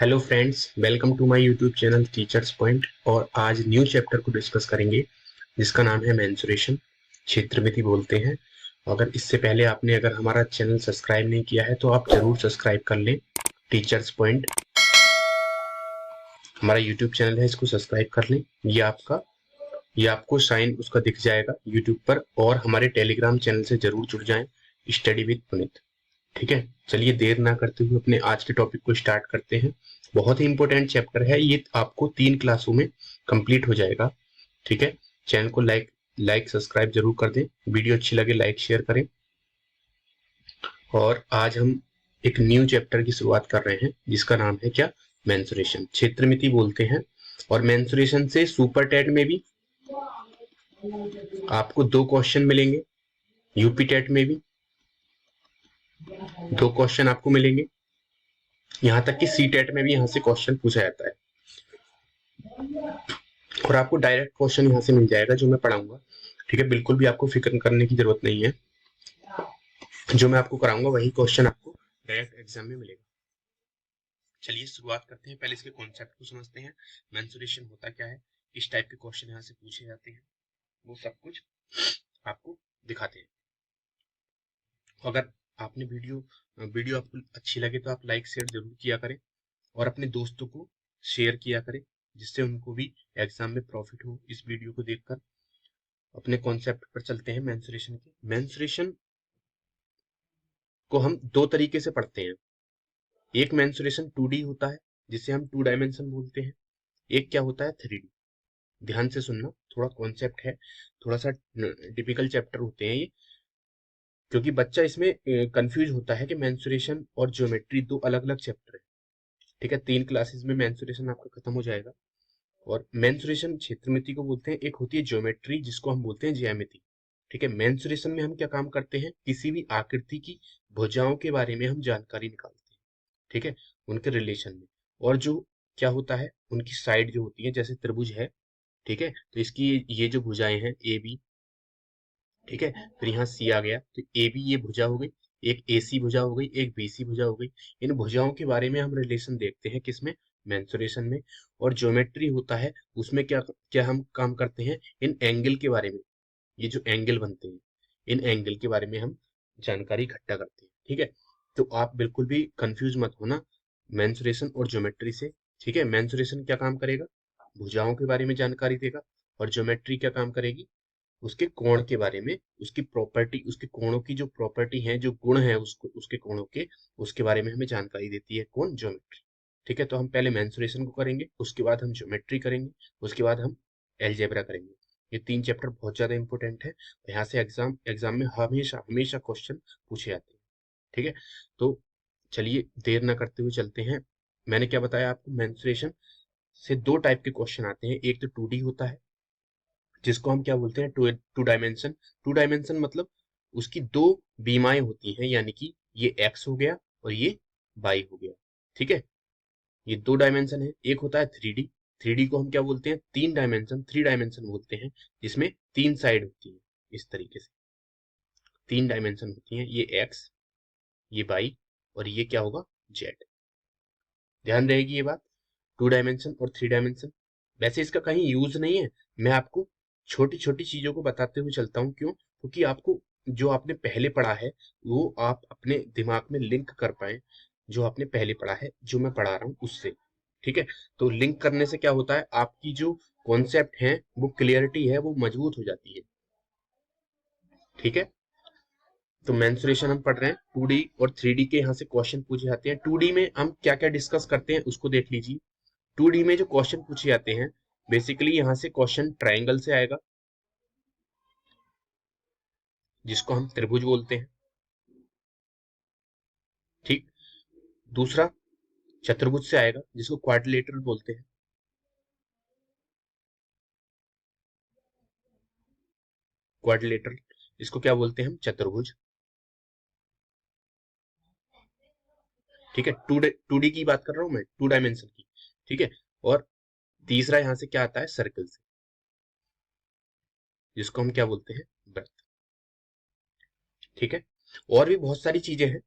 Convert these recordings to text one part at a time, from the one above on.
Hello friends, welcome to my YouTube channel teachers point. और आज new chapter को discuss करेंगे जिसका नाम है मेंसुरेशन, क्षेत्रमिति बोलते हैं। अगर इससे पहले आपने अगर हमारा चैनल सब्सक्राइब नहीं किया है तो आप जरूर सब्सक्राइब कर लें। टीचर्स पॉइंट हमारा यूट्यूब चैनल है, इसको सब्सक्राइब कर लें। ये आपको साइन उसका दिख जाएगा यूट्यूब पर। और हमारे टेलीग्राम चैनल से जरूर जुड़ जाएं, स्टडी विद पुनीत। ठीक है, चलिए देर ना करते हुए अपने आज के टॉपिक को स्टार्ट करते हैं। बहुत ही इंपॉर्टेंट चैप्टर है ये, आपको 3 क्लासों में कंप्लीट हो जाएगा। ठीक है, चैनल को लाइक सब्सक्राइब जरूर कर दें, वीडियो अच्छी लगे लाइक शेयर करें। और आज हम एक न्यू चैप्टर की शुरुआत कर रहे हैं जिसका नाम है क्या, मेंसुरेशन, क्षेत्रमिति बोलते हैं। और मेंसुरेशन से सुपर टेट में भी आपको 2 क्वेश्चन मिलेंगे, यूपी टेट में भी 2 क्वेश्चन आपको मिलेंगे, यहाँ तक कि सी टेट में भी यहाँ से क्वेश्चन पूछा जाता है। और आपको डायरेक्ट क्वेश्चन यहाँ से मिल जाएगा जो मैं पढ़ाऊंगा। ठीक है, बिल्कुल भी आपको फिक्र करने की जरूरत नहीं है, जो मैं आपको कराऊंगा वही क्वेश्चन आपको डायरेक्ट एग्जाम में मिलेगा। चलिए शुरुआत करते हैं, पहले इसके कॉन्सेप्ट को समझते हैं। मेंसुरेशन होता क्या है, किस टाइप के क्वेश्चन यहाँ से पूछे जाते हैं, वो सब कुछ आपको दिखाते हैं। अगर आपने वीडियो आपको अच्छी लगे तो आप लाइक शेयर जरूर किया करें और अपने दोस्तों को शेयर किया करें, जिससे उनको भी एग्जाम में प्रॉफिट हो इस वीडियो को देखकर। अपने कॉन्सेप्ट पर चलते हैं मेंसुरेशन के। मेंसुरेशन को हम 2 तरीके से पढ़ते हैं। एक मेंसुरेशन 2D होता है जिसे हम 2 डायमेंशन बोलते हैं। एक क्या होता है, 3D। ध्यान से सुनना, थोड़ा कॉन्सेप्ट है, थोड़ा सा टिपिकल चैप्टर होते हैं ये, क्योंकि बच्चा इसमें कंफ्यूज होता है कि मेंसुरेशन और ज्योमेट्री 2 अलग-अलग चैप्टर है। ठीक है, 3 क्लासेस में मेंसुरेशन आपका खत्म हो जाएगा। और मेंसुरेशन क्षेत्रमिति को बोलते हैं, एक होती है ज्योमेट्री जिसको हम बोलते हैं ज्यामिति। ठीक है, मेंसुरेशन में हम क्या काम करते हैं, किसी भी आकृति की भुजाओं के बारे में हम जानकारी निकालते हैं। ठीक है, उनके रिलेशन में। और जो क्या होता है, उनकी साइड जो होती है, जैसे त्रिभुज है, ठीक है, तो इसकी ये जो भुजाएं हैं ए बी, ठीक है, फिर यहाँ सी आ गया तो ए बी ये भुजा हो गई, एक ए सी भुजा हो गई, एक बी सी भुजा हो गई। इन भुजाओं के बारे में हम रिलेशन देखते हैं किसमें, मेंसुरेशन में। और ज्योमेट्री होता है, उसमें क्या क्या हम काम करते हैं, इन एंगल के बारे में। ये जो एंगल बनते हैं, इन एंगल के बारे में हम जानकारी इकट्ठा करते हैं। ठीक है, तो आप बिल्कुल भी कंफ्यूज मत होना मेंसुरेशन और ज्योमेट्री से। ठीक है, मेंसुरेशन क्या काम करेगा, भुजाओं के बारे में जानकारी देगा। और ज्योमेट्री क्या काम करेगी, उसके कोण के बारे में, उसकी प्रॉपर्टी, उसके कोणों की जो प्रॉपर्टी है, जो गुण है उसको, उसके कोणों के, उसके बारे में हमें जानकारी देती है कौन, ज्योमेट्री। ठीक है, तो हम पहले मेंसुरेशन को करेंगे, उसके बाद हम ज्योमेट्री करेंगे, उसके बाद हम एलजेब्रा करेंगे। ये 3 चैप्टर बहुत ज्यादा इंपॉर्टेंट है, यहाँ से एग्जाम एग्जाम में हमेशा हमेशा क्वेश्चन पूछे जाते हैं। ठीक है, तो चलिए देर ना करते हुए चलते हैं। मैंने क्या बताया आपको, मेंसुरेशन से 2 टाइप के क्वेश्चन आते हैं। एक तो 2D होता है जिसको हम क्या बोलते हैं, टू डायमेंशन। 2 डायमेंशन मतलब उसकी 2 बीमाएं होती हैं, यानी कि ये एक्स हो गया और ये वाई हो गया। ठीक है, ये 2 डायमेंशन है। एक होता है 3D। 3D को हम क्या बोलते हैं, 3 डायमेंशन, 3 डायमेंशन बोलते हैं, जिसमें 3 साइड होती है। इस तरीके से 3 डायमेंशन होती हैं, ये एक्स, ये वाई, और ये क्या होगा, जेड। ध्यान रहेगी ये बात, 2 डायमेंशन और 3 डायमेंशन। वैसे इसका कहीं यूज नहीं है, मैं आपको छोटी छोटी चीजों को बताते हुए चलता हूँ। क्यों, क्योंकि आपको जो आपने पहले पढ़ा है वो आप अपने दिमाग में लिंक कर पाए, जो आपने पहले पढ़ा है, जो मैं पढ़ा रहा हूँ उससे। ठीक है, तो लिंक करने से क्या होता है, आपकी जो कॉन्सेप्ट है, वो क्लियरिटी है, वो मजबूत हो जाती है। ठीक है, तो मेंसुरेशन हम पढ़ रहे हैं, 2D और 3D के यहाँ से क्वेश्चन पूछे जाते हैं। 2D में हम क्या क्या डिस्कस करते हैं उसको देख लीजिए। 2D में जो क्वेश्चन पूछे जाते हैं, बेसिकली यहाँ से क्वेश्चन ट्रायंगल से आएगा, जिसको हम त्रिभुज बोलते हैं। ठीक, दूसरा चतुर्भुज से आएगा जिसको क्वाड्रिलेटरल बोलते हैं। क्वाड्रिलेटरल, इसको क्या बोलते हैं हम, चतुर्भुज। ठीक है, टू डी की बात कर रहा हूं मैं, 2 डायमेंशन की। ठीक है, और तीसरा यहाँ से क्या आता है, सर्कल से, जिसको हम क्या बोलते हैं, वृत्त। ठीक है, और भी बहुत सारी चीजें हैं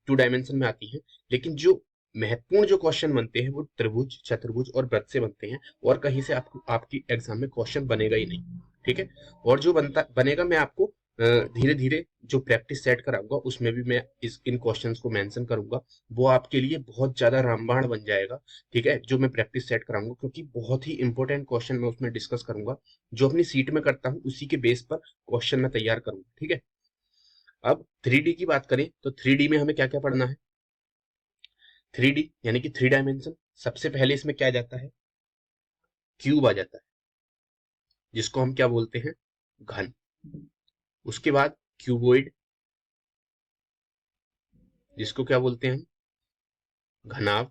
2 डायमेंशन में आती हैं, लेकिन जो महत्वपूर्ण जो क्वेश्चन बनते हैं वो त्रिभुज, चतुर्भुज और वृत्त से बनते हैं, और कहीं से आपको आपकी एग्जाम में क्वेश्चन बनेगा ही नहीं। ठीक है, और जो बनेगा मैं आपको धीरे धीरे जो प्रैक्टिस सेट कराऊंगा उसमें भी मैं इन क्वेश्चंस को मेंशन करूंगा। वो आपके लिए बहुत ज्यादा रामबाण बन जाएगा। ठीक है, जो मैं प्रैक्टिस सेट कराऊंगा, क्योंकि बहुत ही इंपॉर्टेंट क्वेश्चन मैं उसमें डिस्कस करूंगा। जो अपनी सीट में करता हूँ उसी के बेस पर क्वेश्चन मैं तैयार करूंगा। ठीक है, अब 3D की बात करें तो 3D में हमें क्या क्या पढ़ना है। 3D यानी कि 3 डायमेंशन। सबसे पहले इसमें क्या आ जाता है, क्यूब आ जाता है, जिसको हम क्या बोलते हैं, घन। उसके बाद क्यूबोइड, जिसको क्या बोलते हैं हम, घनाभ।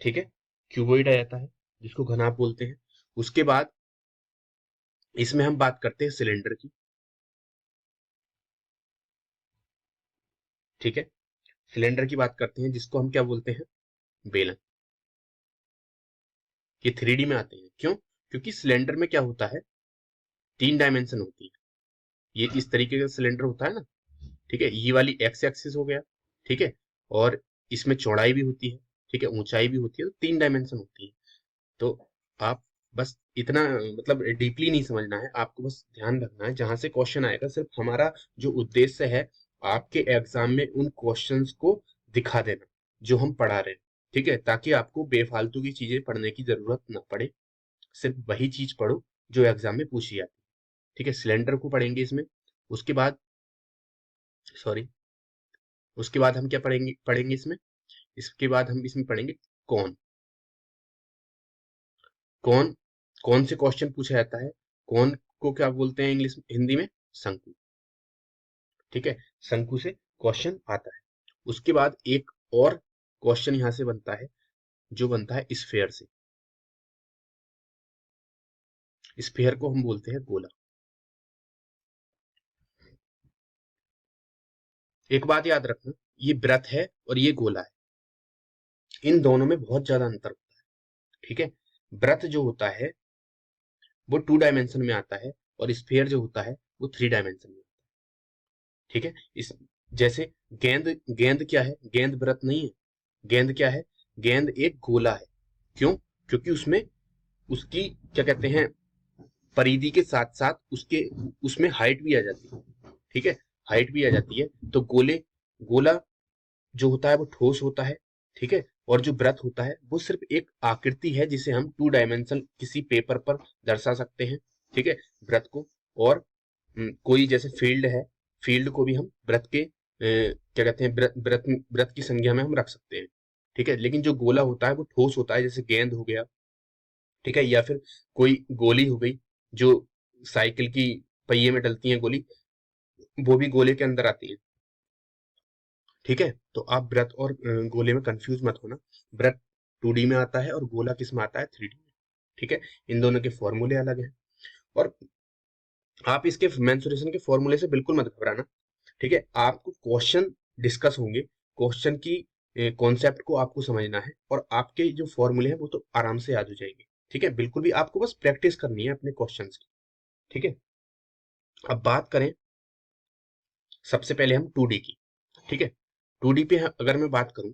ठीक है, क्यूबोइड आ जाता है जिसको घनाभ बोलते हैं। उसके बाद इसमें हम बात करते हैं सिलेंडर की। ठीक है, सिलेंडर की बात करते हैं जिसको हम क्या बोलते हैं, बेलन। ये 3D में आते हैं, क्यों? क्योंकि सिलेंडर में क्या होता है, 3 डायमेंशन होती है। ये इस तरीके का सिलेंडर होता है ना। ठीक है, ये वाली एक्स एक्सिस हो गया। ठीक है, और इसमें चौड़ाई भी होती है। ठीक है, ऊंचाई भी होती है, तो 3 डायमेंशन होती है। तो आप बस इतना मतलब डीपली नहीं समझना है, आपको बस ध्यान रखना है जहां से क्वेश्चन आएगा, सिर्फ हमारा जो उद्देश्य है आपके एग्जाम में उन क्वेश्चंस को दिखा देना जो हम पढ़ा रहे हैं। ठीक है, ताकि आपको बेफालतू की चीजें पढ़ने की जरूरत ना पड़े, सिर्फ वही चीज पढ़ो जो एग्जाम में पूछी जाती है। ठीक है, सिलेंडर को पढ़ेंगे इसमें। उसके बाद, सॉरी, उसके बाद हम क्या पढ़ेंगे पढ़ेंगे इसमें, इसके बाद हम इसमें पढ़ेंगे कौन। कौन कौन से क्वेश्चन पूछा जाता है, कौन को क्या बोलते हैं इंग्लिश हिंदी में, शंकु। ठीक है, शंकु से क्वेश्चन आता है। उसके बाद एक और क्वेश्चन यहां से बनता है, जो बनता है स्फेयर से। स्फेयर को हम बोलते हैं गोला। एक बात याद रखना, ये वृत्त है और ये गोला है, इन दोनों में बहुत ज्यादा अंतर होता है। ठीक है, वृत्त जो होता है वो 2 डायमेंशन में आता है, और स्फेयर जो होता है वो 3 डायमेंशन में। ठीक है, इस जैसे गेंद, गेंद क्या है, गेंद वृत्त नहीं है। गेंद क्या है, गेंद एक गोला है। क्यों? क्योंकि उसमें उसकी क्या कहते हैं, परिधि के साथ साथ उसके उसमें हाइट भी आ जाती है। ठीक है, हाइट भी आ जाती है। तो गोला जो होता है वो ठोस होता है। ठीक है, और जो वृत्त होता है वो सिर्फ एक आकृति है जिसे हम 2 डायमेंशन किसी पेपर पर दर्शा सकते हैं। ठीक है, वृत्त को। और कोई जैसे फील्ड है, फील्ड को भी हम वृत्त के क्या कहते हैं, वृत्त वृत्त वृत्त की संज्ञा में हम रख सकते हैं। ठीक है, लेकिन जो गोला होता है वो ठोस होता है, जैसे गेंद हो गया। ठीक है, या फिर कोई गोली हो गई, जो साइकिल की पहिए में डलती है गोली, वो भी गोले के अंदर आती है। ठीक है, तो आप वृत्त और गोले में कंफ्यूज मत होना। वृत्त 2D में आता है और गोला किस में आता है, 3D में। ठीक है, इन दोनों के फॉर्मूले अलग हैं। और आप इसके मेंसुरेशन के फॉर्मूले से बिल्कुल मत घबराना। ठीक है, आपको क्वेश्चन डिस्कस होंगे, क्वेश्चन की कॉन्सेप्ट को आपको समझना है, और आपके जो फॉर्मूले हैं वो तो आराम से याद हो जाएंगे। ठीक है, बिल्कुल भी आपको बस प्रैक्टिस करनी है अपने क्वेश्चंस की। ठीक है, अब बात करें सबसे पहले हम 2D की। ठीक है, 2D पे अगर मैं बात करूं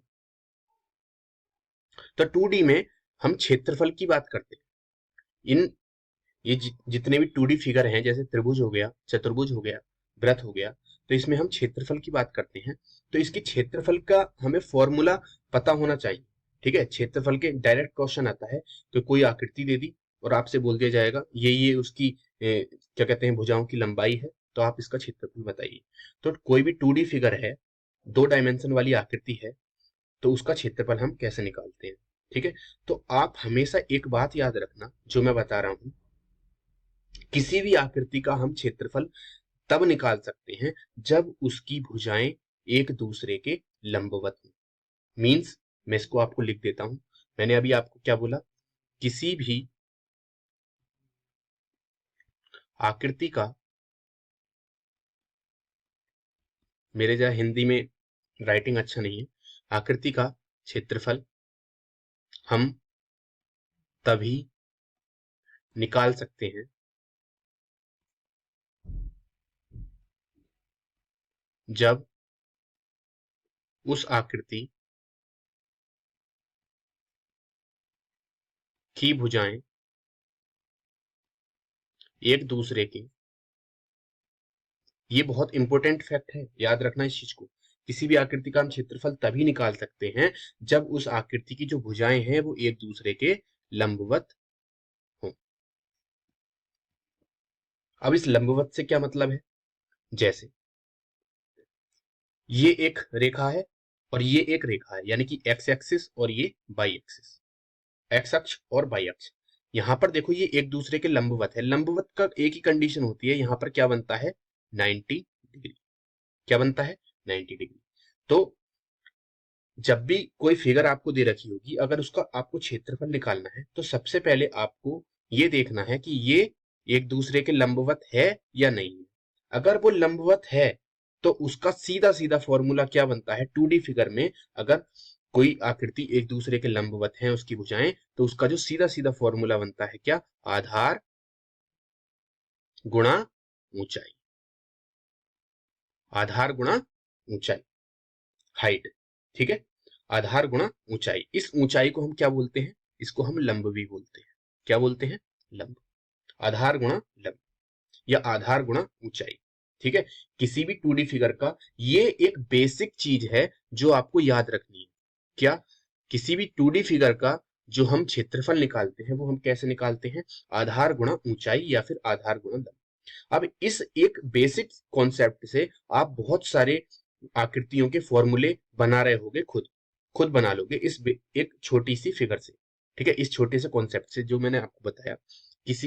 तो 2D में हम क्षेत्रफल की बात करते हैं। ये जितने भी 2D फिगर हैं, जैसे त्रिभुज हो गया, चतुर्भुज हो गया, वृत्त हो गया, तो इसमें हम क्षेत्रफल की बात करते हैं। तो इसके क्षेत्रफल का हमें फॉर्मूला पता होना चाहिए। ठीक है, क्षेत्रफल के डायरेक्ट क्वेश्चन आता है कि कोई आकृति दे दी और आपसे बोल दिया जाएगा ये उसकी क्या कहते हैं, भुजाओं की लंबाई है, तो आप इसका क्षेत्रफल बताइए। तो कोई भी 2D फिगर है, 2 डायमेंशन वाली आकृति है, तो उसका क्षेत्रफल हम कैसे निकालते हैं। ठीक है, तो आप हमेशा एक बात याद रखना जो मैं बता रहा हूं, किसी भी आकृति का हम क्षेत्रफल तब निकाल सकते हैं जब उसकी भुजाएं एक दूसरे के लंबवत हों। मीन्स, मैं इसको आपको लिख देता हूं। मैंने अभी आपको क्या बोला, किसी भी आकृति का, मेरे जरा हिंदी में राइटिंग अच्छा नहीं है, आकृति का क्षेत्रफल हम तभी निकाल सकते हैं जब उस आकृति की भुजाएं एक दूसरे के, ये बहुत इंपॉर्टेंट फैक्ट है, याद रखना इस चीज को। किसी भी आकृति का हम क्षेत्रफल तभी निकाल सकते हैं जब उस आकृति की जो भुजाएं हैं वो एक दूसरे के लंबवत हों। अब इस लंबवत से क्या मतलब है? जैसे ये एक रेखा है और ये एक रेखा है, यानी कि एक्स एक्सिस और ये वाई एक्सिस, एक्स अक्ष और वाई अक्ष। यहां पर देखो ये एक दूसरे के लंबवत है। लंबवत का एक ही कंडीशन होती है, यहां पर क्या बनता है? 90 डिग्री। क्या बनता है? 90 डिग्री। तो जब भी कोई फिगर आपको दे रखी होगी, अगर उसका आपको क्षेत्रफल निकालना है तो सबसे पहले आपको ये देखना है कि ये एक दूसरे के लंबवत है या नहीं है। अगर वो लंबवत है तो उसका सीधा सीधा फॉर्मूला क्या बनता है 2D फिगर में? अगर कोई आकृति एक दूसरे के लंबवत है उसकी भुजाएं, तो उसका जो सीधा सीधा फॉर्मूला बनता है क्या? आधार गुणा ऊंचाई। आधार गुणा ऊंचाई, हाइट। ठीक है, आधार गुणा ऊंचाई। इस ऊंचाई को हम क्या बोलते हैं? इसको हम लंब भी बोलते हैं। क्या बोलते हैं? लंब। आधार गुणा लंब या आधार गुणा ऊंचाई। ठीक है, किसी भी 2D फिगर का ये एक बेसिक चीज है जो आपको याद रखनी है। क्या? किसी भी 2D फिगर का जो हम क्षेत्रफल निकालते हैं वो हम कैसे निकालते हैं? आधार गुणा ऊंचाई या फिर आधार गुणा लंब। अब इस एक बेसिक कॉन्सेप्ट से आप बहुत सारे आकृतियों के फॉर्मूले बना रहे होगे, खुद खुद बना लोगे एक छोटी सी फिगर से। ठीक है, इस छोटे से कॉन्सेप्ट से जो मैंने आपको बताया।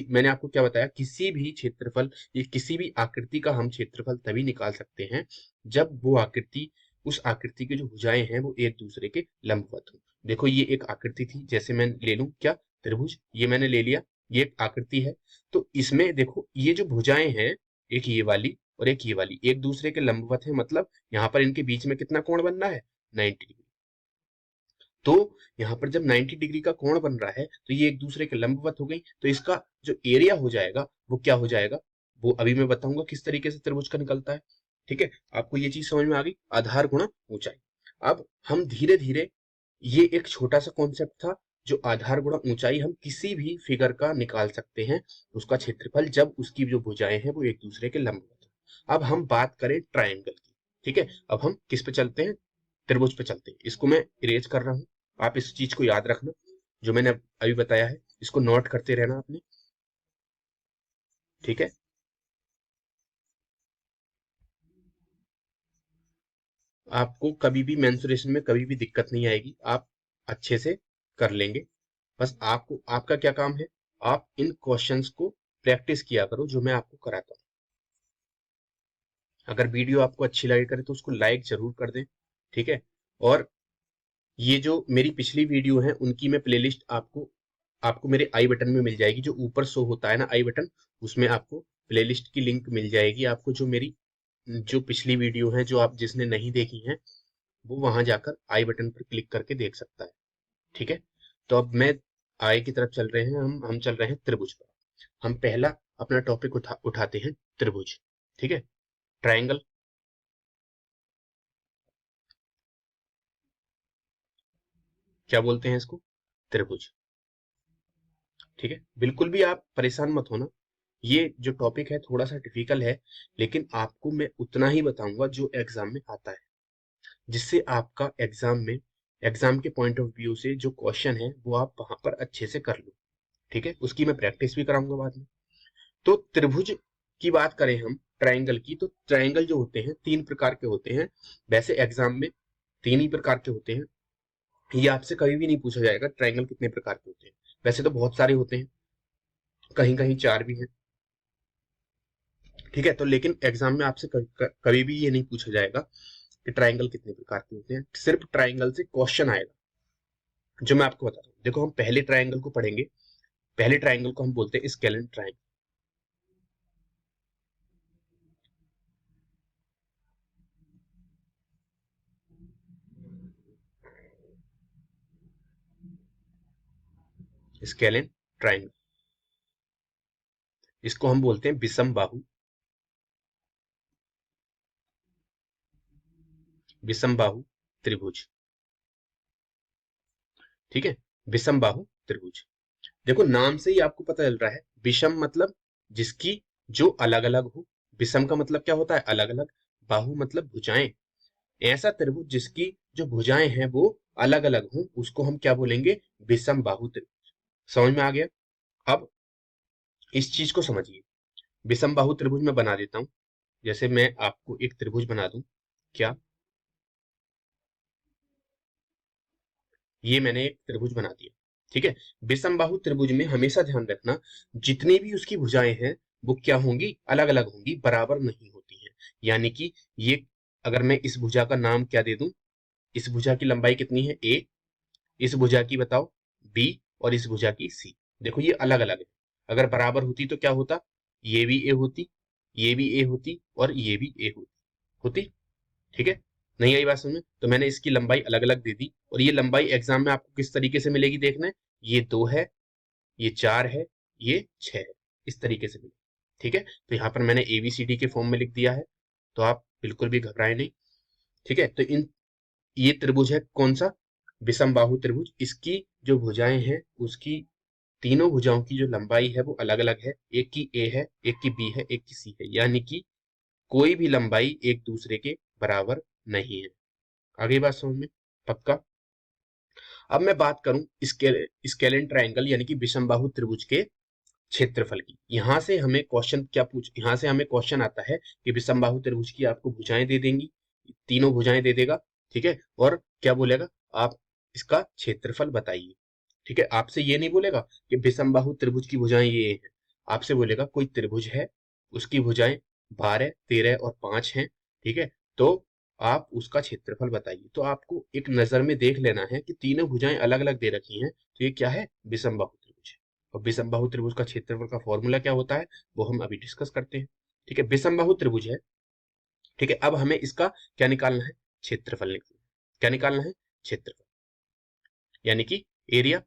मैंने आपको क्या बताया? किसी भी क्षेत्रफल या किसी भी आकृति का हम क्षेत्रफल तभी निकाल सकते हैं जब वो आकृति, उस आकृति की जो भुजाएं हैं वो एक दूसरे के लंबवत हो। देखो ये एक आकृति थी, जैसे मैं ले लूं क्या? त्रिभुज, ये मैंने ले लिया, ये एक आकृति है। तो इसमें देखो ये जो भुजाएं हैं, एक ये वाली और एक ये वाली, एक दूसरे के लंबवत है, मतलब यहाँ पर इनके बीच में कितना कोण बन रहा है? 90 डिग्री। तो यहाँ पर जब 90 डिग्री का कोण बन रहा है तो ये एक दूसरे के लंबवत हो गई, तो इसका जो एरिया हो जाएगा वो क्या हो जाएगा? वो अभी मैं बताऊंगा किस तरीके से त्रिभुज का निकलता है। ठीक है, आपको ये चीज समझ में आ गई, आधार गुणा ऊंचाई। अब हम धीरे धीरे, ये एक छोटा सा कॉन्सेप्ट था, जो आधार गुणा ऊंचाई हम किसी भी फिगर का निकाल सकते हैं उसका क्षेत्रफल जब उसकी जो भुजाएं हैं वो एक दूसरे के लंबवत हो। अब हम बात करें ट्रायंगल की। ठीक है, अब हम किस पे चलते हैं? त्रिभुज पे चलते हैं। इसको मैं इरेज कर रहा हूं, आप इस चीज को याद रखना, जो मैंने अभी बताया है इसको नोट करते रहना आपने। ठीक है, आपको कभी भी मेंसुरेशन में कभी भी दिक्कत नहीं आएगी, आप अच्छे से कर लेंगे। बस आपको, आपका क्या काम है? आप इन क्वेश्चंस को प्रैक्टिस किया करो जो मैं आपको कराता हूँ। अगर वीडियो आपको अच्छी लगे करे तो उसको लाइक जरूर कर दें। ठीक है, और ये जो मेरी पिछली वीडियो है उनकी मैं प्लेलिस्ट आपको आपको मेरे आई बटन में मिल जाएगी, जो ऊपर शो होता है ना आई बटन, उसमें आपको प्लेलिस्ट की लिंक मिल जाएगी। आपको जो मेरी जो पिछली वीडियो है जो आप जिसने नहीं देखी है वो वहां जाकर आई बटन पर क्लिक करके देख सकता है। ठीक है, तो अब मैं आगे की तरफ चल रहे हैं, हम चल रहे हैं त्रिभुज पर। हम पहला अपना टॉपिक उठाते हैं त्रिभुज। ठीक है, ट्रायंगल। क्या बोलते हैं इसको? त्रिभुज। ठीक है, बिल्कुल भी आप परेशान मत होना, ये जो टॉपिक है थोड़ा सा डिफिकल्ट है, लेकिन आपको मैं उतना ही बताऊंगा जो एग्जाम में आता है, जिससे आपका एग्जाम में, एग्जाम के पॉइंट ऑफ व्यू से जो क्वेश्चन है वो आप वहां पर अच्छे से कर लो। ठीक है, उसकी मैं प्रैक्टिस भी कराऊंगा बाद में। तो त्रिभुज की बात करें हम, ट्रायंगल की, तो ट्रायंगल जो होते हैं तीन प्रकार के होते हैं। वैसे एग्जाम में तीन ही प्रकार के होते हैं, ये आपसे कभी भी नहीं पूछा जाएगा ट्रायंगल कितने प्रकार के होते हैं। वैसे तो बहुत सारे होते हैं, कहीं कहीं चार भी हैं। ठीक है, तो लेकिन एग्जाम में आपसे कभी भी ये नहीं पूछा जाएगा कि ट्रायंगल कितने प्रकार के होते हैं। सिर्फ ट्रायंगल से क्वेश्चन आएगा जो मैं आपको बताता हूँ। देखो हम पहले ट्रायंगल को पढ़ेंगे। पहले ट्रायंगल को हम बोलते हैं स्केलेन ट्रायंगल। स्केलेन ट्रायंगल, इसको हम बोलते हैं विषम बाहु। विषम बाहु त्रिभुज। ठीक है, विषम बाहु त्रिभुज। देखो नाम से ही आपको पता चल रहा है, विषम मतलब जिसकी जो अलग अलग हो। विषम का मतलब क्या होता है? अलग अलग। बाहु मतलब भुजाएं। ऐसा त्रिभुज जिसकी जो भुजाएं हैं वो अलग अलग हों, उसको हम क्या बोलेंगे? विषम बाहु त्रिभुज। समझ में आ गया? अब इस चीज को समझिए। विषम बाहु त्रिभुज मैं बना देता हूं। जैसे मैं आपको एक त्रिभुज बना दूं। क्या? ये मैंने एक त्रिभुज बना दिया। ठीक है। विषम बाहु त्रिभुज में हमेशा ध्यान रखना, जितनी भी उसकी भुजाएं हैं वो क्या होंगी? अलग अलग होंगी, बराबर नहीं होती हैं। यानी कि ये, अगर मैं इस भुजा का नाम क्या दे दूं? इस भुजा की लंबाई कितनी है? ए। इस भुजा की बताओ बी। और इस भुजा की सी। देखो ये अलग अलग है। अगर बराबर होती तो क्या होता? ये भी ए होती, ये भी ए होती, और ये भी ए होती। ठीक है। नहीं आई बात समझ में? तो मैंने इसकी लंबाई अलग अलग दे दी, और ये लंबाई एग्जाम में आपको किस तरीके से मिलेगी देखना है। ये 2 है, ये 4 है, ये 6 है। इस तरीके से मिलेगी। ठीक है। तो यहाँ पर मैंने एबीसीडी के फॉर्म में लिख दिया है, तो आप बिल्कुल भी घबराए नहीं। ठीक है। तो इन ये त्रिभुज है कौन सा? विषम बाहु त्रिभुज। इसकी जो भुजाएं हैं उसकी, तीनों भुजाओं की जो लंबाई है वो अलग अलग है। एक की ए है, एक की बी है, एक की सी है। यानी कि कोई भी लंबाई एक दूसरे के बराबर नहीं है। आगे बात समझ में? पक्का? अब मैं बात करूं स्केलेन ट्रायंगल यानी कि विषमबाहु त्रिभुज के क्षेत्रफल की। यहां से हमें क्वेश्चन क्या पूछ यहां से हमें क्वेश्चन आता है कि विषमबाहु त्रिभुज की आपको भुजाएं दे देंगी, तीनों भुजाएं दे देगा। ठीक है। और क्या बोलेगा? आप इसका क्षेत्रफल बताइए। ठीक है। आपसे ये नहीं बोलेगा कि विषमबाहु त्रिभुज की भुजाएं ये हैं। आपसे बोलेगा कोई त्रिभुज है, उसकी भुजाएं 12, 13 और 5 हैं। ठीक है। तो आप उसका क्षेत्रफल बताइए। तो आपको एक नजर में देख लेना है कि तीनों भुजाएं अलग अलग दे रखी हैं, तो ये क्या है? विषमबाहु त्रिभुज है। और विषमबाहु त्रिभुज का क्षेत्रफल का फॉर्मूला क्या होता है वो हम अभी डिस्कस करते हैं। ठीक है। विषमबाहु त्रिभुज है। ठीक है। अब हमें इसका क्या निकालना है? क्षेत्रफल निकालना है। क्या निकालना है? क्षेत्रफल, यानी कि एरिया।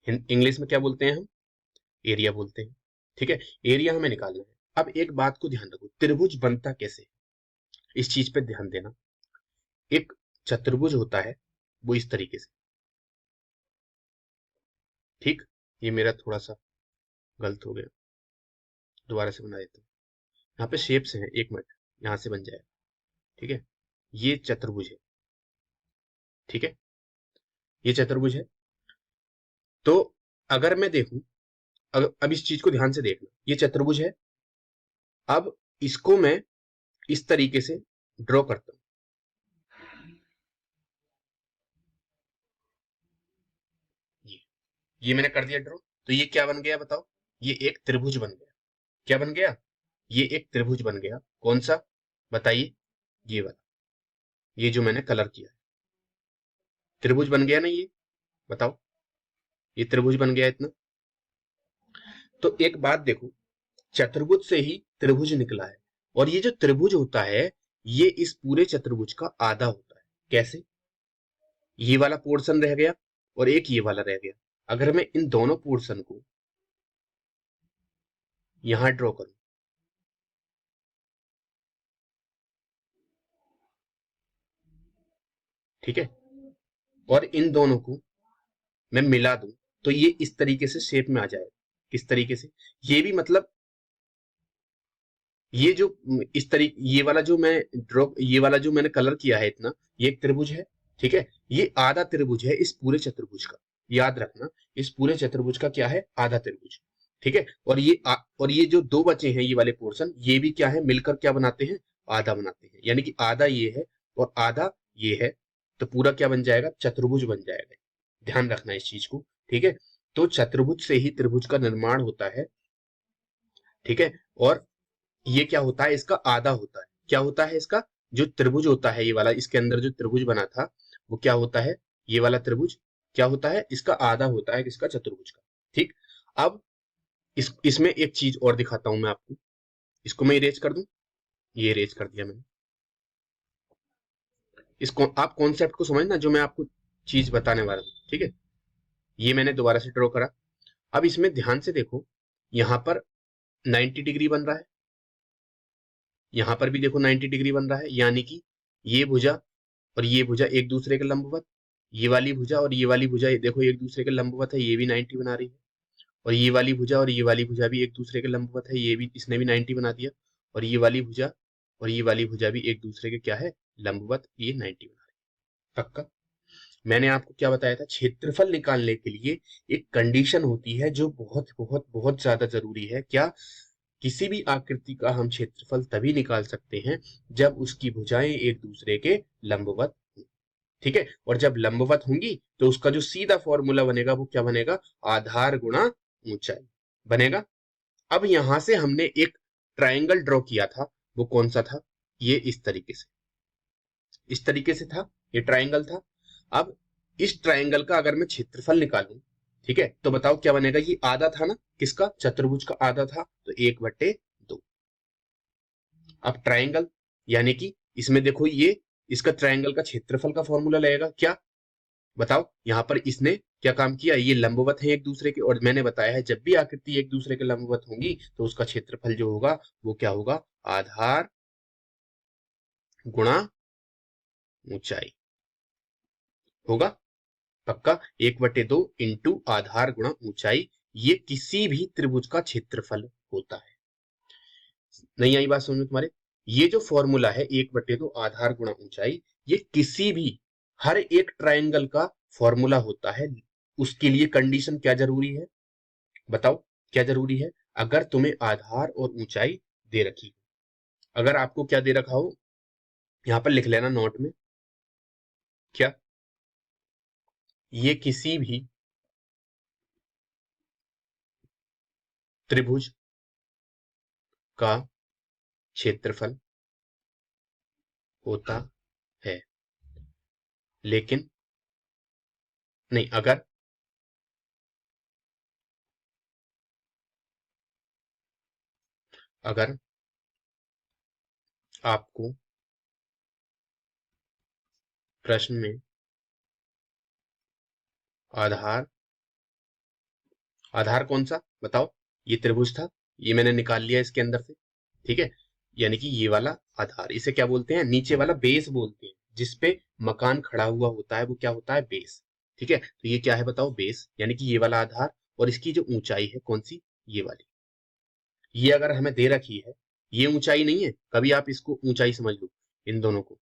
इंग्लिश में क्या बोलते हैं हम? एरिया बोलते हैं। ठीक है। एरिया हमें निकालना है। अब एक बात को ध्यान रखो, त्रिभुज बनता कैसे है, इस चीज पे ध्यान देना। एक चतुर्भुज होता है वो इस तरीके से। ठीक। ये मेरा थोड़ा सा गलत हो गया, दोबारा से बना देता हूँ। यहाँ पे शेप्स हैं, एक मिनट, यहाँ से बन जाएगा। ठीक है। ये चतुर्भुज है। ठीक है। ये चतुर्भुज है। तो अगर मैं देखूं, अब इस चीज को ध्यान से देखना, ये चतुर्भुज है। अब इसको मैं इस तरीके से ड्रॉ करता हूं। ये ये मैंने कर दिया ड्रॉ। तो ये क्या बन गया बताओ? ये एक त्रिभुज बन गया। क्या बन गया? ये एक त्रिभुज बन गया। कौन सा? बताइए। ये वाला, ये जो मैंने कलर किया है, त्रिभुज बन गया ना ये? बताओ। ये त्रिभुज बन गया इतना। तो एक बात देखो, चतुर्भुज से ही त्रिभुज निकला है, और ये जो त्रिभुज होता है ये इस पूरे चतुर्भुज का आधा होता है। कैसे? ये वाला पोर्शन रह गया और एक ये वाला रह गया। अगर मैं इन दोनों पोर्शन को यहां ड्रॉ करूं, ठीक है, और इन दोनों को मैं मिला दूं, तो ये इस तरीके से शेप में आ जाएगा। किस तरीके से? ये भी मतलब, ये जो इस तरीके, ये वाला जो मैंने कलर किया है इतना, ये एक त्रिभुज है। ठीक है। ये आधा त्रिभुज है इस पूरे चतुर्भुज का। याद रखना, इस पूरे चतुर्भुज का क्या है? आधा त्रिभुज। ठीक है। और ये जो दो बचे हैं ये वाले पोर्शन, ये भी क्या है? मिलकर क्या बनाते हैं? आधा बनाते हैं। यानी कि आधा ये है और आधा ये है, तो पूरा क्या बन जाएगा? चतुर्भुज बन जाएगा। ध्यान रखना इस चीज को। ठीक है। तो चतुर्भुज से ही त्रिभुज का निर्माण होता है। ठीक है। और ये क्या होता है? इसका आधा होता है। क्या होता है इसका? जो त्रिभुज होता है ये वाला, इसके अंदर जो त्रिभुज बना था वो क्या होता है? ये वाला त्रिभुज क्या होता है? इसका आधा होता है किसका? चतुर्भुज का। ठीक। अब इसमें एक चीज और दिखाता हूं मैं आपको। इसको मैं इरेज कर दूं। ये इरेज कर दिया मैंने। इसको आप कॉन्सेप्ट को समझना जो मैं आपको चीज बताने वाला हूं। ठीक है। ये मैंने दोबारा से ड्रॉ करा। अब इसमें ध्यान से देखो, यहां पर 90 डिग्री बन रहा है, यहां पर भी देखो 90 डिग्री बन रहा है। यानी कि ये भुजा और ये भुजा एक दूसरे के लंबवत, ये वाली भुजा और ये वाली भुजा ये देखो एक दूसरे के लंबवत है, ये भी 90 बना रही है। और ये वाली भुजा और ये वाली भुजा भी एक दूसरे के लंबवत है, ये भी इसने भी 90 बना दिया, और ये वाली भुजा और ये वाली भुजा भी एक दूसरे के क्या है, लंबवत, ये 90 बना रही है। पक्का? मैंने आपको क्या बताया था, क्षेत्रफल निकालने के लिए एक कंडीशन होती है जो बहुत बहुत बहुत ज्यादा जरूरी है। क्या? किसी भी आकृति का हम क्षेत्रफल तभी निकाल सकते हैं जब उसकी भुजाएं एक दूसरे के लंबवत हों। ठीक है, और जब लंबवत होंगी तो उसका जो सीधा फॉर्मूला बनेगा वो क्या बनेगा, आधार गुणा ऊंचाई बनेगा। अब यहां से हमने एक ट्रायंगल ड्रॉ किया था, वो कौन सा था, ये इस तरीके से था, ये ट्रायंगल था। अब इस ट्रायंगल का अगर मैं क्षेत्रफल निकालूं, ठीक है, तो बताओ क्या बनेगा, ये आधा था ना, किसका, चतुर्भुज का आधा था, तो 1/2। अब ट्रायंगल, यानी कि इसमें देखो, ये इसका ट्रायंगल का क्षेत्रफल का फॉर्मूला लगेगा क्या, बताओ। यहां पर इसने क्या काम किया, ये लंबवत है एक दूसरे के, और मैंने बताया है जब भी आकृति एक दूसरे के लंबवत होंगी तो उसका क्षेत्रफल जो होगा वो क्या होगा, आधार गुणा ऊंचाई होगा। पक्का? 1/2 इंटू आधार गुणा ऊंचाई, ये किसी भी त्रिभुज का क्षेत्रफल होता है। नहीं आई बात समझ में तुम्हारे? ये जो फॉर्मूला है 1/2 आधार गुणा ऊंचाई, ये किसी भी, हर एक ट्रायंगल का फॉर्मूला होता है। उसके लिए कंडीशन क्या जरूरी है, बताओ क्या जरूरी है। अगर तुम्हें आधार और ऊंचाई दे रखी हो, अगर आपको क्या दे रखा हो, यहां पर लिख लेना नोट में, क्या, ये किसी भी त्रिभुज का क्षेत्रफल होता है, लेकिन नहीं, अगर आपको प्रश्न में आधार, आधार कौन सा बताओ, ये त्रिभुज था, ये मैंने निकाल लिया इसके अंदर से, ठीक है, यानी कि ये वाला आधार, इसे क्या बोलते हैं, नीचे वाला बेस बोलते हैं, जिसपे मकान खड़ा हुआ होता है वो क्या होता है, बेस। ठीक है, तो ये क्या है बताओ, बेस, यानी कि ये वाला आधार, और इसकी जो ऊंचाई है कौन सी, ये वाली। ये अगर हमें दे रखी है, ये ऊंचाई नहीं है, कभी आप इसको ऊंचाई समझ लो, इन दोनों को,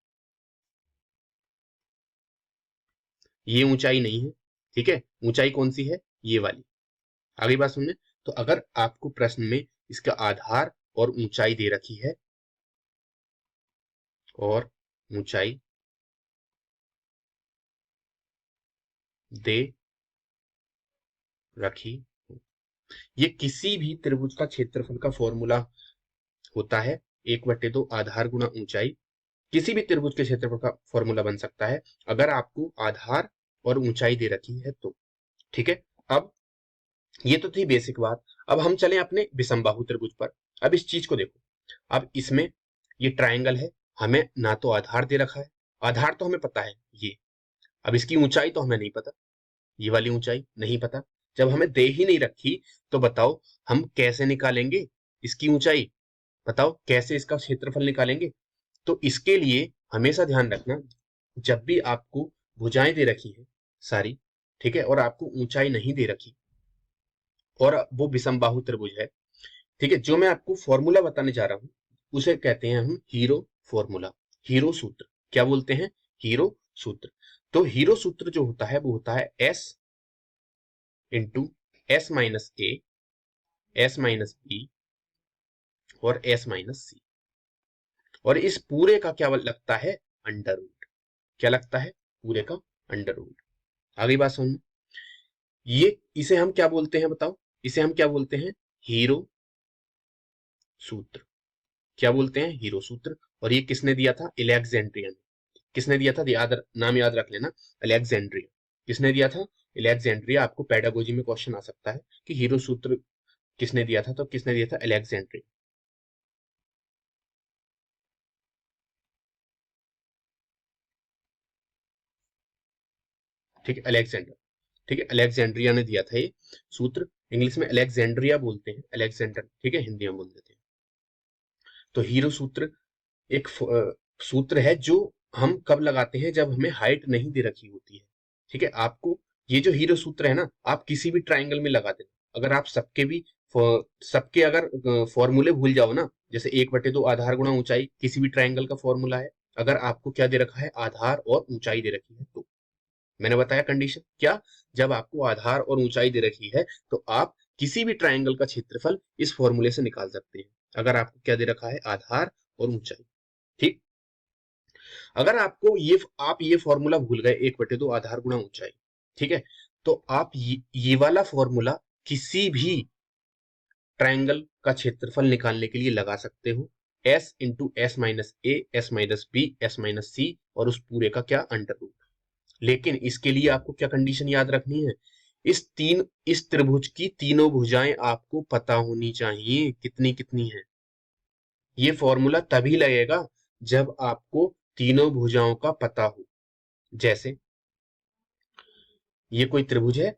ये ऊंचाई नहीं है, ठीक है, ऊंचाई कौन सी है, ये वाली। आगे बात सुनने, तो अगर आपको प्रश्न में इसका आधार और ऊंचाई दे रखी है, और ऊंचाई दे रखी, ये किसी भी त्रिभुज का क्षेत्रफल का फॉर्मूला होता है, 1/2 आधार गुणा ऊंचाई, किसी भी त्रिभुज के क्षेत्रफल का फॉर्मूला बन सकता है अगर आपको आधार और ऊंचाई दे रखी है तो। ठीक है, अब ये तो थी बेसिक बात। अब हम चले अपने विषमबाहु त्रिभुज पर। अब इस चीज को देखो, अब इसमें ये ट्रायंगल है, हमें ना तो आधार दे रखा है, आधार तो हमें पता है ये, अब इसकी ऊंचाई तो हमें नहीं पता, ये वाली ऊंचाई नहीं पता। जब हमें दे ही नहीं रखी तो बताओ हम कैसे निकालेंगे इसकी ऊंचाई, बताओ कैसे इसका क्षेत्रफल निकालेंगे। तो इसके लिए हमेशा ध्यान रखना, जब भी आपको भुजाएं दे रखी है सारी, ठीक है, और आपको ऊंचाई नहीं दे रखी, और वो विषमबाहु त्रिभुज है, ठीक है, जो मैं आपको फॉर्मूला बताने जा रहा हूं उसे कहते हैं हम हीरो फॉर्मूला, हीरो सूत्र। क्या बोलते हैं, हीरो सूत्र। तो हीरो सूत्र जो होता है वो होता है S into S minus A, S minus B, और एस माइनस सी, और इस पूरे का क्या लगता है, अंडर रूट। क्या लगता है, पूरे का अंडर रूट। आगे बात समझ में? ये, इसे हम क्या बोलते हैं बताओ, इसे हम क्या बोलते हैं, हीरो सूत्र। क्या बोलते हैं, हीरो सूत्र। और ये किसने दिया था, इलेक्जेंड्रिया ने। किसने दिया था, नाम याद रख लेना, अलेक्जेंड्रिया। किसने दिया था, अलेक्जेंड्रिया। आपको पेडागोजी में क्वेश्चन आ सकता है कि हीरो सूत्र किसने दिया था, तो किसने दिया था, अलेक्जेंड्रिया। ठीक है, अलेक्जेंडर, ठीक है, अलेक्जेंड्रिया ने दिया था ये सूत्र। इंग्लिश में अलेक्जेंड्रिया बोलते हैं, अलेक्जेंडर, ठीक है, हिंदी में बोल देते हैं। तो हीरो सूत्र एक सूत्र है जो हम कब लगाते हैं, जब हमें हाइट नहीं दे रखी होती है। ठीक है, आपको ये जो हीरो सूत्र है ना, आप किसी भी ट्राइंगल में लगा देना, अगर आप सबके अगर फॉर्मूले भूल जाओ ना, जैसे 1/2 आधार गुणा ऊंचाई किसी भी ट्रायंगल का फॉर्मूला है, अगर आपको क्या दे रखा है, आधार और ऊंचाई दे रखी है, तो मैंने बताया कंडीशन क्या, जब आपको आधार और ऊंचाई दे रखी है तो आप किसी भी ट्रायंगल का क्षेत्रफल इस फॉर्मूले से निकाल सकते हैं, अगर आपको क्या दे रखा है, आधार और ऊंचाई। ठीक, अगर आपको आप ये फॉर्मूला भूल गए 1/2 आधार गुणा ऊंचाई, ठीक है, तो आप ये वाला फॉर्मूला किसी भी ट्रायंगल का क्षेत्रफल निकालने के लिए लगा सकते हो, s into S minus A, S minus B, S minus C, और उस पूरे का क्या, अंडर रूट। लेकिन इसके लिए आपको क्या कंडीशन याद रखनी है, इस त्रिभुज की तीनों भुजाएं आपको पता होनी चाहिए कितनी कितनी है। ये फॉर्मूला तभी लगेगा जब आपको तीनों भुजाओं का पता हो। जैसे ये कोई त्रिभुज है,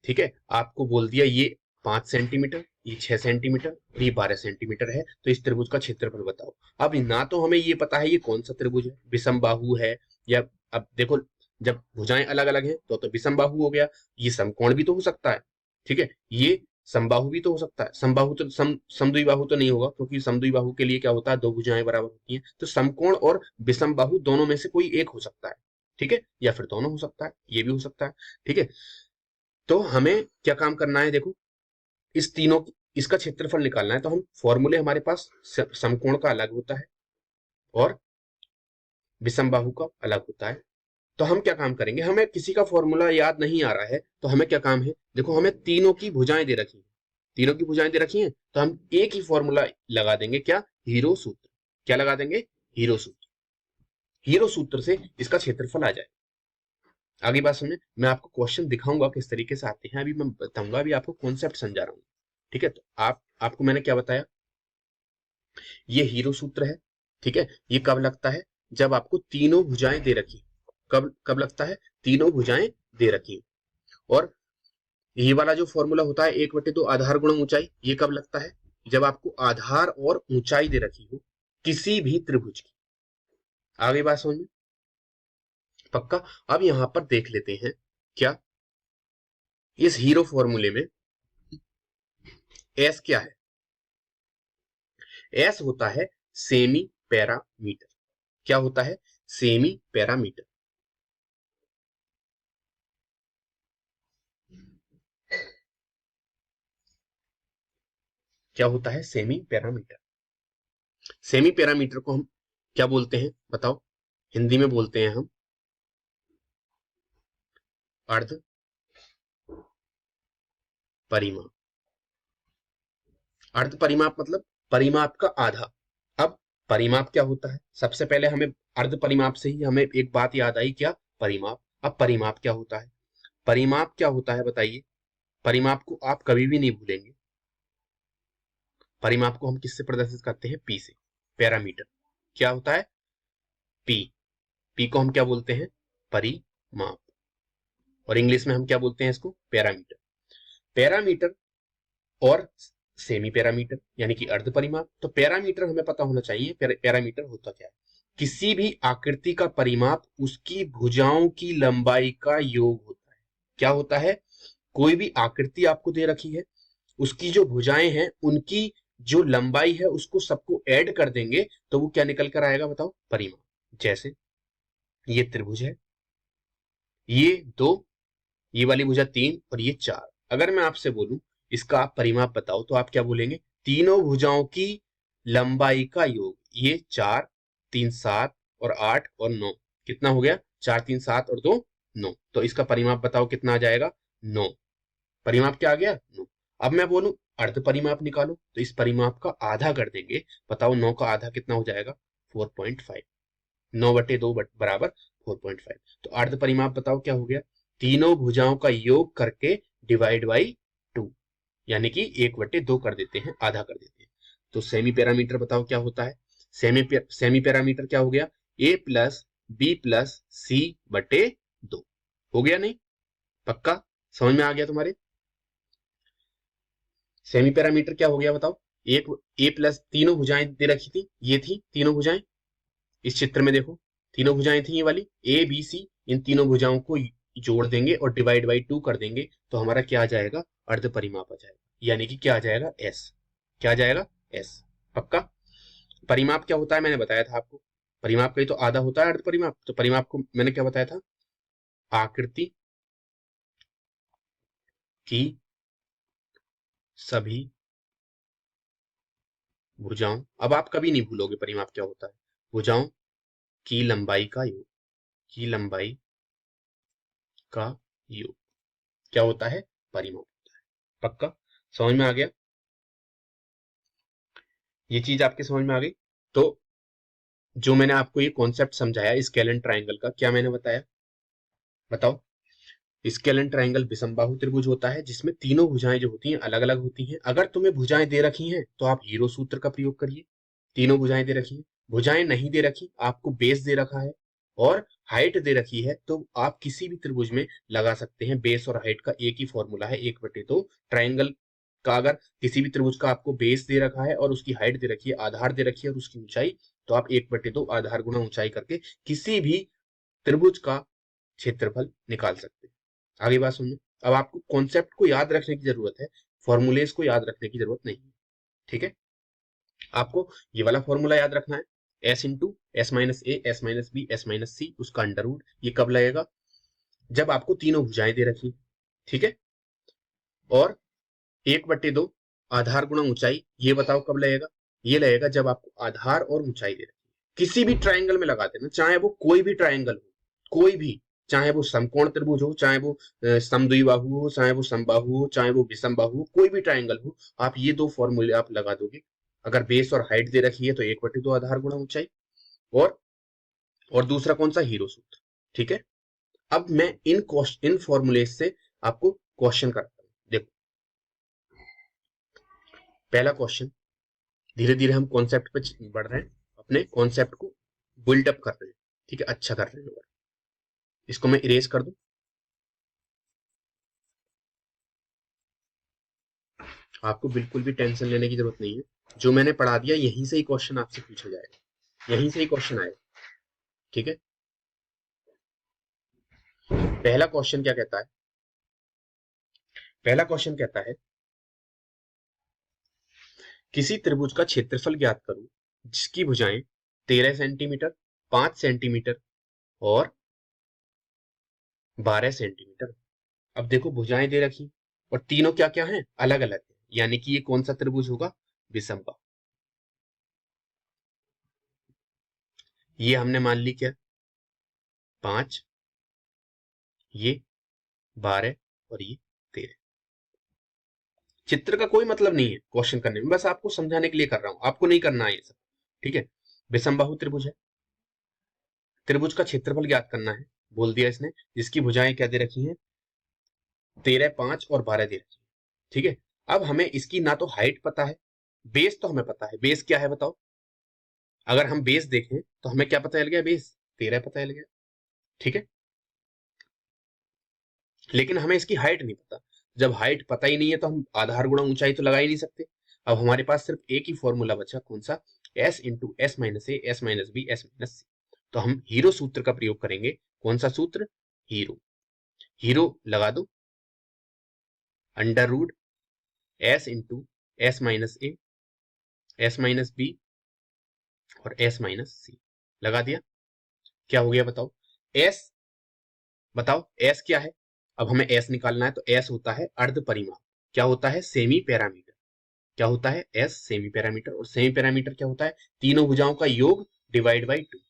ठीक है, आपको बोल दिया ये 5 सेंटीमीटर, ये 6 सेंटीमीटर और ये 12 सेंटीमीटर है, तो इस त्रिभुज का क्षेत्रफल बताओ। अब ना तो हमें ये पता है ये कौन सा त्रिभुज है, विषमबाहु है या, अब देखो जब भुजाएं अलग अलग हैं तो विषमबाहु हो गया, ये समकोण भी तो हो सकता है, ठीक है, ये समबाहु भी तो हो सकता है, समबाहु तो समद्विबाहु तो नहीं होगा, क्योंकि समद्विबाहु के लिए क्या होता है, दो भुजाएं बराबर होती हैं, तो समकोण और विषमबाहु दोनों में से कोई एक हो सकता है, ठीक है, या फिर दोनों हो सकता है, ये भी हो सकता है, ठीक है। तो हमें क्या काम करना है, देखो इसका क्षेत्रफल निकालना है, तो हम फॉर्मूले हमारे पास समकोण का अलग होता है और विषमबाहु का अलग होता है। तो हम क्या काम करेंगे, हमें किसी का फॉर्मूला याद नहीं आ रहा है, तो हमें क्या काम है, देखो हमें तीनों की भुजाएं दे रखी है, तीनों की भुजाएं दे रखी हैं, तो हम एक ही फॉर्मूला लगा देंगे, क्या, हीरो सूत्र। क्या लगा देंगे, हीरो सूत्र। हीरो सूत्र से इसका क्षेत्रफल आ जाए। आगे बात सुनिए, मैं आपको क्वेश्चन दिखाऊंगा किस तरीके से आते हैं, अभी मैं बताऊंगा, अभी आपको कॉन्सेप्ट समझा रहा हूँ, ठीक है। तो आपको मैंने क्या बताया, ये हीरो सूत्र है, ठीक है, ये कब लगता है, जब आपको तीनों भुजाएं दे रखी, कब कब लगता है, तीनों भुजाएं दे रखी। और ये वाला जो फॉर्मूला होता है 1/2 आधार गुणा ऊंचाई, ये कब लगता है, जब आपको आधार और ऊंचाई दे रखी हो किसी भी त्रिभुज की। आगे बात समझ में, पक्का। अब यहां पर देख लेते हैं, क्या इस हीरो फॉर्मूले में एस क्या है, एस होता है सेमी पैरामीटर। क्या होता है, सेमी पैरामीटर। क्या होता है, सेमी पैरामीटर। सेमी पैरामीटर को हम क्या बोलते हैं, बताओ, हिंदी में बोलते हैं हम अर्ध परिमाप। अर्ध परिमाप मतलब परिमाप का आधा। अब परिमाप क्या होता है, सबसे पहले हमें अर्ध परिमाप से ही हमें एक बात याद आई, क्या, परिमाप। अब परिमाप क्या होता है, परिमाप क्या होता है बताइए, परिमाप को आप कभी भी नहीं भूलेंगे, परिमाप को हम किससे प्रदर्शित करते हैं, पी से, पैरामीटर। क्या होता है, पी। पी को हम क्या बोलते हैं, परिमाप, और इंग्लिश में हम क्या बोलते हैं इसको, पैरामीटर। पैरामीटर और सेमी पैरामीटर यानी कि अर्ध परिमाप। तो पैरामीटर हमें पता होना चाहिए, पैरामीटर होता क्या है, किसी भी आकृति का परिमाप उसकी भुजाओं की लंबाई का योग होता है। क्या होता है, कोई भी आकृति आपको दे रखी है, उसकी जो भुजाएं हैं उनकी जो लंबाई है उसको सबको ऐड कर देंगे तो वो क्या निकल कर आएगा, बताओ, परिमाप। जैसे ये त्रिभुज है, ये दो, ये वाली भुजा 3 और ये 4। अगर मैं आपसे बोलूं इसका आप परिमाप बताओ, तो आप क्या बोलेंगे, तीनों भुजाओं की लंबाई का योग। ये 4, 3, 7 और 8 और 9, कितना हो गया, 4, 3, 7 और 2, 9। तो इसका परिमाप बताओ कितना आ जाएगा, 9। परिमाप क्या आ गया, 9। अब मैं बोलूं अर्ध परिमाप निकालो, तो इस परिमाप का आधा कर देंगे, बताओ 9 का आधा कितना हो जाएगा, 4.5। 9/2 बराबर 4.5। तो अर्ध परिमाप बताओ क्या हो गया, तीनों भुजाओं का योग करके डिवाइड बाई 2, यानी कि 1/2 कर देते हैं, आधा कर देते हैं। तो सेमी पैरामीटर बताओ क्या होता है, सेमी पैरामीटर क्या हो गया, a प्लस बी प्लस सी बटे 2। हो गया नहीं, पक्का समझ में आ गया तुम्हारे। सेमी पैरामीटर क्या हो गया बताओ, एक ए प्लस, तीनों भुजाएं दे रखी थी, ये थी तीनों भुजाएं, इस चित्र में देखो तीनों भुजाएं थी ये वाली ए बी सी, इन तीनों भुजाओं को जोड़ देंगे और डिवाइड बाई 2 कर देंगे, तो हमारा क्या आ जाएगा, अर्ध परिमाप आ जाएगा, यानी कि क्या आ जाएगा, एस। क्या आ जाएगा, एस। पक्का। परिमाप क्या होता है मैंने बताया था आपको, परिमाप का ही तो आधा होता है अर्ध परिमाप। तो परिमाप को मैंने क्या बताया था, आकृति की सभी भुजाओं, अब आप कभी नहीं भूलोगे परिमाप क्या होता है, भुजाओं की लंबाई का योग, की लंबाई का योग क्या होता है, परिमाप होता है। पक्का, समझ में आ गया, ये चीज आपके समझ में आ गई। तो जो मैंने आपको ये कॉन्सेप्ट समझाया स्केलन ट्राइंगल का, क्या मैंने बताया, बताओ। स्केलन ट्राइंगल विषमबाहु त्रिभुज होता है जिसमें तीनों भुजाएं जो होती हैं अलग अलग होती हैं। अगर तुम्हें भुजाएं दे रखी हैं तो आप हीरो सूत्र का प्रयोग करिए, तीनों भुजाएं दे रखी हैं। भुजाएं नहीं दे रखी, आपको बेस दे रखा है और हाइट दे रखी है, तो आप किसी भी त्रिभुज में लगा सकते हैं। बेस और हाइट का एक ही फॉर्मूला है, 1/2। ट्राइंगल का अगर किसी भी त्रिभुज का आपको बेस दे रखा है और उसकी हाइट दे रखी है, आधार दे रखी है और उसकी ऊंचाई, तो आप 1/2 आधार गुणा ऊंचाई करके किसी भी त्रिभुज का क्षेत्रफल निकाल सकते हैं। आगे बात सुनिए। अब आपको कॉन्सेप्ट को याद रखने की जरूरत है, फॉर्मूलेस को याद रखने की जरूरत नहीं है। ठीक है, आपको ये वाला फॉर्मूला याद रखना है, S into S minus A S minus B S minus C, उसका अंडर रूट। ये कब लगेगा, जब आपको तीनों भुजाएं दे रखी। ठीक है, और 1/2 आधार गुणा ऊंचाई, ये बताओ कब लगेगा, ये लगेगा जब आपको आधार और ऊंचाई दे रखी है। किसी भी ट्राइंगल में लगा देना, चाहे वो कोई भी ट्राइंगल हो, कोई भी, चाहे वो समकोण त्रिभुज हो, चाहे वो समद्विबाहु हो, चाहे वो समबाहु हो, चाहे वो विषमबाहु हो, कोई भी ट्राइंगल हो, आप ये दो फॉर्मूले आप लगा दोगे। अगर बेस और हाइट दे रखी है तो 1/2 आधार गुणा ऊंचाई, और दूसरा कौन सा, हीरो सूत्र। ठीक है, अब मैं इन फॉर्मूले से आपको क्वेश्चन करता हूं। देखो पहला क्वेश्चन, धीरे धीरे हम कॉन्सेप्ट पे बढ़ रहे हैं, अपने कॉन्सेप्ट को बिल्डअप कर रहे हैं। ठीक है, अच्छा कर रहे हैं। और इसको मैं इरेज कर दूं, आपको बिल्कुल भी टेंशन लेने की जरूरत नहीं है। जो मैंने पढ़ा दिया यहीं से ही क्वेश्चन आपसे पूछा जाएगा, यहीं से ही क्वेश्चन आएगा। ठीक है, पहला क्वेश्चन क्या कहता है, पहला क्वेश्चन कहता है किसी त्रिभुज का क्षेत्रफल ज्ञात करो जिसकी भुजाएं 13 सेंटीमीटर, 5 सेंटीमीटर और 12 सेंटीमीटर। अब देखो भुजाएं दे रखी और तीनों क्या क्या हैं, अलग अलग है, यानी कि ये कौन सा त्रिभुज होगा, विषमबाहु। ये हमने मान ली क्या, 5, ये 12 और ये 13। चित्र का कोई मतलब नहीं है क्वेश्चन करने में, बस आपको समझाने के लिए कर रहा हूं, आपको नहीं करना है ये सब। ठीक है, विषमबाहु त्रिभुज है, त्रिभुज का क्षेत्रफल ज्ञात करना है, बोल दिया इसने, जिसकी भुजाएं क्या दे रखी हैं, 13, 5 और 12 दे रखी है। ठीक है, अब हमें इसकी ना तो हाइट पता है, बेस तो हमें पता है, बेस क्या है बताओ। अगर हम बेस देखें तो हमें क्या पता चल गया, बेस 13 पता चल गया। ठीक है, लेकिन हमें इसकी हाइट नहीं पता। जब हाइट पता ही नहीं है तो हम आधार गुणा ऊंचाई तो लगा ही नहीं सकते। अब हमारे पास सिर्फ एक ही फॉर्मूला बचा, कौन सा, S into S minus A S minus B S minus C. तो हम हीरो सूत्र का प्रयोग करेंगे। कौन सा सूत्र, हीरो। हीरो लगा दो, under root S into S minus A S minus B और एस माइनस सी, लगा दिया। क्या हो गया बताओ, एस, बताओ एस क्या है। अब हमें एस निकालना है, तो एस होता है अर्ध परिमाप, क्या होता है, सेमी पैरामीटर। क्या होता है, एस सेमी पैरामीटर। और सेमी पैरामीटर क्या होता है, तीनों भुजाओं का योग डिवाइड बाई 2।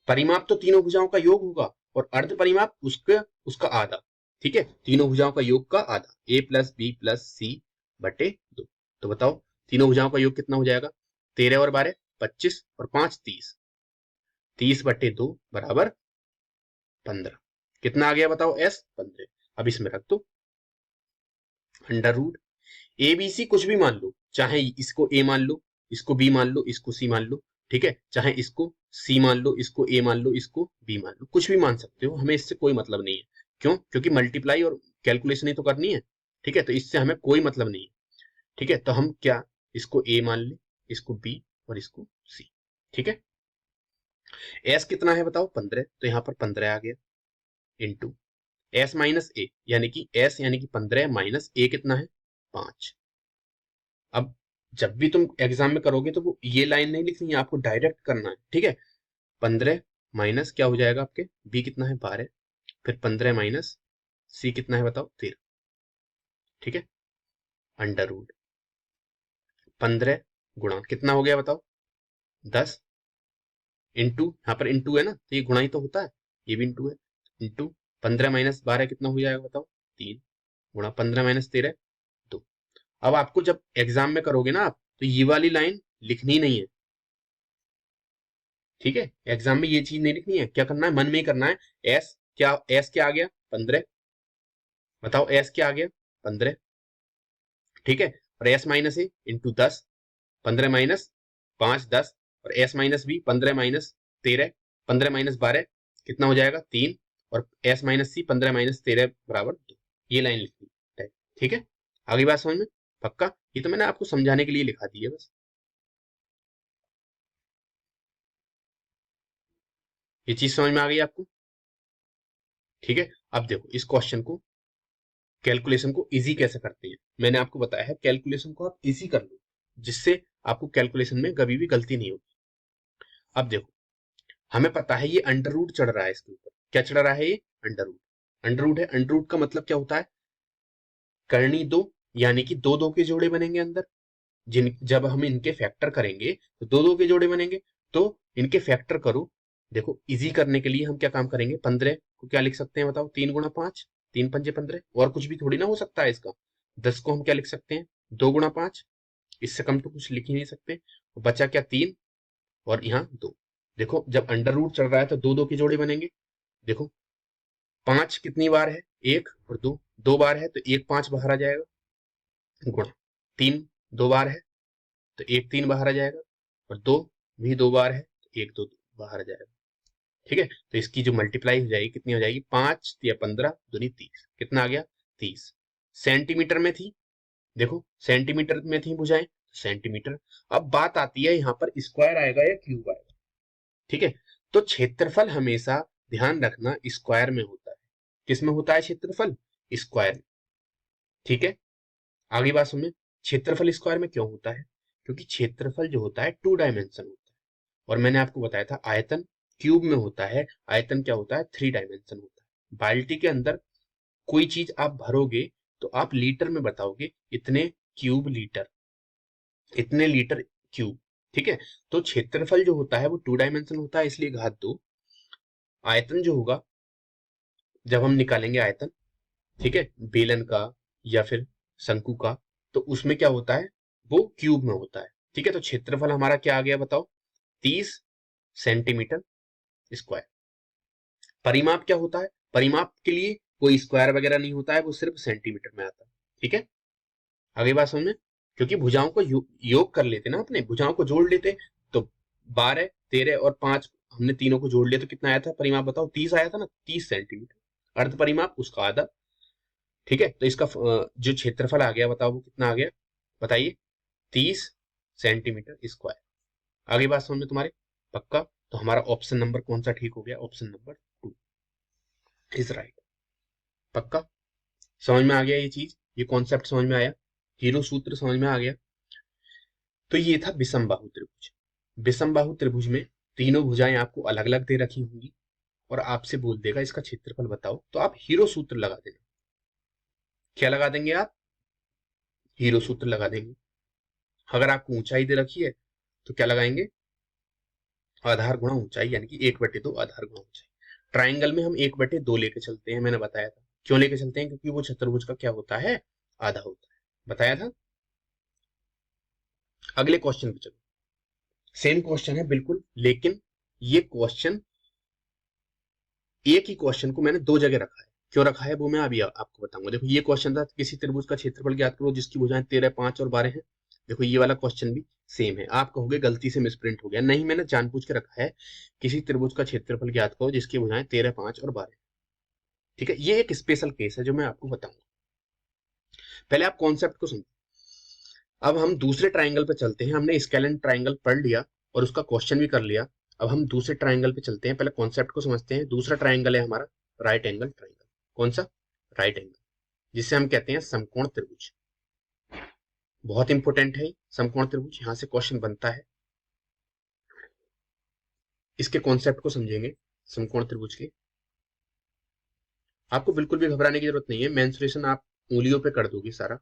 परिमाप तो तीनों भुजाओं का योग होगा और अर्ध परिमाप उसका उसका आधा। ठीक है, तीनों भुजाओं का योग का आधा, ए प्लस बी प्लस सी बटे 2। तो बताओ तीनों भुजाओं का योग कितना हो जाएगा, 13 और 12 25 और 5 30, 30/2 बराबर 15। कितना आ गया बताओ, एस 15। अब इसमें रख दो under root A B C, कुछ भी मान लो, चाहे इसको ए मान लो, इसको बी मान लो, इसको सी मान लो। ठीक है, चाहे इसको सी मान लो, इसको ए मान लो, इसको बी मान लो, कुछ भी मान सकते हो, हमें इससे कोई मतलब नहीं है। क्यों, क्योंकि मल्टीप्लाई और कैलकुलेशन ही तो करनी है। ठीक है, तो इससे हमें कोई मतलब नहीं है। ठीक है, तो हम क्या, इसको ए मान ले, इसको बी और इसको सी। ठीक है, एस कितना है बताओ, 15, तो यहाँ पर 15 आ गया, इंटू s माइनस ए यानी कि s यानी कि 15 माइनस a कितना है 5। अब जब भी तुम एग्जाम में करोगे तो वो ये लाइन नहीं लिखनी है, आपको डायरेक्ट करना है, ठीक है। 15 माइनस क्या हो जाएगा आपके b कितना है 12, फिर 15 माइनस c कितना है बताओ 13, ठीक है। अंडर रूट 15 गुणा कितना हो गया बताओ 10, इंटू यहाँ पर इंटू है ना तो ये गुणा ही तो होता है, ये भी इंटू है, इंटू 15 माइनस 12 कितना हो जाएगा बताओ 3, गुणा 15 माइनस 13 2। अब आपको जब एग्जाम में करोगे ना आप तो ये वाली लाइन लिखनी नहीं है, ठीक है। एग्जाम में ये चीज नहीं लिखनी है, क्या करना है मन में ही करना है। एस क्या आ गया 15, बताओ एस क्या आ गया 15, ठीक है। और S minus A into 10, 15 minus 5 10, और S minus B 15 minus 13, 15 minus 12 कितना हो जाएगा 3, और एस माइनस सी 15 माइनस 13 बराबर 2। ये लाइन लिखनी है, ठीक है। आगे बात समझ में पक्का, ये तो मैंने आपको समझाने के लिए लिखा दी है बस। ये चीज समझ में आ गई आपको, ठीक है। अब देखो इस क्वेश्चन को, कैलकुलेशन को इजी कैसे करते हैं, मैंने आपको बताया है कैलकुलेशन को आप इजी कर लो, जिससे आपको कैलकुलेशन में कभी भी गलती नहीं होगी। अब देखो हमें पता है ये अंडर रूट चढ़ रहा है, इसके ऊपर क्या चढ़ रहा है ये अंडर रूट, अंडर रूट है। अंडर रूट का मतलब क्या होता है करनी दो, यानी कि दो दो के जोड़े बनेंगे अंदर, जिन जब हम इनके फैक्टर करेंगे तो दो दो के जोड़े बनेंगे, तो इनके फैक्टर करो। देखो इजी करने के लिए हम क्या काम करेंगे, 15 को क्या लिख सकते हैं बताओ 3 गुणा 5, 3 पंजे 15, और कुछ भी थोड़ी ना हो सकता है इसका। 10 को हम क्या लिख सकते हैं 2 गुणा 5, इससे कम तो कुछ लिख ही नहीं सकते। बचा क्या 3 और यहाँ 2। देखो जब अंडर रूट चल रहा है तो दो दो के जोड़े बनेंगे। देखो 5 कितनी बार है 1 और 2, 2 बार है तो 1 5 बाहर आ जाएगा, गुणा 3 2 बार है तो 1 3 बाहर आ जाएगा, और 2 भी 2 बार है तो 1 2 बाहर आ जाएगा, ठीक है। तो इसकी जो मल्टीप्लाई हो जाएगी कितनी हो जाएगी 5 या 15 दूनी 30, कितना आ गया 30। सेंटीमीटर में थी, देखो सेंटीमीटर में थी भुजाएं सेंटीमीटर। अब बात आती है यहाँ पर स्क्वायर आएगा या क्यूब आएगा, ठीक है। तो क्षेत्रफल हमेशा ध्यान रखना स्क्वायर में होता है, किस में होता है क्षेत्रफल स्क्वायर में, ठीक है। आगे बात सुनिए क्षेत्रफल स्क्वायर में क्यों होता है, क्योंकि क्षेत्रफल जो होता है 2 डायमेंशन होता है, और मैंने आपको बताया था आयतन क्यूब में होता है, आयतन क्या होता है 3 डायमेंशन होता है। बाल्टी के अंदर कोई चीज आप भरोगे तो आप लीटर में बताओगे इतने क्यूब लीटर, इतने लीटर क्यूब, ठीक है। तो क्षेत्रफल जो होता है वो 2 डायमेंशन होता है, इसलिए घात 2। आयतन जो होगा जब हम निकालेंगे आयतन, ठीक है, बेलन का या फिर शंकु का, तो उसमें क्या होता है वो क्यूब में होता है, ठीक है। तो क्षेत्रफल हमारा क्या आ गया बताओ 30 सेंटीमीटर स्क्वायर। परिमाप क्या होता है, परिमाप के लिए कोई स्क्वायर वगैरह नहीं होता है, वो सिर्फ सेंटीमीटर में आता है, ठीक है। आगे बात समझ में, क्योंकि भुजाओं को योग कर लेते ना, अपने भुजाओं को जोड़ लेते, तो 12 13 और 5 हमने तीनों को जोड़ लिया तो कितना आया था परिमाप बताओ 30 आया था ना, 30 सेंटीमीटर। अर्ध परिमाप उसका आधा, ठीक है। तो इसका जो क्षेत्रफल आ गया बताओ वो कितना आ गया बताइए 30 सेंटीमीटर स्क्वायर। आगे बात समझ में तुम्हारे पक्का, तो हमारा ऑप्शन नंबर कौन सा ठीक हो गया, ऑप्शन नंबर 2 इज राइट। पक्का समझ में आ गया ये चीज, ये कॉन्सेप्ट समझ में आया, हीरो सूत्र समझ में आ गया। तो ये था विषम बाहु त्रिभुज। विषम बाहु त्रिभुज में तीनों भुजाएं आपको अलग अलग दे रखी होंगी, और आपसे बोल देगा इसका क्षेत्रफल बताओ, तो आप हीरो सूत्र लगा देना। क्या लगा देंगे आप, हीरो सूत्र लगा देंगे। अगर आपको ऊंचाई दे रखी है तो क्या लगाएंगे आधार गुणा ऊंचाई, यानी कि 1/2 आधार गुणा ऊंचाई। ट्राइंगल में हम 1/2 लेके चलते हैं, मैंने बताया था क्यों लेके चलते हैं, क्योंकि वो चतुर्भुज का क्या होता है आधा होता है, बताया था। अगले क्वेश्चन पे चलो, सेम क्वेश्चन है बिल्कुल, लेकिन ये क्वेश्चन एक ही क्वेश्चन को मैंने दो जगह रखा है, क्यों रखा है वो मैं अभी आपको बताऊंगा। देखो ये क्वेश्चन था किसी त्रिभुज का क्षेत्रफल ज्ञात करो जिसकी भुजाएं 13 5 और 12 है। देखो ये वाला क्वेश्चन भी सेम है, आप कहोगे गलती से मिसप्रिंट हो गया, नहीं मैंने जानबूझ के रखा है किसी त्रिभुज का क्षेत्रफल ज्ञात करो जिसकी भुजाएं 13 5 और 12, ठीक है। ये एक स्पेशल केस है जो मैं आपको बताऊंगा, पहले आप कॉन्सेप्ट को समझो। अब हम दूसरे ट्राइंगल पे चलते हैं, हमने स्केलन ट्राइंगल पढ़ लिया और उसका क्वेश्चन भी कर लिया। अब हम दूसरे ट्राइंगल पे चलते हैं, पहले कॉन्सेप्ट को समझते हैं। दूसरा ट्राइंगल है हमारा राइट एंगल ट्राइंगल, कौन सा? राइट एंगल, जिसे हम कहते हैं समकोण त्रिभुज। बहुत इंपॉर्टेंट है समकोण त्रिभुज, यहां से क्वेश्चन बनता है। इसके कॉन्सेप्ट को समझेंगे समकोण त्रिभुज के। आपको बिल्कुल भी घबराने की जरूरत नहीं है, मेंसुरेशन आप उंगलियों पे कर दोगे सारा,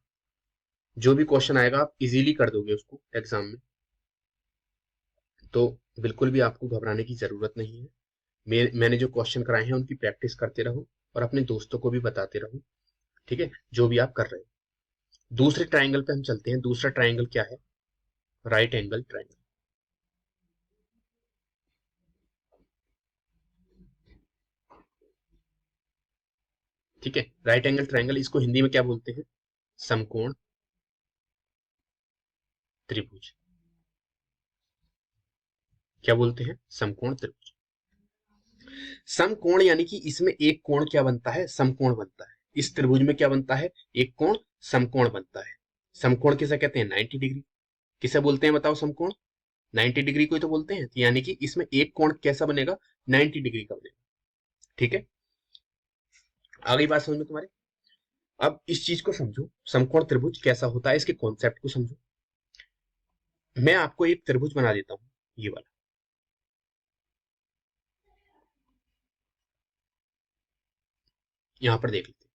जो भी क्वेश्चन आएगा आप इजीली कर दोगे उसको एग्जाम में, तो बिल्कुल भी आपको घबराने की जरूरत नहीं है। मैंने जो क्वेश्चन कराए हैं उनकी प्रैक्टिस करते रहो और अपने दोस्तों को भी बताते रहो, ठीक है, जो भी आप कर रहे हो। दूसरे ट्राइंगल पे हम चलते हैं। दूसरा ट्राइंगल क्या है? Right angle triangle. ठीक है, राइट एंगल ट्राइंगल, इसको हिंदी में क्या बोलते हैं? समकोण त्रिभुज। क्या बोलते हैं? समकोण त्रिभुज। समकोण यानी कि इसमें एक कोण क्या बनता है? समकोण बनता है। इस त्रिभुज में क्या बनता है? एक कोण समकोण बनता है। समकोण किसे कहते हैं? 90 डिग्री। किसे बोलते हैं बताओ समकोण? 90 डिग्री को ही तो बोलते हैं। यानी कि इसमें एक कोण कैसा बनेगा? 90 डिग्री का बनेगा। ठीक है, आ गई बात समझ में तुम्हारे? अब इस चीज को समझो, समकोण त्रिभुज कैसा होता है, इसके कॉन्सेप्ट को समझो। मैं आपको एक त्रिभुज बना देता हूं, ये वाला। यहां पर देख लेते हैं।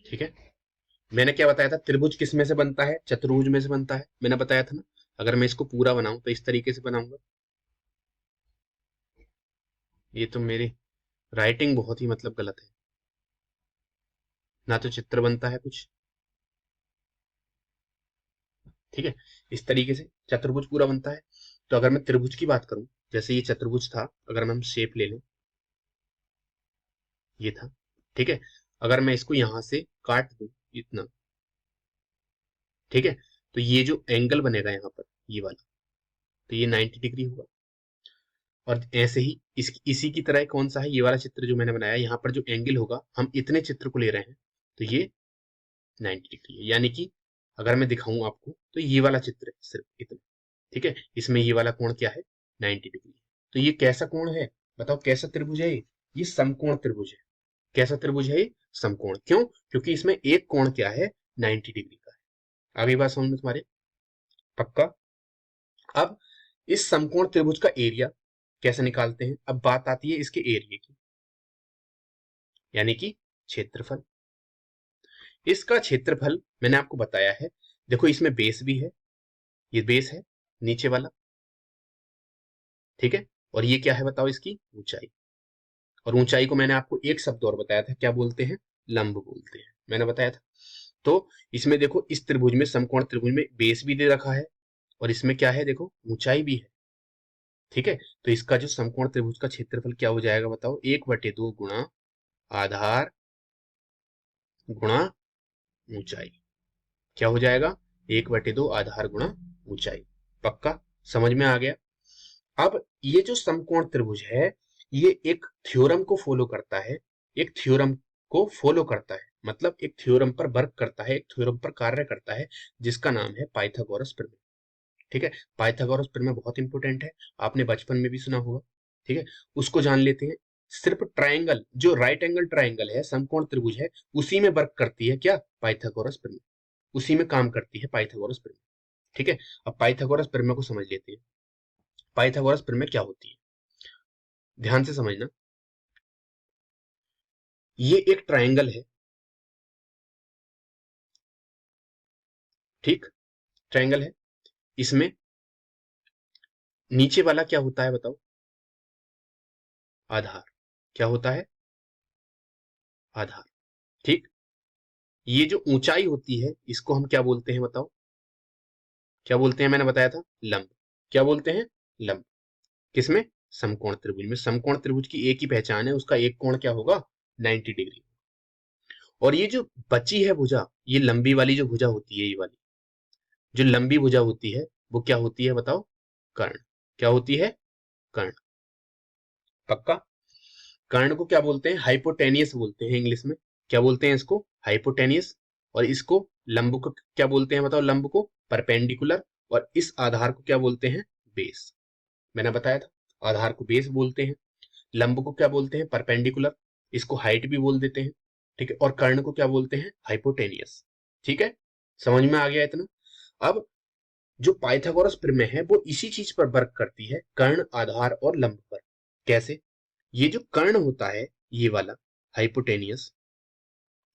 ठीक है, मैंने क्या बताया था? त्रिभुज किस में से बनता है? चतुर्भुज में से बनता है, मैंने बताया था ना। अगर मैं इसको पूरा बनाऊं तो इस तरीके से बनाऊंगा। ये तो मेरी राइटिंग बहुत ही मतलब गलत है, ना तो चित्र बनता है कुछ। ठीक है, इस तरीके से चतुर्भुज पूरा बनता है। तो अगर मैं त्रिभुज की बात करूं, जैसे ये चतुर्भुज था, अगर हम शेप ले लें, ये था। ठीक है, अगर मैं इसको यहां से काट दूं इतना, ठीक है, तो ये जो एंगल बनेगा यहाँ पर, ये वाला, तो ये 90 डिग्री होगा। और ऐसे ही इसी की तरह कौन सा है? ये वाला चित्र जो मैंने बनाया, यहाँ पर जो एंगल होगा, हम इतने चित्र को ले रहे हैं, तो ये 90 डिग्री है। यानी कि अगर मैं दिखाऊं आपको, तो ये वाला चित्र है सिर्फ इतना। ठीक है, इसमें ये वाला कोण क्या है? 90 डिग्री। तो ये कैसा कोण है? बताओ कैसा त्रिभुज है ये समकोण त्रिभुज है। कैसा त्रिभुज है ये? समकोण। क्यों? क्योंकि इसमें एक कोण क्या है? 90 डिग्री का है। आगे बात समझ में तुम्हारे? पक्का? अब इस समकोण त्रिभुज का एरिया कैसे निकालते हैं? अब बात आती है इसके एरिया की, यानी कि क्षेत्रफल। इसका क्षेत्रफल मैंने आपको बताया है। देखो इसमें बेस भी है, ये बेस है नीचे वाला। ठीक है, और ये क्या है बताओ? इसकी ऊंचाई। और ऊंचाई को मैंने आपको एक शब्द और बताया था, क्या बोलते हैं? लंब बोलते हैं, मैंने बताया था। तो इसमें देखो, इस त्रिभुज में, समकोण त्रिभुज में बेस भी दे रखा है, और इसमें क्या है? देखो ऊंचाई भी है। ठीक है, तो इसका जो समकोण त्रिभुज का क्षेत्रफल क्या हो जाएगा बताओ? 1/2 गुणा आधार गुणा ऊंचाई। क्या हो जाएगा? 1/2 आधार गुणा ऊंचाई। पक्का? समझ में आ गया? अब ये जो समकोण त्रिभुज है, ये एक थ्योरम को फॉलो करता है। एक थ्योरम को फॉलो करता है, मतलब एक थ्योरम पर वर्क करता है, एक थ्योरम पर कार्य करता है, जिसका नाम है पाइथागोरस प्रमेय। ठीक है, पाइथागोरस प्रमेय बहुत इंपॉर्टेंट है, आपने बचपन में भी सुना होगा। ठीक है, उसको जान लेते हैं। सिर्फ ट्राइंगल, जो राइट एंगल ट्राइंगल है, समकोण त्रिभुज है, उसी में वर्क करती है क्या? पाइथागोरस प्रमेय। उसी में काम करती है पाइथागोरस प्रमेय। ठीक है, अब पाइथागोरस प्रमेय को समझ लेते हैं। पाइथागोरस प्रमेय क्या होती है, ध्यान से समझना। ये एक ट्राइंगल है, ठीक, ट्राइंगल है। इसमें नीचे वाला क्या होता है बताओ? आधार। क्या होता है? आधार। ठीक, ये जो ऊंचाई होती है, इसको हम क्या बोलते हैं बताओ? क्या बोलते हैं? मैंने बताया था, लंब। क्या बोलते हैं? लंब। किसमें? समकोण त्रिभुज में। समकोण त्रिभुज की एक ही पहचान है, उसका एक कोण क्या होगा? 90 डिग्री। और ये जो बची है भुजा, ये लंबी वाली जो भुजा होती है, ये वाली जो लंबी भुजा होती है, वो क्या होती है बताओ? कर्ण। क्या होती है? कर्ण। पक्का? कर्ण को क्या बोलते हैं? हाइपोटेनियस बोलते हैं इंग्लिश में। क्या बोलते हैं इसको? हाइपोटेनियस। और इसको, लंब को क्या बोलते हैं बताओ? लंब को परपेंडिकुलर। और इस आधार को क्या बोलते हैं? बेस। मैंने बताया था। आधार को बेस बोलते हैं, लंब को क्या बोलते हैं, परपेंडिकुलर, इसको हाइट भी बोल देते हैं, ठीक है, और कर्ण को क्या बोलते हैं, हाइपोटेनियस। ठीक है, समझ में आ गया इतना। अब जो पाइथागोरस प्रमेय है वो इसी चीज पर वर्क करती है, कर्ण, आधार और लंब पर। कैसे? ये जो कर्ण होता है, ये वाला हाइपोटेनियस,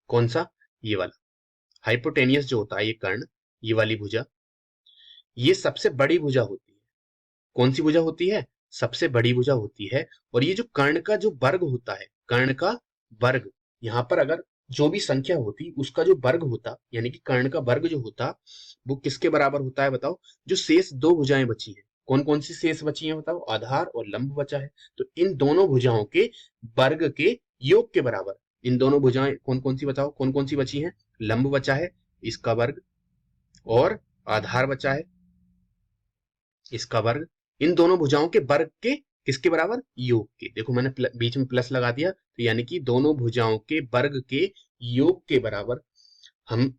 कौन सा, ये वाला हाइपोटेनियस जो होता है, ये कर्ण, ये वाली भुजा, ये सबसे बड़ी भुजा होती है। कौन सी भुजा होती है, सबसे बड़ी भुजा होती है। और ये जो कर्ण का जो वर्ग होता है, कर्ण का वर्ग, यहाँ पर अगर जो भी संख्या होती उसका जो वर्ग होता, यानी कि कर्ण का वर्ग जो होता, वो किसके बराबर होता है बताओ? जो शेष दो भुजाएं बची हैं, कौन कौन सी शेष बची हैं बताओ? आधार और लंब बचा है, तो इन दोनों भुजाओं के वर्ग के योग के बराबर। इन दोनों भुजाएं कौन कौन सी बताओ, कौन कौन सी बची हैं? लंब बचा है, इसका वर्ग, और आधार बचा है, इसका वर्ग। इन दोनों भुजाओं के वर्ग के किसके बराबर? योग के। देखो मैंने बीच में प्लस लगा दिया, तो यानी कि दोनों भुजाओं के वर्ग के योग के बराबर हम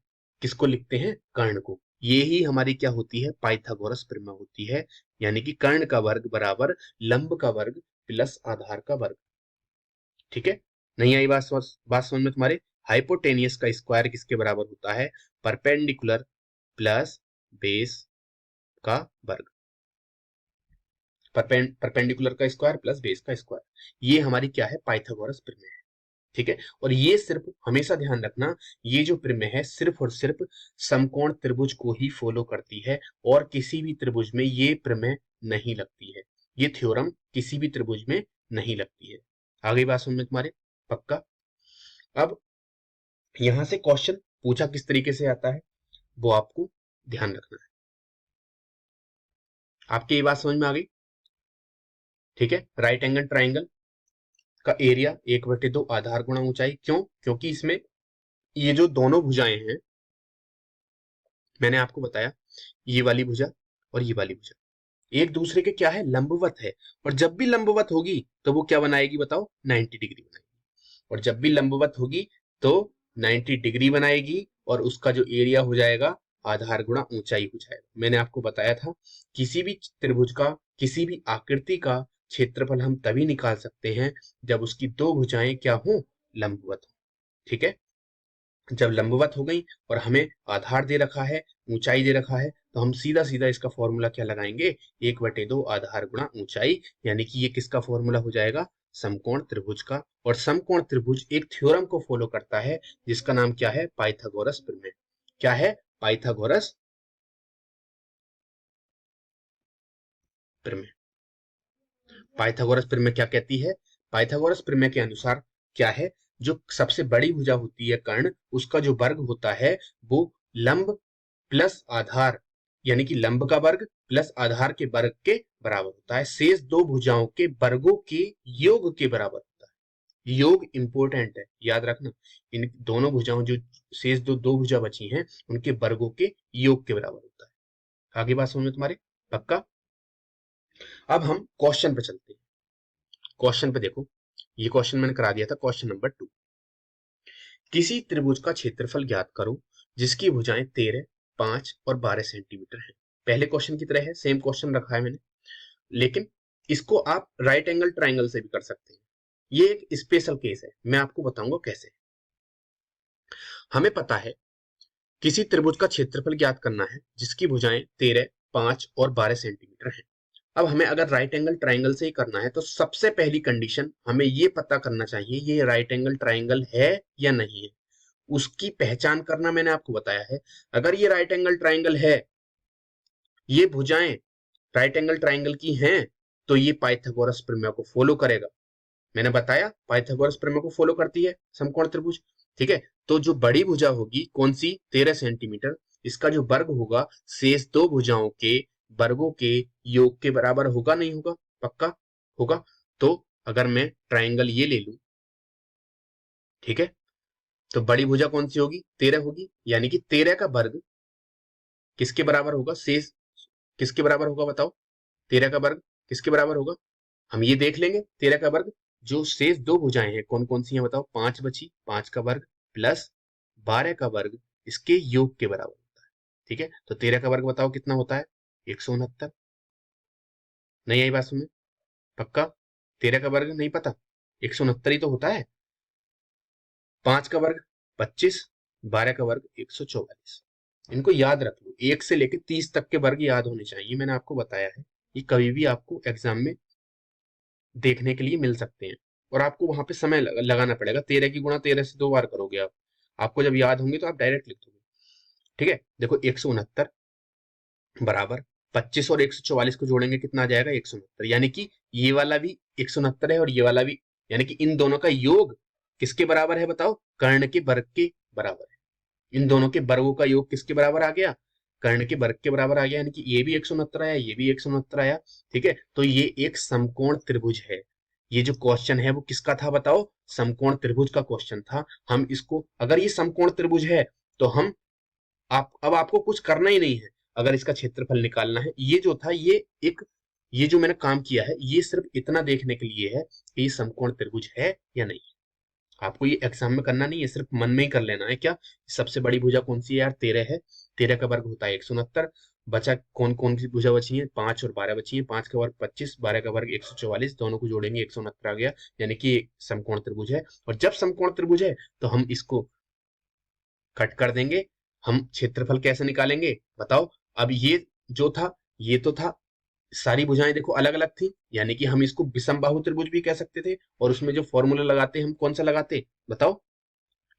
किसको लिखते हैं? कर्ण को। ये ही हमारी क्या होती है? पाइथागोरस प्रमेय होती है, यानी कि कर्ण का वर्ग बराबर लंब का वर्ग प्लस आधार का वर्ग। ठीक है, नहीं आई बात समझ में तुम्हारे? हाइपोटेनियस का स्क्वायर किसके बराबर होता है? परपेंडिकुलर प्लस बेस का वर्ग। परपेंडिकुलर का स्क्वायर प्लस बेस का स्क्वायर, ये हमारी क्या है? पाइथागोरस प्रमेय है। ठीक है, और ये सिर्फ हमेशा ध्यान रखना, ये जो प्रमेय है सिर्फ और सिर्फ समकोण त्रिभुज को ही फॉलो करती है, और किसी भी त्रिभुज में ये प्रमेय नहीं लगती है। ये थ्योरम किसी भी त्रिभुज में नहीं लगती है। आगे बात समझ में तुम्हारे? पक्का? अब यहां से क्वेश्चन पूछा किस तरीके से आता है, वो आपको ध्यान रखना है। आपकी ये बात समझ में आ गई? ठीक है, राइट एंगल ट्राइंगल का एरिया 1/2 आधार गुणा ऊंचाई। क्यों? क्योंकि इसमें ये जो दोनों भुजाएं हैं, मैंने आपको बताया, ये वाली भुजा और ये वाली भुजा एक दूसरे के क्या है? लंबवत है। और जब भी लंबवत होगी तो वो क्या बनाएगी बताओ? 90 डिग्री बनाएगी। और जब भी लंबवत होगी तो 90 डिग्री बनाएगी, और उसका जो एरिया हो जाएगा आधार गुणा ऊंचाई हो जाएगा। मैंने आपको बताया था, किसी भी त्रिभुज का, किसी भी आकृति का क्षेत्रफल हम तभी निकाल सकते हैं जब उसकी दो भुजाएं क्या हो? लंबवत हो। ठीक है, जब लंबवत हो गई और हमें आधार दे रखा है, ऊंचाई दे रखा है, तो हम सीधा सीधा इसका फॉर्मूला क्या लगाएंगे? 1/2 आधार गुणा ऊंचाई, यानी कि ये किसका फॉर्मूला हो जाएगा? समकोण त्रिभुज का। और समकोण त्रिभुज एक थ्योरम को फॉलो करता है जिसका नाम क्या है? पाइथागोरस प्रमेय। क्या है? पाइथागोरस प्रमेय। पाइथागोरस प्रमेय क्या कहती है? पाइथागोरस प्रमेय के अनुसार क्या है? जो सबसे बड़ी भुजा होती है कर्ण, उसका जो वर्ग होता है वो लंब प्लस आधार, यानी कि लंब का वर्ग प्लस आधार के वर्ग के बराबर होता है। शेष दो भुजाओं के वर्गों के योग के बराबर होता है। योग इंपॉर्टेंट है, याद रखना। इन दोनों भुजाओं, जो शेष दो भुजा बची हैं, उनके वर्गों के योग के बराबर होता है। आगे बात समझ में तुम्हारे? पक्का? अब हम क्वेश्चन पे चलते हैं। क्वेश्चन पे देखो, ये क्वेश्चन मैंने करा दिया था, क्वेश्चन नंबर 2। किसी त्रिभुज का क्षेत्रफल ज्ञात करो जिसकी भुजाएं 13, 5 और 12 सेंटीमीटर है। पहले क्वेश्चन की तरह है, सेम क्वेश्चन रखा है मैंने, लेकिन इसको आप राइट एंगल ट्राइंगल से भी कर सकते हैं। ये एक स्पेशल केस है, मैं आपको बताऊंगा कैसे। हमें पता है किसी त्रिभुज का क्षेत्रफल ज्ञात करना है जिसकी भुजाएं 13, 5 और 12 सेंटीमीटर है। अब हमें अगर राइट एंगल ट्राइंगल से ही करना है तो सबसे पहली कंडीशन हमें ये पता करना चाहिए ये राइट एंगल ट्राइंगल है या नहीं है। उसकी पहचान करना मैंने आपको बताया है। अगर ये राइट एंगल ट्राइंगल है, ये भुजाएं राइट एंगल ट्राइंगल की हैं, तो ये पाइथागोरस प्रमेय को फॉलो करेगा। मैंने बताया पाइथागोरस प्रमेय को फॉलो करती है समकोण त्रिभुज। ठीक है, तो जो बड़ी भुजा होगी कौन सी? 13 सेंटीमीटर, इसका जो वर्ग होगा शेष दो भुजाओं के वर्गों के योग के बराबर होगा, नहीं होगा? पक्का होगा। तो अगर मैं ट्राइंगल ये ले लूं, ठीक है, तो बड़ी भुजा कौन सी होगी? 13 होगी, यानी कि 13 का वर्ग किसके बराबर होगा? शेष किसके बराबर होगा बताओ? 13 का वर्ग किसके बराबर होगा? हम ये देख लेंगे 13 का वर्ग। जो शेष दो भुजाएं हैं कौन कौन सी हैं बताओ? 5 बची, 5 का वर्ग प्लस 12 का वर्ग, इसके योग के बराबर होता है। ठीक है, तो 13 का वर्ग बताओ कितना होता है? 169। नहीं आई बात समझ? पक्का? 13 का वर्ग नहीं पता? 169 ही तो होता है। 5 का वर्ग 25, 12 का वर्ग 144। इनको याद रख लो, 1 से लेकर 30 तक के वर्ग याद होने चाहिए। मैंने आपको बताया है ये कभी भी आपको एग्जाम में देखने के लिए मिल सकते हैं, और आपको वहां पे समय लगाना पड़ेगा। 13 की गुणा 13 से 2 बार करोगे आप, आपको जब याद होंगे तो आप डायरेक्ट लिख दोगे। ठीक है, देखो 169 बराबर 25 और 144 को जोड़ेंगे कितना आ जाएगा? 169। यानी कि ये वाला भी 169 है और ये वाला भी, यानी कि इन दोनों का योग किसके बराबर है बताओ? कर्ण के वर्ग के बराबर है। इन दोनों के वर्गों का योग किसके बराबर आ गया? कर्ण के वर्ग के बराबर आ गया। यानी कि ये भी 169 आया, ये भी 169 आया। ठीक है, तो ये एक समकोण त्रिभुज है। ये जो क्वेश्चन है वो किसका था बताओ? समकोण त्रिभुज का क्वेश्चन था। हम इसको, अगर ये समकोण त्रिभुज है तो हम, आप अब आपको कुछ करना ही नहीं है। अगर इसका क्षेत्रफल निकालना है, ये जो था ये एक, ये जो मैंने काम किया है ये सिर्फ इतना देखने के लिए है कि ये समकोण त्रिभुज है या नहीं। आपको ये एग्जाम में करना नहीं है, सिर्फ मन में ही कर लेना है। क्या सबसे बड़ी भुजा कौन सी है यार? 13 है। 13 का वर्ग होता है 169। बचा कौन कौन सी भुजा बची है? 5 और 12 बची है। 5 का वर्ग 25, 12 का वर्ग 144, दोनों को जोड़ेंगे 169 आ गया। यानी कि ये समकोण त्रिभुज है। और जब समकोण त्रिभुज है तो हम इसको कट कर देंगे। हम क्षेत्रफल कैसे निकालेंगे बताओ? अब ये जो था, ये तो था, सारी भुजाएं देखो अलग अलग थी, यानी कि हम इसको विषम बाहु त्रिभुज भी कह सकते थे। और उसमें जो फॉर्मूला लगाते हम कौन सा लगाते बताओ?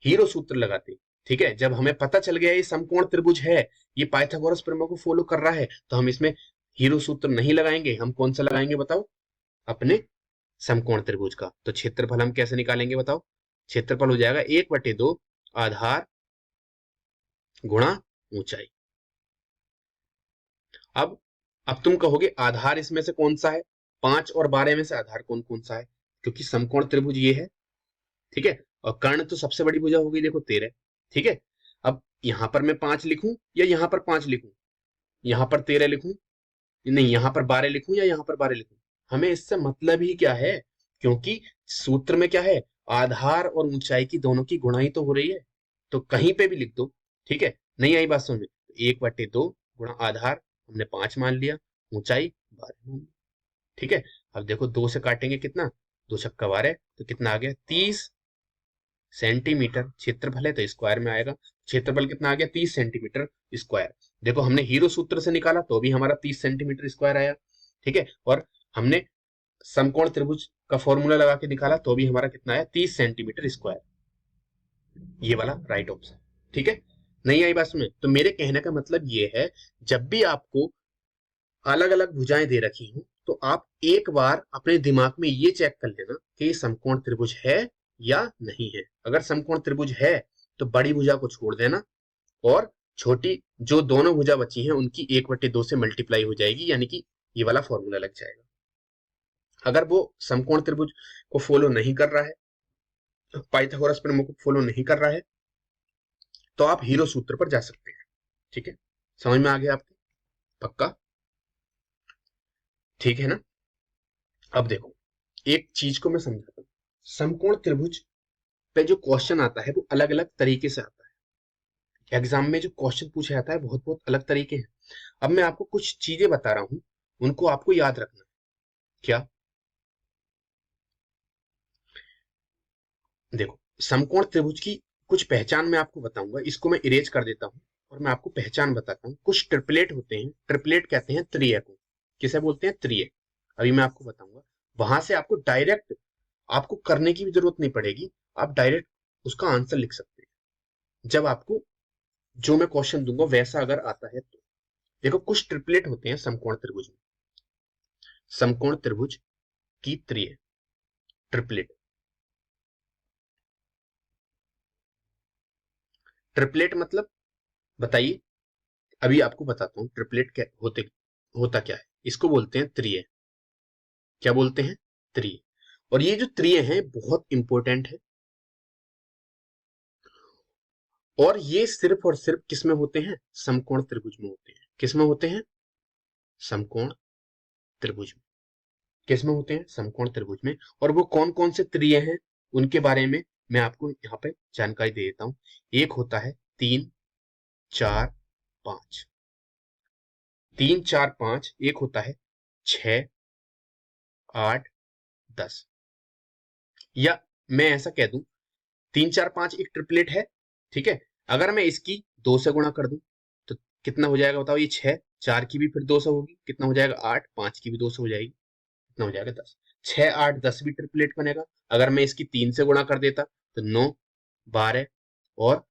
हीरो सूत्र लगाते। ठीक है, जब हमें पता चल गया ये समकोण त्रिभुज है, ये पाइथागोरस प्रमेय को फॉलो कर रहा है, तो हम इसमें हीरो सूत्र नहीं लगाएंगे। हम कौन सा लगाएंगे बताओ? अपने समकोण त्रिभुज का। तो क्षेत्रफल हम कैसे निकालेंगे बताओ? क्षेत्रफल हो जाएगा 1/2 आधार गुणा ऊंचाई। अब अब तुम कहोगे आधार इसमें से कौन सा है? 5 और 12 में से आधार कौन कौन सा है? क्योंकि समकोण त्रिभुज ये है। ठीक है, और कर्ण तो सबसे बड़ी भुजा हो गई देखो 13। ठीक है, अब यहां पर मैं 5 लिखूं या यहां पर 5 लिखूं? यहां पर 13 लिखूं? नहीं, यहां पर 12 लिखूं या यहां पर 12 लिखूं? हमें इससे मतलब ही क्या है? क्योंकि सूत्र में क्या है? आधार और ऊंचाई की दोनों की गुणाई तो हो रही है, तो कहीं पे भी लिख दो। ठीक है, नहीं आई बात समझ में? 1/2 गुणा आधार हमने 5 मान लिया, ऊंचाई 12 मान लिया। ठीक है, अब देखो 2 से काटेंगे कितना? 2 छक्का 12, तो कितना आ गया? 30 सेंटीमीटर। क्षेत्रफल है तो स्क्वायर में आएगा। क्षेत्रफल कितना आ गया? 30 सेंटीमीटर स्क्वायर। देखो हमने हीरो सूत्र से निकाला तो भी हमारा 30 सेंटीमीटर स्क्वायर आया। ठीक है, और हमने समकोण त्रिभुज का फॉर्मूला लगा के निकाला तो भी हमारा कितना आया? 30 सेंटीमीटर स्क्वायर। ये वाला राइट ऑप्शन। ठीक है, नहीं आई बात में? तो मेरे कहने का मतलब ये है, जब भी आपको अलग अलग भुजाएं दे रखी हो तो आप एक बार अपने दिमाग में ये चेक कर लेना कि ये समकोण त्रिभुज है या नहीं है। अगर समकोण त्रिभुज है तो बड़ी भुजा को छोड़ देना, और छोटी जो दोनों भुजा बची हैं उनकी 1/2 से मल्टीप्लाई हो जाएगी, यानी कि ये वाला फॉर्मूला लग जाएगा। अगर वो समकोण त्रिभुज को फॉलो नहीं कर रहा है, पाइथागोरस प्रमेय को फॉलो नहीं कर रहा है, तो आप हीरो सूत्र पर जा सकते हैं। ठीक है, समझ में आ गया आपको? पक्का? ठीक है ना? अब देखो एक चीज को मैं समझाता हूँ। समकोण त्रिभुज पे जो क्वेश्चन आता है वो अलग अलग तरीके से आता है। एग्जाम में जो क्वेश्चन पूछा जाता है बहुत बहुत अलग तरीके हैं। अब मैं आपको कुछ चीजें बता रहा हूं, उनको आपको याद रखना है। क्या? देखो समकोण त्रिभुज की कुछ पहचान मैं आपको बताऊंगा, इसको मैं इरेज कर देता हूं और मैं आपको पहचान बताता हूँ। कुछ ट्रिपलेट होते हैं, ट्रिपलेट कहते हैं त्रिय को। किसे बोलते हैं? त्रिय। अभी मैं आपको बताऊंगा। वहां से आपको डायरेक्ट, आपको करने की भी जरूरत नहीं पड़ेगी, आप डायरेक्ट उसका आंसर लिख सकते हैं जब आपको जो मैं क्वेश्चन दूंगा वैसा अगर आता है तो। देखो कुछ ट्रिपलेट होते हैं समकोण त्रिभुज में। समकोण त्रिभुज की त्रिय, ट्रिपलेट। ट्रिपलेट मतलब बताइए? अभी आपको बताता हूँ ट्रिपलेट क्या होता क्या है। इसको बोलते हैं त्रिय। क्या बोलते हैं? त्रिय। और ये जो त्रिय है बहुत इंपॉर्टेंट है, और ये सिर्फ और सिर्फ किस में होते हैं? समकोण त्रिभुज में होते हैं। किस में होते हैं? समकोण त्रिभुज में। किस में होते हैं? समकोण त्रिभुज में। और वो कौन कौन से त्रिय हैं उनके बारे में मैं आपको यहाँ पे जानकारी दे देता हूँ। एक होता है 3 4 5, 3 4 5। एक होता है 6 8 10। या मैं ऐसा कह दूं 3 4 5 एक ट्रिपलेट है, ठीक है। अगर मैं इसकी 2 से गुणा कर दूं तो कितना हो जाएगा बताओ, ये 6, 4 की भी फिर 2 से होगी, कितना हो जाएगा 8, 5 की भी 2 से हो जाएगी, कितना हो जाएगा 10। 6 8 10 भी ट्रिपलेट बनेगा। अगर मैं इसकी 3 से गुणा कर देता तो 9 12 और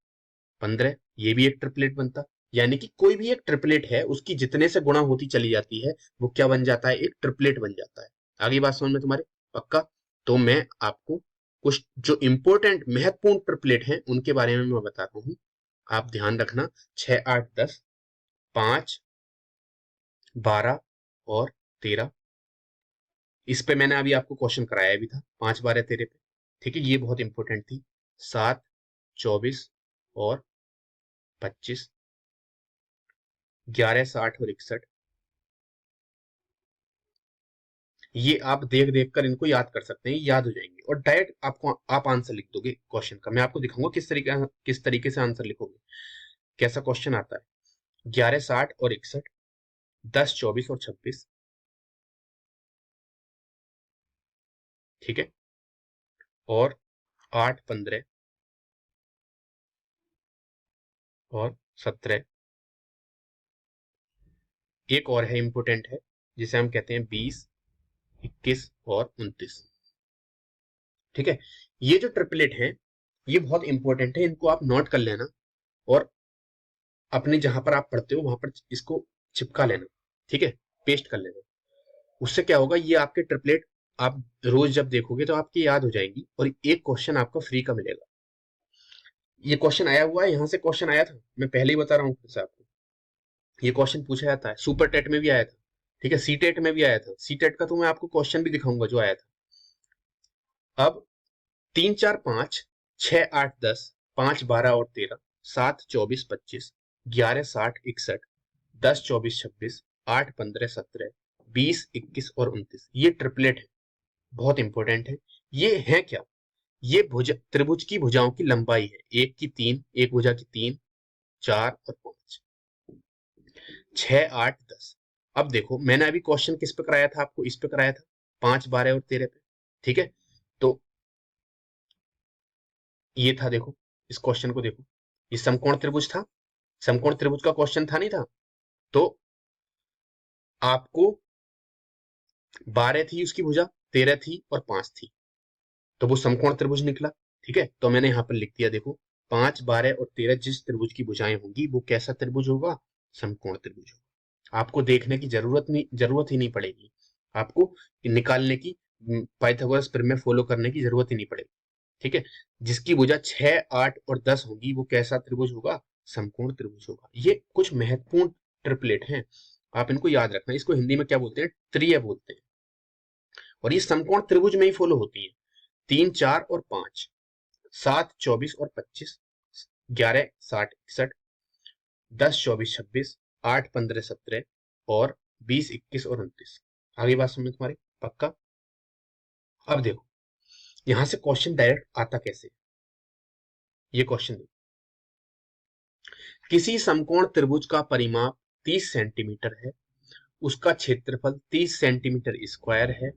15, ये भी एक ट्रिपलेट बनता। यानी कि कोई भी एक ट्रिपलेट है उसकी जितने से गुणा होती चली जाती है वो क्या बन जाता है, एक ट्रिपलेट बन जाता है। आगे बात समझ में तुम्हारे? पक्का? तो मैं आपको कुछ जो इंपॉर्टेंट महत्वपूर्ण ट्रिपलेट हैं उनके बारे में मैं बताता हूँ, आप ध्यान रखना। 6 8 10, 5 12 और 13। इस पे मैंने अभी आपको क्वेश्चन कराया भी था, 5 12 13 पे, ठीक है, ये बहुत इंपॉर्टेंट थी। 7 24 और 25, 11 60 और 61, ये आप देख देख कर इनको याद कर सकते हैं, याद हो जाएंगे और डायरेक्ट आपको आप आंसर लिख दोगे क्वेश्चन का। मैं आपको दिखाऊंगा किस तरीके से आंसर लिखोगे, कैसा क्वेश्चन आता है। 11 60 और 61, 10 24 और 26, ठीक है, और 8 15 और 17। एक और है इंपोर्टेंट है जिसे हम कहते हैं 20 21 और 29, ठीक है। ये जो ट्रिपलेट है ये बहुत इंपॉर्टेंट है, इनको आप नोट कर लेना और अपने जहां पर आप पढ़ते हो वहां पर इसको चिपका लेना, ठीक है, पेस्ट कर लेना। उससे क्या होगा, ये आपके ट्रिपलेट आप रोज जब देखोगे तो आपकी याद हो जाएंगी और एक क्वेश्चन आपका फ्री का मिलेगा। ये क्वेश्चन आया हुआ है, यहाँ से क्वेश्चन आया था, मैं पहले ही बता रहा हूँ फिर से आपको। ये क्वेश्चन पूछा जाता है, सुपर टेट में भी आया था, ठीक है, सी टेट में भी आया था। सी टेट का तो मैं आपको क्वेश्चन भी दिखाऊंगा जो आया था। अब 3 4 5 6 8 10, 5 12 और 13, 7 24 25, 11 60 61, 10 24 26, 8 15 17, 20 21 और 29, ये ट्रिपलेट है, बहुत इंपॉर्टेंट है। ये है क्या, ये भुजा त्रिभुज की भुजाओं की लंबाई है, एक की 3, एक भुजा की 3 4 और 5, 6 8 10। अब देखो मैंने अभी क्वेश्चन किस पे कराया था आपको, इस पे कराया था 5 12 और 13 पे, ठीक है। तो ये था, देखो इस क्वेश्चन को देखो, ये समकोण त्रिभुज था, समकोण त्रिभुज का क्वेश्चन था नहीं था। तो आपको 12 थी उसकी भुजा, 13 थी और 5 थी, तो वो समकोण त्रिभुज निकला, ठीक है। तो मैंने यहाँ पर लिख दिया, देखो 5 12 और 13 जिस त्रिभुज की भुजाएं होंगी वो कैसा त्रिभुज होगा, समकोण त्रिभुज होगा। आपको देखने की जरूरत ही नहीं पड़ेगी, आपको निकालने की पाइथागोरस प्रमेय फॉलो करने की जरूरत ही नहीं पड़ेगी, ठीक है। जिसकी भुजा 6 8 और 10 होगी वो कैसा त्रिभुज होगा, समकोण त्रिभुज होगा। ये कुछ महत्वपूर्ण ट्रिपलेट हैं, आप इनको याद रखना। इसको हिंदी में क्या बोलते हैं, त्रिय बोलते हैं, और ये समकोण त्रिभुज में ही फॉलो होती है। 3 4 और 5, 7 24 और 25, 11 60 61, 10 24 26, 8 15 17 और 20 21 और 29। आगे बात समझ तुम्हारी? पक्का? अब देखो यहां से क्वेश्चन डायरेक्ट आता कैसे, ये क्वेश्चन देखो। किसी समकोण त्रिभुज का परिमाप 30 सेंटीमीटर है, उसका क्षेत्रफल 30 सेंटीमीटर स्क्वायर है।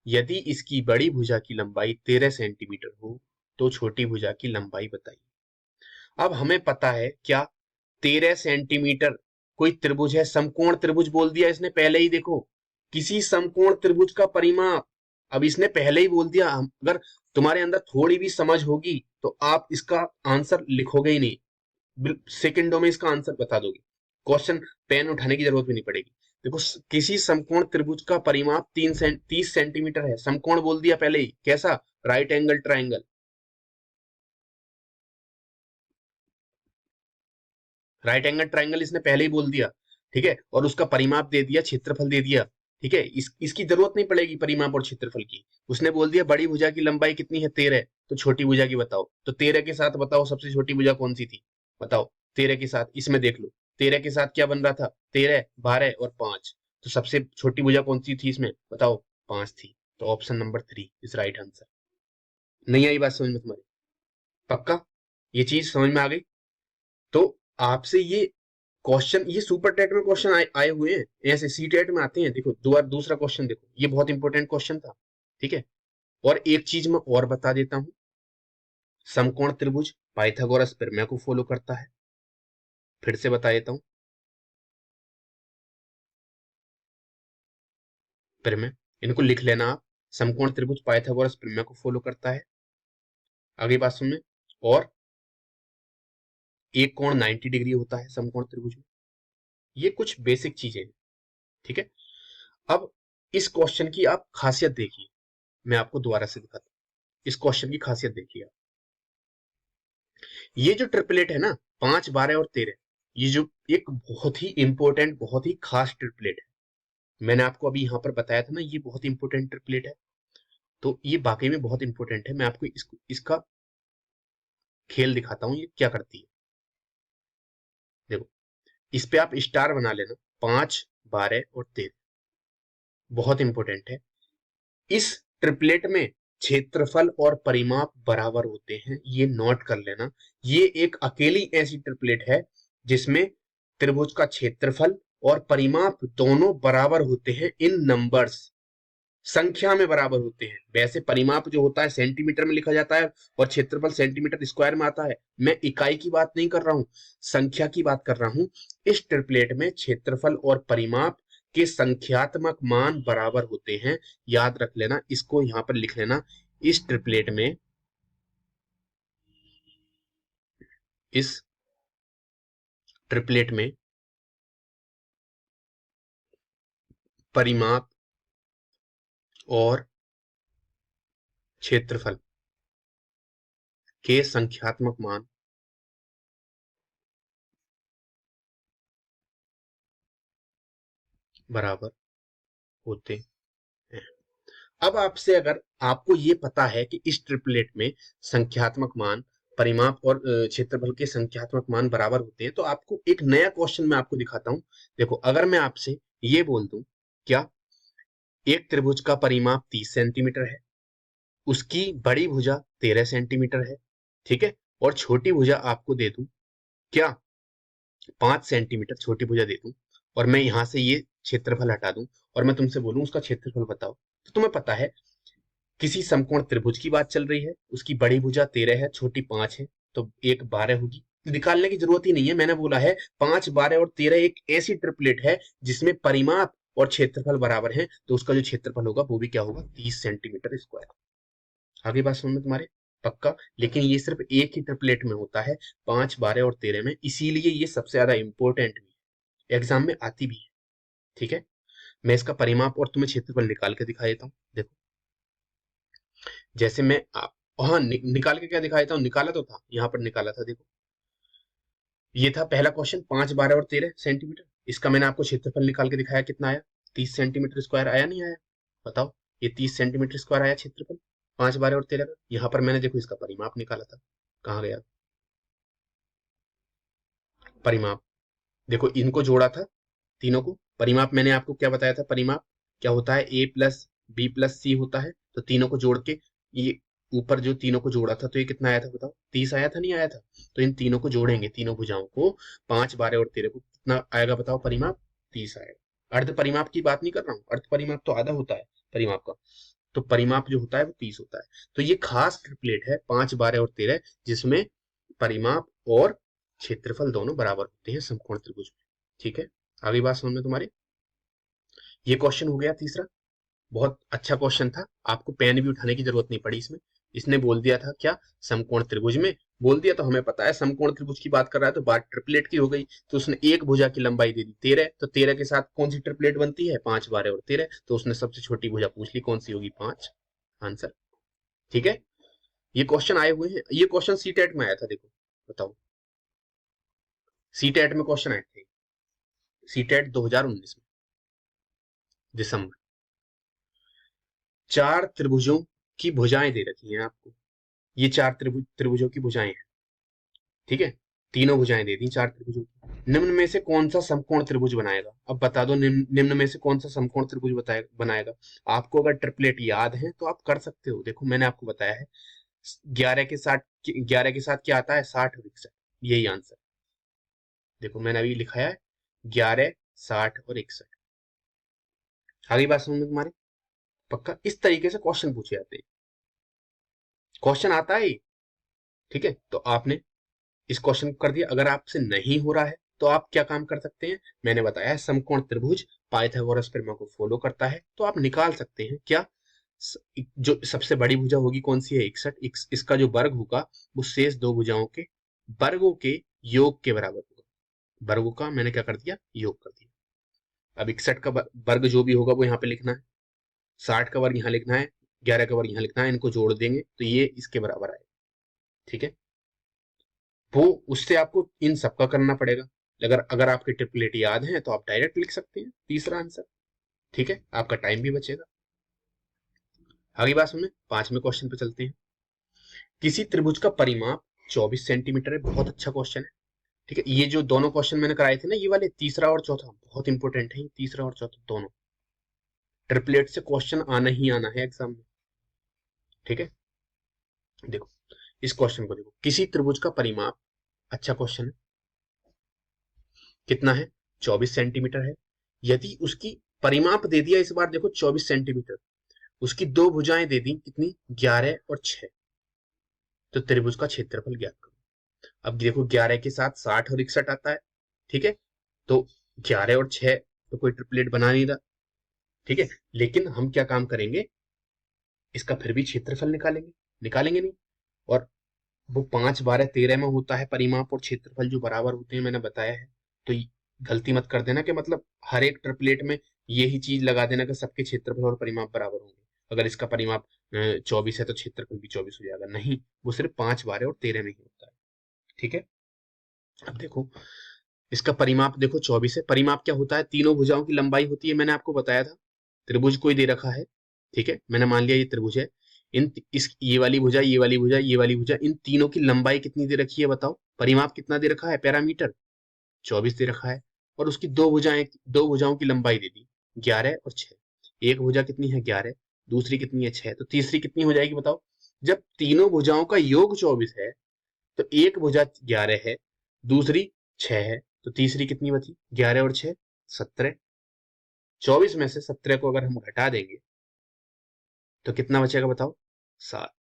यदि इसकी बड़ी भुजा की लंबाई 13 सेंटीमीटर हो तो छोटी भुजा की लंबाई बताइए। अब हमें पता है क्या, 13 सेंटीमीटर कोई त्रिभुज है, समकोण त्रिभुज बोल दिया इसने पहले ही, देखो किसी समकोण त्रिभुज का परिमाप, अब इसने पहले ही बोल दिया। अगर तुम्हारे अंदर थोड़ी भी समझ होगी तो आप इसका आंसर लिखोगे ही नहीं, सेकंडों में इसका आंसर बता दोगे, क्वेश्चन पेन उठाने की जरूरत भी नहीं पड़ेगी। देखो किसी समकोण त्रिभुज का परिमाप 30 सेंटीमीटर है, समकोण बोल दिया पहले ही, कैसा, right angle triangle, right angle triangle इसने पहले ही बोल दिया, ठीक है। और उसका परिमाप दे दिया, क्षेत्रफल दे दिया, ठीक है। इसकी जरूरत नहीं पड़ेगी परिमाप और क्षेत्रफल की, उसने बोल दिया बड़ी भुजा की लंबाई कितनी है 13, तो छोटी भुजा की बताओ। तो 13 के साथ बताओ सबसे छोटी भुजा कौन सी थी, बताओ। 13 के साथ इसमें देख लो, 13 के साथ क्या बन रहा था, 13 12 और 5, तो सबसे छोटी भुजा कौन सी थी इसमें बताओ, 5 थी। तो option number 3 is right answer. नहीं आई बात समझ में तुम्हारी? पक्का? ये चीज समझ में आ गई? तो आपसे ये क्वेश्चन ये सुपर टेट में क्वेश्चन आए हुए हैं, ऐसे सी टेट में आते हैं। देखो दूसरा क्वेश्चन देखो, ये बहुत इंपॉर्टेंट क्वेश्चन था, ठीक है। और एक चीज मैं और बता देता हूं, समकोण त्रिभुज पाइथागोरस प्रमेय को फॉलो करता है। फिर से बता देता हूं, प्रमेय इनको लिख लेना आप। समकोण त्रिभुज पाइथागोरस प्रमेय को फॉलो करता है। अगली बात सुनने, और एक कोण 90 डिग्री होता है समकोण त्रिभुज में। ये कुछ बेसिक चीजें हैं, ठीक है। अब इस क्वेश्चन की आप खासियत देखिए, मैं आपको दोबारा से दिखाता हूं। इस क्वेश्चन की खासियत देखिए आप, ये जो ट्रिपलेट है ना, 5, 12 और 13, ये जो एक बहुत ही इंपॉर्टेंट, बहुत ही खास ट्रिपलेट है। मैंने आपको अभी यहां पर बताया था ना, ये बहुत इंपॉर्टेंट ट्रिपलेट है। तो ये वाकई में बहुत इंपॉर्टेंट है। मैं आपको इसका खेल दिखाता हूँ, ये क्या करती है। देखो, इस पे आप स्टार बना लेना, 5, 12 और 13, बहुत इंपॉर्टेंट है। इस ट्रिपलेट में क्षेत्रफल और परिमाप बराबर होते हैं, ये नोट कर लेना। ये एक अकेली ऐसी ट्रिपलेट है जिसमें त्रिभुज का क्षेत्रफल और परिमाप दोनों बराबर होते हैं, इन नंबर्स, संख्या में बराबर होते हैं। वैसे परिमाप जो होता है सेंटीमीटर में लिखा जाता है और क्षेत्रफल सेंटीमीटर स्क्वायर में आता है। मैं इकाई की बात नहीं कर रहा हूं, संख्या की बात कर रहा हूं। इस ट्रिपलेट में क्षेत्रफल और परिमाप के संख्यात्मक मान बराबर होते हैं, याद रख लेना, इसको यहां पर लिख लेना। इस ट्रिपलेट में, इस ट्रिपलेट में परिमाप और क्षेत्रफल के संख्यात्मक मान बराबर होते हैं। अब आपसे, अगर आपको ये पता है कि इस ट्रिपलेट में संख्यात्मक मान, परिमाप और क्षेत्रफल के संख्यात्मक मान बराबर होते हैं, तो आपको एक नया क्वेश्चन मैं आपको दिखाता हूं। देखो, अगर मैं आपसे ये बोल दूं, क्या एक त्रिभुज का परिमाप 30 सेंटीमीटर है, उसकी बड़ी भुजा 13 सेंटीमीटर है, ठीक है, और छोटी भुजा आपको दे दूं, क्या 5 सेंटीमीटर छोटी भुजा दे दूं, और मैं यहां से ये क्षेत्रफल हटा दूं, और मैं तुमसे बोलूं उसका क्षेत्रफल बताओ, तो तुम्हें पता है किसी समकोण त्रिभुज की बात चल रही है, उसकी बड़ी भुजा 13 है, छोटी 5 है, तो एक 12 होगी। निकालने की जरूरत ही नहीं है, मैंने बोला है 5, 12 और 13 एक ऐसी ट्रिपलेट है जिसमें परिमाप और क्षेत्रफल बराबर है, तो उसका जो क्षेत्रफल होगा वो भी क्या होगा, 30 सेंटीमीटर स्क्वायर। आगे बात समझ में तुम्हारे, पक्का। लेकिन ये सिर्फ एक ही ट्रिपलेट में होता है, 5, 12 और 13 में, इसीलिए ये सबसे ज्यादा इंपॉर्टेंट भी है, एग्जाम में आती भी है, ठीक है। मैं इसका परिमाप और तुम्हें क्षेत्रफल निकाल के दिखा देता हूँ। देखो, जैसे मैं आप, हाँ, निकाल के क्या दिखा देता हूँ, निकाला तो था, यहाँ पर निकाला था। देखो, ये था पहला क्वेश्चन, 5, 12 और 13 सेंटीमीटर, इसका मैंने आपको क्षेत्रफल निकाल के दिखाया, कितना आया, 30 सेंटीमीटर स्क्वायर। आया नहीं आया, बताओ। ये 30 सेंटीमीटर स्क्वायर आया क्षेत्रफल, 5, 12 और 13 का। यहाँ पर मैंने देखो इसका परिमाप निकाला था, कहाँ गया परिमाप, देखो इनको जोड़ा था, तीनों को। परिमाप मैंने आपको क्या बताया था, परिमाप क्या होता है, ए प्लस बी प्लस सी होता है। तो तीनों को जोड़ के, ये ऊपर जो तीनों को जोड़ा था, तो ये कितना आया था बताओ, 30 आया था, नहीं आया था। तो इन तीनों को जोड़ेंगे, तीनों भुजाओं को, 5, 12 और 13 को, कितना आएगा बताओ परिमाप, 30 आएगा। अर्ध परिमाप की बात नहीं कर रहा हूँ, अर्ध परिमाप तो आधा होता है परिमाप का, तो परिमाप जो होता है वो 30 होता है। तो ये खास ट्रिपलेट है 5, 12 और 13, जिसमें परिमाप और क्षेत्रफल दोनों बराबर होते हैं समकोण त्रिभुज में, ठीक है। आगे बात समझ में तुम्हारी, ये क्वेश्चन हो गया तीसरा। बहुत अच्छा क्वेश्चन था, आपको पेन भी उठाने की जरूरत नहीं पड़ी इसमें। इसने बोल दिया था क्या, समकोण त्रिभुज में, बोल दिया तो हमें पता है समकोण त्रिभुज की बात कर रहा है, तो बात ट्रिपलेट की हो गई। तो उसने एक भुजा की लंबाई दे दी 13, तो 13 के साथ कौन सी ट्रिपलेट बनती है, 5, 12 और 13, तो उसने सबसे छोटी भुजा पूछ ली, कौन सी होगी, 5, आंसर, ठीक है। ये क्वेश्चन आए हुए हैं, ये क्वेश्चन सी टेट में आया था, देखो बताओ, सी टेट में क्वेश्चन आए थे, सी टेट 2019 में, दिसंबर। 4 त्रिभुजों की भुजाएं दे रखी हैं आपको, ये 4 त्रिभुजों की भुजाएं हैं, ठीक है, तीनों भुजाएं दे दी 4 त्रिभुजों की। निम्न में से कौन सा समकोण त्रिभुज बनाएगा, अब बता दो, निम्न में से कौन सा समकोण त्रिभुज बनाएगा। आपको अगर ट्रिपलेट याद है तो आप कर सकते हो। देखो, मैंने आपको बताया है, 11 के साथ, 11 के साथ क्या आता है, 60 और 61, यही आंसर। देखो मैंने अभी लिखा है 11, 60 और 61। आगे बात समझ में तुम्हारे? पक्का इस तरीके से क्वेश्चन पूछे जाते हैं, क्वेश्चन आता है। ठीक है, तो आपने इस क्वेश्चन को कर दिया। अगर आपसे नहीं हो रहा है तो आप क्या काम कर सकते हैं, मैंने बताया है समकोण त्रिभुज पाइथागोरस प्रमेय को फॉलो करता है, तो आप निकाल सकते हैं क्या, जो सबसे बड़ी भुजा होगी कौन सी है 61, इसका जो वर्ग होगा वो शेष दो भुजाओं के वर्गों के योग के बराबर होगा। वर्गों का मैंने क्या कर दिया, योग कर दिया। अब 61 का वर्ग जो भी होगा वो यहाँ पे लिखना है, 60 का वर्ग यहाँ लिखना है, 11 का वर्ग यहाँ लिखना है, इनको जोड़ देंगे तो ये इसके बराबर आएगा। ठीक है, वो उससे आपको इन सबका करना पड़ेगा। अगर अगर आपके ट्रिपलेट याद है तो आप डायरेक्ट लिख सकते हैं तीसरा आंसर। ठीक है, आपका टाइम भी बचेगा। आगे बात सुनिए, 5वें क्वेश्चन पे चलते हैं। किसी त्रिभुज का परिमाप 24 सेंटीमीटर है। बहुत अच्छा क्वेश्चन है। ठीक है, ये जो दोनों क्वेश्चन मैंने कराए थे ना, ये वाले तीसरा और चौथा बहुत इंपॉर्टेंट है। तीसरा और चौथा दोनों ट्रिपलेट से क्वेश्चन आना ही आना है एग्जाम में। ठीक है, देखो इस क्वेश्चन को देखो, किसी त्रिभुज का परिमाप, अच्छा क्वेश्चन है, कितना है 24 सेंटीमीटर है। यदि उसकी परिमाप दे दिया इस बार देखो 24 सेंटीमीटर, उसकी दो भुजाएं दे दी कितनी 11 और 6, तो त्रिभुज का क्षेत्रफल ज्ञात करो। अब देखो 11 के साथ 60 और 61 आता है। ठीक है, तो 11 और 6 तो कोई ट्रिपलेट बना नहीं रहा। ठीक है, लेकिन हम क्या काम करेंगे, इसका फिर भी क्षेत्रफल निकालेंगे, निकालेंगे नहीं। और वो 5, 12, 13 में होता है परिमाप और क्षेत्रफल जो बराबर होते हैं, मैंने बताया है। तो गलती मत कर देना कि मतलब हर एक ट्रिपलेट में यही चीज लगा देना कि सबके क्षेत्रफल और परिमाप बराबर होंगे। अगर इसका परिमाप 24 है तो क्षेत्रफल भी 24 हो जाएगा, नहीं, वो सिर्फ 5, 12 और 13 में ही होता है। ठीक है, अब देखो इसका परिमाप देखो 24 है। परिमाप क्या होता है, तीनों भुजाओं की लंबाई होती है, मैंने आपको बताया था। त्रिभुज कोई दे रखा है, ठीक है, मैंने मान लिया ये त्रिभुज है। इन इस ये वाली भुजा, ये वाली भुजा, ये वाली भुजा, इन तीनों की लंबाई कितनी दे रखी है बताओ। परिमाप कितना दे रखा है, पैरामीटर 24 दे रखा है। और उसकी दो भुजाओं की लंबाई दे दी 11 और 6। एक भुजा कितनी है 11, दूसरी कितनी है 6, तो तीसरी कितनी हो जाएगी बताओ। जब तीनों भुजाओं का योग 24 है तो एक भुजा 11 है, दूसरी 6 है, तो तीसरी कितनी बची 11 और 6 17। 24 में से 17 को अगर हम घटा देंगे तो कितना बचेगा बताओ, 7।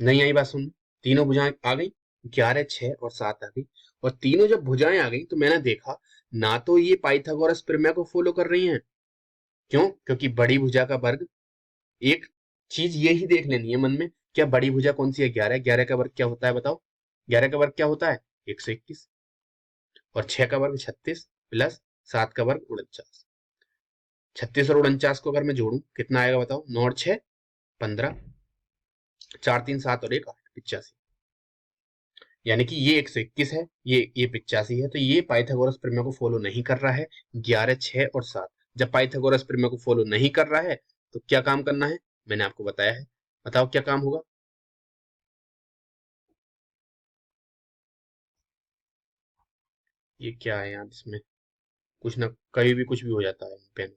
नहीं आई बात सुन, तीनों भुजाएं आ गई, 11, 6 और 7 आ गई। और तीनों जब भुजाएं आ गई तो मैंने देखा ना तो ये पाइथागोरस प्रमेय को फॉलो कर रही हैं। क्यों, क्योंकि बड़ी भुजा का वर्ग, एक चीज ये ही देख लेनी है मन में, क्या बड़ी भुजा कौन सी है 11, 11 का वर्ग क्या होता है बताओ, 11 का वर्ग क्या होता है 121, और 6 का वर्ग 36 प्लस 7 का वर्ग 49। 36 और 49 को अगर मैं जोड़ू कितना आएगा बताओ, 9 और 6 15, 4 3 7 और 1 8, 85। यानी कि ये 121 है, ये 85 है, तो ये पाइथागोरस प्रमेय को फॉलो नहीं कर रहा है। 11, 6 और 7 जब पाइथागोरस प्रमेय को फॉलो नहीं कर रहा है तो क्या काम करना है, मैंने आपको बताया है। बताओ क्या काम होगा। ये क्या है यार, इसमें कुछ ना कहीं भी कुछ भी हो जाता है पेन।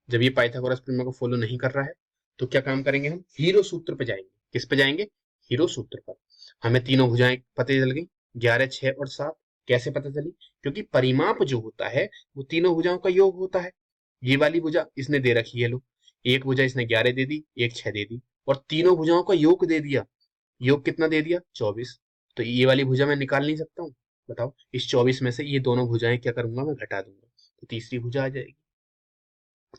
जब ये पाइथागोरस प्रमेय को फॉलो नहीं कर रहा है तो क्या काम करेंगे, हम हीरो सूत्र पे जाएंगे। किस पे जाएंगे, हीरो सूत्र पर। हमें तीनों भुजाएं पता चल गई 11, 6 और 7। कैसे पता चली, क्योंकि परिमाप जो होता है वो तीनों भुजाओं का योग होता है। ये वाली भुजा इसने दे रखी है, लो, एक भुजा इसने 11 दे दी, एक 6 दे दी, और तीनों भुजाओं का योग दे दिया। योग कितना दे दिया 24। तो ये वाली भुजा मैं निकाल नहीं सकता हूँ, बताओ। इस 24 में से ये दोनों भुजाएं क्या करूंगा, मैं घटा दूंगा, तो तीसरी भुजा आ जाएगी।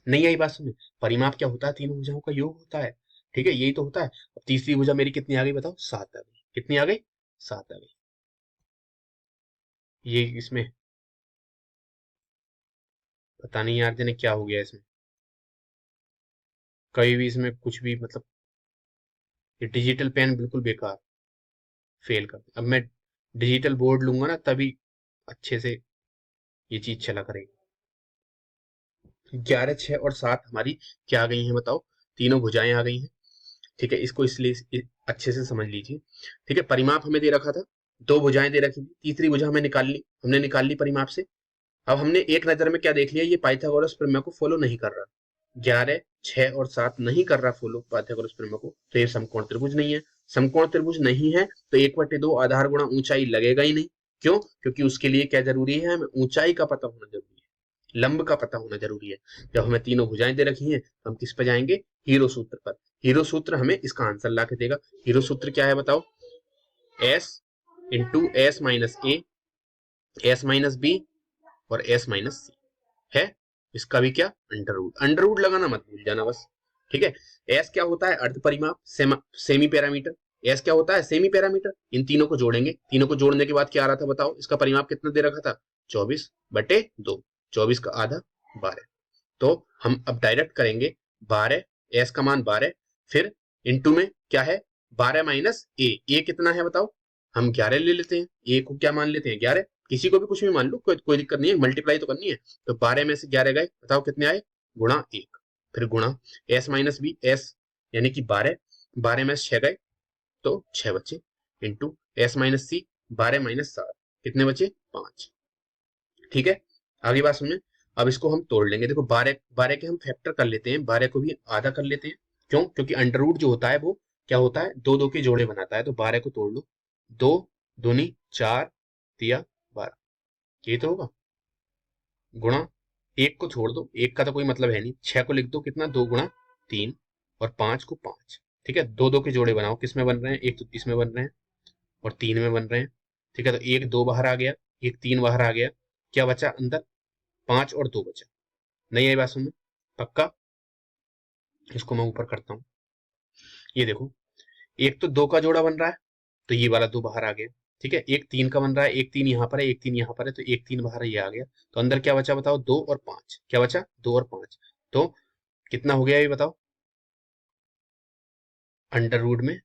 नहीं आई बात समझ, परिमाप क्या होता है, तीनों भुजाओं का योग होता है। ठीक है, यही तो होता है। अब तीसरी भुजा मेरी कितनी आ गई बताओ, 7 आ गई। कितनी आ गई, 7 आ गई। ये इसमें पता नहीं यार जाने क्या हो गया इसमें, कभी भी इसमें कुछ भी मतलब, ये डिजिटल पेन बिल्कुल बेकार, फेल कर। अब मैं डिजिटल बोर्ड लूंगा ना तभी अच्छे से ये चीज चला करेगी। 11, 6 और 7 हमारी क्या आ गई हैं बताओ, तीनों भुजाएं आ गई हैं। ठीक है, इसको इसलिए अच्छे से समझ लीजिए। ठीक है, परिमाप हमें दे रखा था, दो भुजाएं दे रखी थी, तीसरी भुजा हमें निकालनी, हमने निकाल ली परिमाप से। अब हमने एक नजर में क्या देख लिया, ये पाइथागोरस प्रमेय को फॉलो नहीं कर रहा। 11, 6 और 7 नहीं कर रहा फॉलो पाइथागोरस प्रमेय को, तो ये समकोण त्रिभुज नहीं है। समकोण त्रिभुज नहीं है तो 1/2 आधार गुणा ऊंचाई लगेगा ही नहीं। क्यों? क्योंकि उसके लिए क्या जरूरी है, हमें ऊंचाई का पता होना जरूरी है, लंब का पता होना जरूरी है। जब हमें तीनों भुजाएं दे रखी हैं तो हम किस पे जाएंगे, हीरो सूत्र पर। हीरो सूत्र हमें इसका आंसर ला के देगा। हीरो सूत्र क्या है बताओ, S into S minus A, S minus B और एस माइनस सी है। इसका भी क्या, अंडर रूट। अंडर रूट लगाना मत भूल जाना बस, ठीक है। एस क्या होता है, अर्ध परिमाप, सेमी पैरामीटर। एस क्या होता है, सेमी पैरामीटर। इन तीनों को जोड़ेंगे, तीनों को जोड़ने के बाद क्या आ रहा था बताओ, इसका परिमाप कितना दे रखा था, 24/2। 24 का आधा 12। तो हम अब डायरेक्ट करेंगे 12, एस का मान 12, फिर इंटू में क्या है 12 माइनस ए कितना है बताओ, हम 11 ले लेते हैं, ए को क्या मान लेते हैं 11, किसी को भी कुछ भी मान लो, कोई दिक्कत नहीं है, मल्टीप्लाई तो करनी है। तो 12 में से 11 गए, बताओ कितने आए, गुणा 1, फिर गुणा एस माइनस बी, एस यानी कि 12, 12 में से 6 गए तो 6 बचे, इंटू एस माइनस सी, 12 माइनस 7 कितने बचे, 5। ठीक है, आगे बात सुनिए। अब इसको हम तोड़ लेंगे, देखो 12 12 के हम फैक्टर कर लेते हैं, 12 को भी आधा कर लेते हैं। क्यों? क्योंकि अंडर रूट जो होता है वो क्या होता है, दो दो के जोड़े बनाता है। तो 12 को तोड़ लो, 2 दूनी 4 तिया 12, ये तो होगा, गुणा 1 को छोड़ दो, 1 का तो कोई मतलब है नहीं, 6 को लिख दो, कितना 2 गुणा 3 और 5 को 5। ठीक है, दो दो के जोड़े बनाओ, किस में बन रहे हैं, एक तो इसमें बन रहे हैं और 3 में बन रहे हैं। ठीक है, तो एक 2 बाहर आ गया, एक 3 बाहर आ गया, क्या बचा अंदर, 5 और 2 बचा। नहीं आई बात समझ में? पक्का? इसको मैं ऊपर करता हूँ, ये देखो, एक तो 2 का जोड़ा बन रहा है तो ये वाला 2 बाहर आ गया। ठीक है, एक 3 का बन रहा है, एक 3 यहाँ पर है, एक 3 यहाँ पर है, तो एक 3 बाहर ये आ गया। तो अंदर क्या बचा बताओ, 2 और 5, क्या बचा 2 और 5। तो कितना हो गया ये बताओ, अंडर रूट में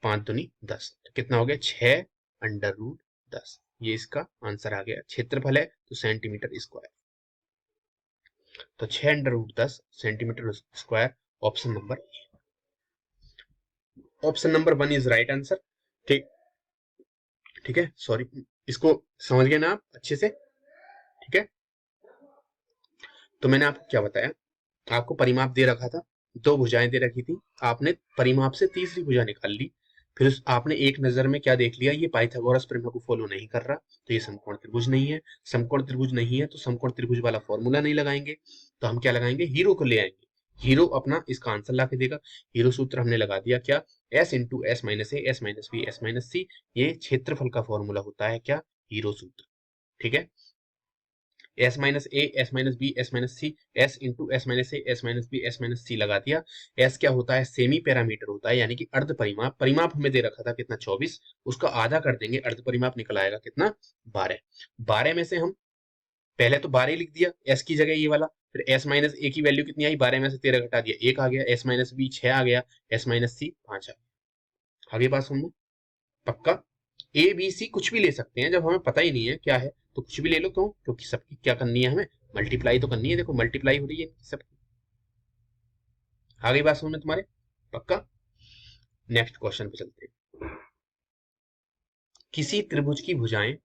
5 दूनी 10, तो कितना हो गया 6 अंडर रूट 10। ये इसका आंसर आ गया। क्षेत्रफल है तो सेंटीमीटर स्क्वायर, तो 6 under root 10 centimetre square, option number, option number 1 is right answer. ठीक, ठीक है, सॉरी, इसको समझ गए ना आप अच्छे से? ठीक है, तो मैंने आपको क्या बताया, आपको परिमाप दे रखा था, दो भुजाएं दे रखी थी, आपने परिमाप से तीसरी भुजा निकाल ली, फिर आपने एक नजर में क्या देख लिया, ये पाइथागोरस प्रमेय को फॉलो नहीं कर रहा, तो ये समकोण त्रिभुज नहीं है। समकोण त्रिभुज नहीं है तो समकोण त्रिभुज वाला फॉर्मूला नहीं लगाएंगे, तो हम क्या लगाएंगे, हीरो को ले आएंगे। हीरो अपना इसका आंसर ला के देगा। हीरो सूत्र हमने लगा दिया, क्या, S into S minus A, S minus B, S minus C, ये क्षेत्रफल का फॉर्मूला होता है, क्या, हीरो सूत्र। ठीक है, S minus A, S minus B, S minus C, S into S minus A, S minus B, S minus C लगा दिया। एस क्या होता है, सेमी पैरामीटर होता है, यानी कि अर्ध परिमाप। परिमाप हमें दे रखा था कितना, 24, उसका आधा कर देंगे, अर्ध परिमाप निकल आएगा कितना, 12। 12 में से हम पहले तो 12 लिख दिया, एस की जगह ये वाला, फिर एस माइनस ए की वैल्यू कितनी आई, 12 में से 13 घटा दिया, 1 आ गया, एस माइनस बी 6 आ गया, एस माइनस सी 5 आ गया। आगे बात सुन लो, पक्का? ए बी सी कुछ भी ले सकते हैं, जब हमें पता ही नहीं है क्या है तो कुछ भी ले लो। क्यों? क्योंकि सबकी क्या करनी है, हमें मल्टीप्लाई तो करनी है। देखो मल्टीप्लाई हो रही है सबकी। आ गई बात समझ में तुम्हारे? पक्का? नेक्स्ट क्वेश्चन पे चलते हैं। किसी त्रिभुज की भुजाएं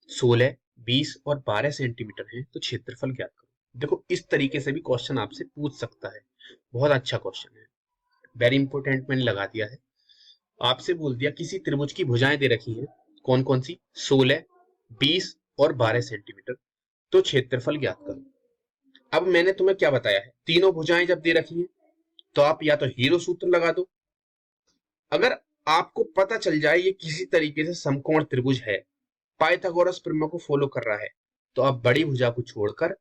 16, 20 और 12 सेंटीमीटर हैं तो क्षेत्रफल ज्ञात करो। देखो इस तरीके से भी क्वेश्चन आपसे पूछ सकता है, बहुत अच्छा क्वेश्चन है, वेरी इंपॉर्टेंट, मैंने लगा दिया है। आपसे बोल दिया किसी त्रिभुज की भुजाएं दे रखी हैं, कौन कौन सी, 16, 20 और 12 सेंटीमीटर, तो क्षेत्रफल ज्ञात करो। अब मैंने तुम्हें क्या बताया है, तीनों भुजाएं जब दे रखी हैं तो आप या तो हीरो सूत्र लगा दो, अगर आपको पता चल जाए ये किसी तरीके से समकोण त्रिभुज है, पाइथागोरस प्रमेय को फॉलो कर रहा है, तो आप बड़ी भुजा को छोड़कर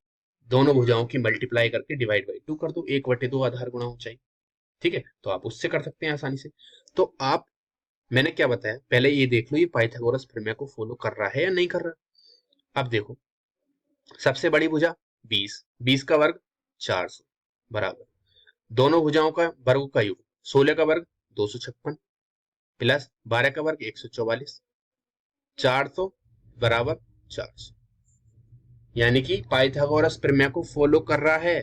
दोनों भुजाओं की मल्टीप्लाई करके डिवाइड बाई 2 कर दो, 1/2 आधार गुणा ऊंचाई। ठीक है, तो आप उससे कर सकते हैं आसानी से। तो आप, मैंने क्या बताया, पहले ये देख लो ये पाइथागोरस प्रमेय को फॉलो कर रहा है या नहीं कर रहा। अब देखो, सबसे बड़ी भुजा 20, 20 का वर्ग 400 बराबर, दोनों भुजाओं का वर्ग का योग 16 का वर्ग 256 प्लस 12 का वर्ग 144, 400 बराबर 400, यानी कि पाइथागोरस प्रमेय को फॉलो कर रहा है।